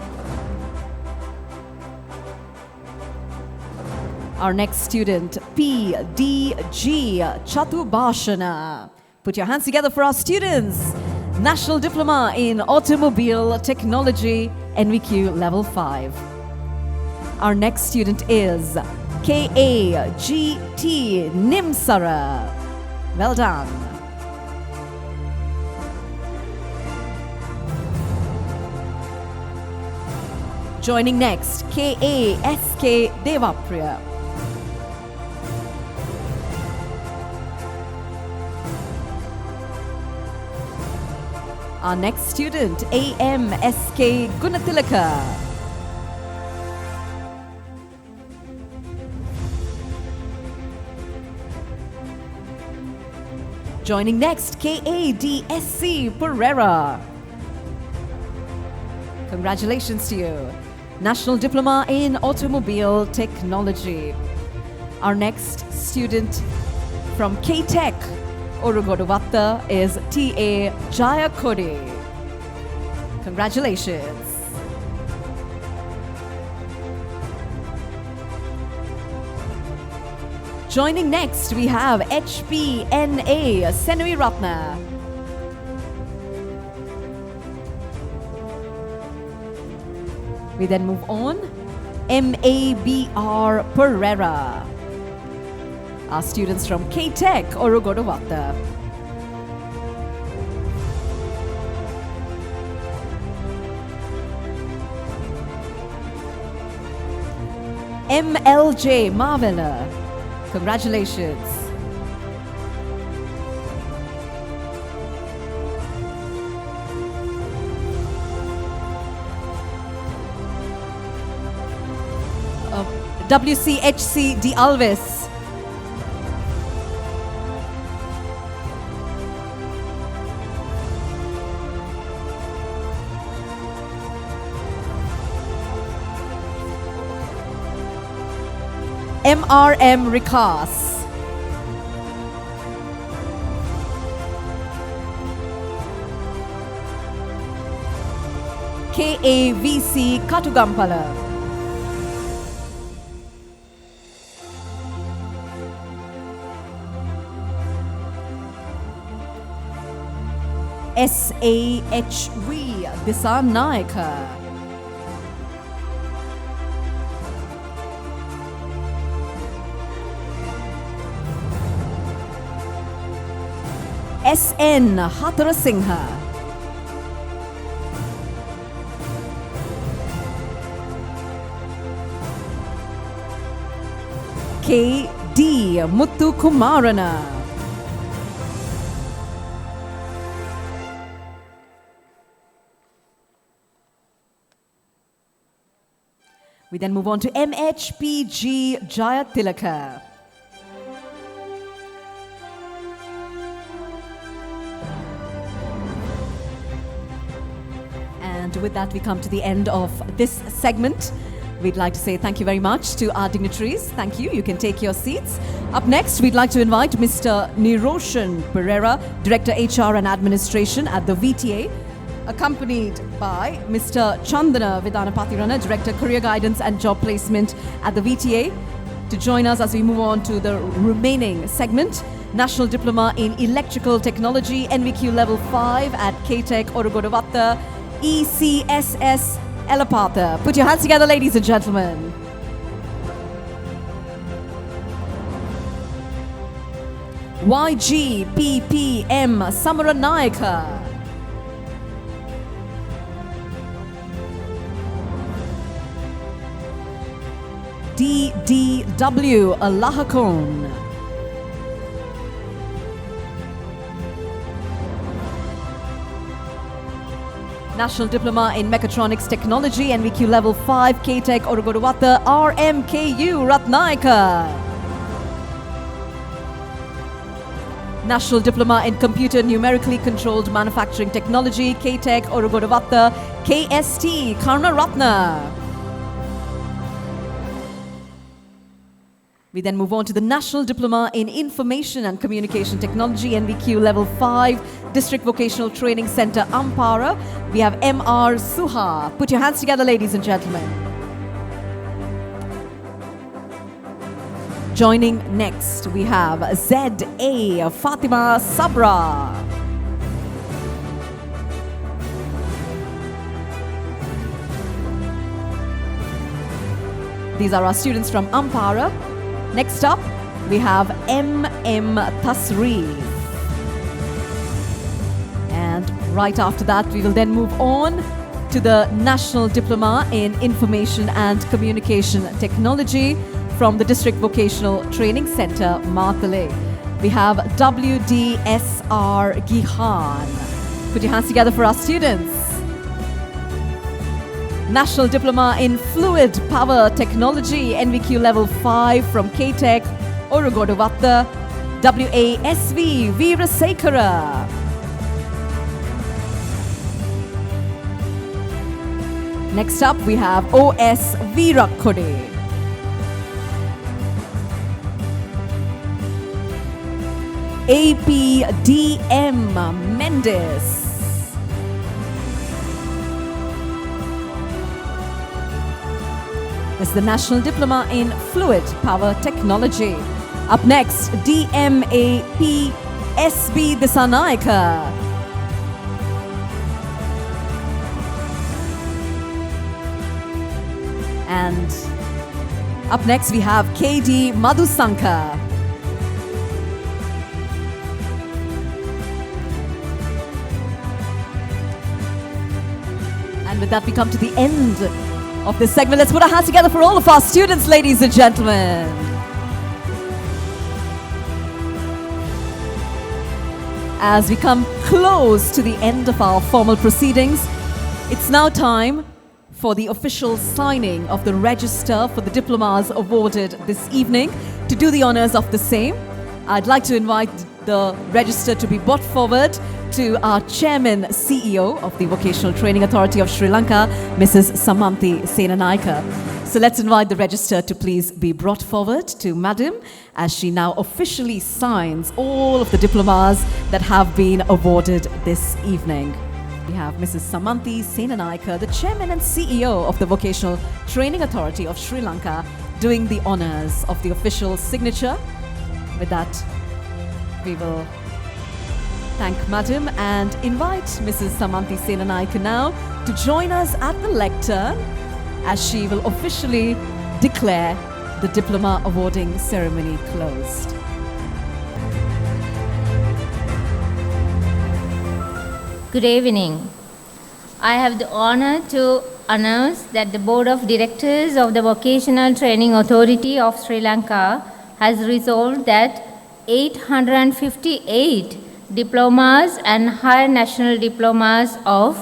Our next student, PDG Chatubhashana. Put your hands together for our students. National Diploma in Automobile Technology, NVQ Level 5. Our next student is KAGT Nimsara. Well done. Joining next, KASK Devapriya. Our next student, AMSK Gunatilaka. Joining next, KADSC Pereira. Congratulations to you. National Diploma in Automobile Technology. Our next student from KTEC, Orogodavatta, is TA Jayakodi. Congratulations. Joining next, we have HPNA Senui Ratna. We then move on. MABR Pereira. Our students from KTEC Orogodavatta. MLJ Marvella. Congratulations. WCHC D. Alves. MRM Rikas. KAVC Katugampala. SAHV Disanaika. SN Hatarasingha. KD Muthu Kumarana. We then move on to MHPG Jayatilaka. And with that, we come to the end of this segment. We'd like to say thank you very much to our dignitaries. Thank you. You can take your seats. Up next, we'd like to invite Mr. Niroshan Pereira, Director HR and Administration at the VTA, accompanied by Mr. Chandana Vidanapathirana, Director Career Guidance and Job Placement at the VTA, to join us as we move on to the remaining segment, National Diploma in Electrical Technology, NVQ Level 5 at KTech Orogodavatta, ECSS Elapatha. Put your hands together, ladies and gentlemen. YGPPM Samaranayaka. DDW Allahakon. National Diploma in Mechatronics Technology, NVQ Level 5, KTech Orogodavatta, RMKU Ratnaika. National Diploma in Computer Numerically Controlled Manufacturing Technology, KTech Orogodavatta, KST Karnaratna. We then move on to the National Diploma in Information and Communication Technology, NVQ Level 5, District Vocational Training Center, Ampara. We have MR Suha. Put your hands together, ladies and gentlemen. Joining next, we have ZA Fatima Sabra. These are our students from Ampara. Next up, we have MM Tasreef. And right after that, we will then move on to the National Diploma in Information and Communication Technology from the District Vocational Training Center, Martale. We have WDSR Gihan. Put your hands together for our students. National Diploma in Fluid Power Technology, NVQ Level 5 from KTech Orogodavatta, WASV Veerasekara. Next up, we have OS Veerakode. APDM Mendes. This is the National Diploma in Fluid Power Technology. Up next, DMAP SB Disanaika. And up next, we have KD Madhusanka. And with that, we come to the end of this segment. Let's put our hands together for all of our students, ladies and gentlemen. As we come close to the end of our formal proceedings, it's now time for the official signing of the register for the diplomas awarded this evening. To do the honors of the same, I'd like to invite the register to be brought forward to our Chairman CEO of the Vocational Training Authority of Sri Lanka, Mrs. Samanthi Senanaika. So let's invite the register to please be brought forward to Madam as she now officially signs all of the diplomas that have been awarded this evening. We have Mrs. Samanthi Senanaika, the Chairman and CEO of the Vocational Training Authority of Sri Lanka, doing the honors of the official signature. With that, we will thank Madam and invite Mrs. Samanthi Senanaika now to join us at the lectern as she will officially declare the diploma awarding ceremony closed. Good evening. I have the honor to announce that the Board of Directors of the Vocational Training Authority of Sri Lanka has resolved that 858 diplomas and higher national diplomas of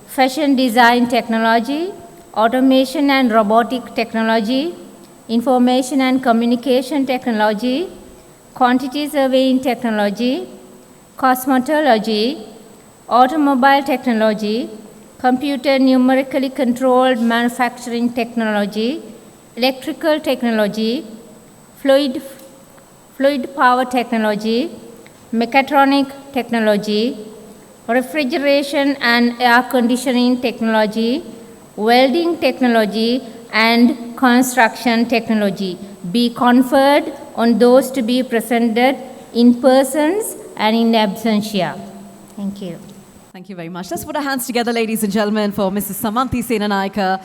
fashion design technology, automation and robotic technology, information and communication technology, quantity surveying technology, cosmetology, automobile technology, computer numerically controlled manufacturing technology, electrical technology, fluid power technology, mechatronic technology, refrigeration and air conditioning technology, welding technology, and construction technology be conferred on those to be presented in persons and in absentia. Thank you. Thank you very much. Let's put our hands together, ladies and gentlemen, for Mrs. Samanthi Senanaika.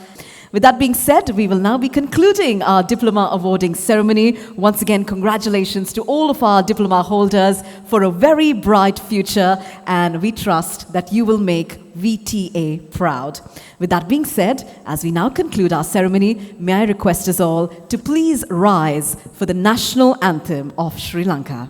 With that being said, we will now be concluding our diploma awarding ceremony. Once again, congratulations to all of our diploma holders for a very bright future, and we trust that you will make VTA proud. With that being said, as we now conclude our ceremony, may I request us all to please rise for the national anthem of Sri Lanka.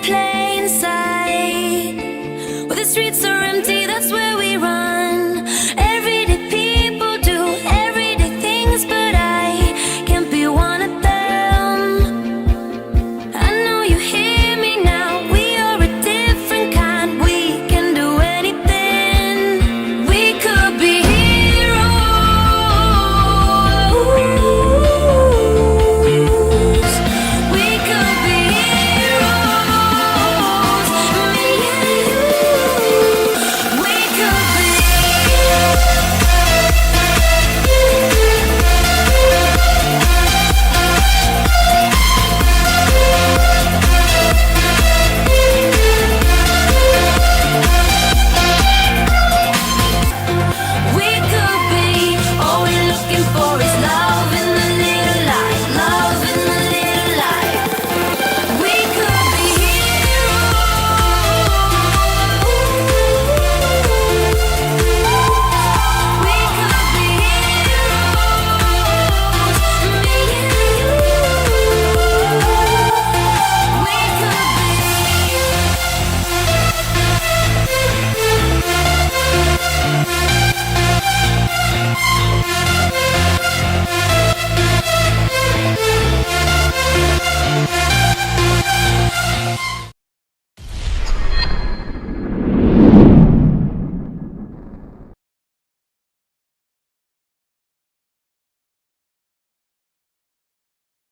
play.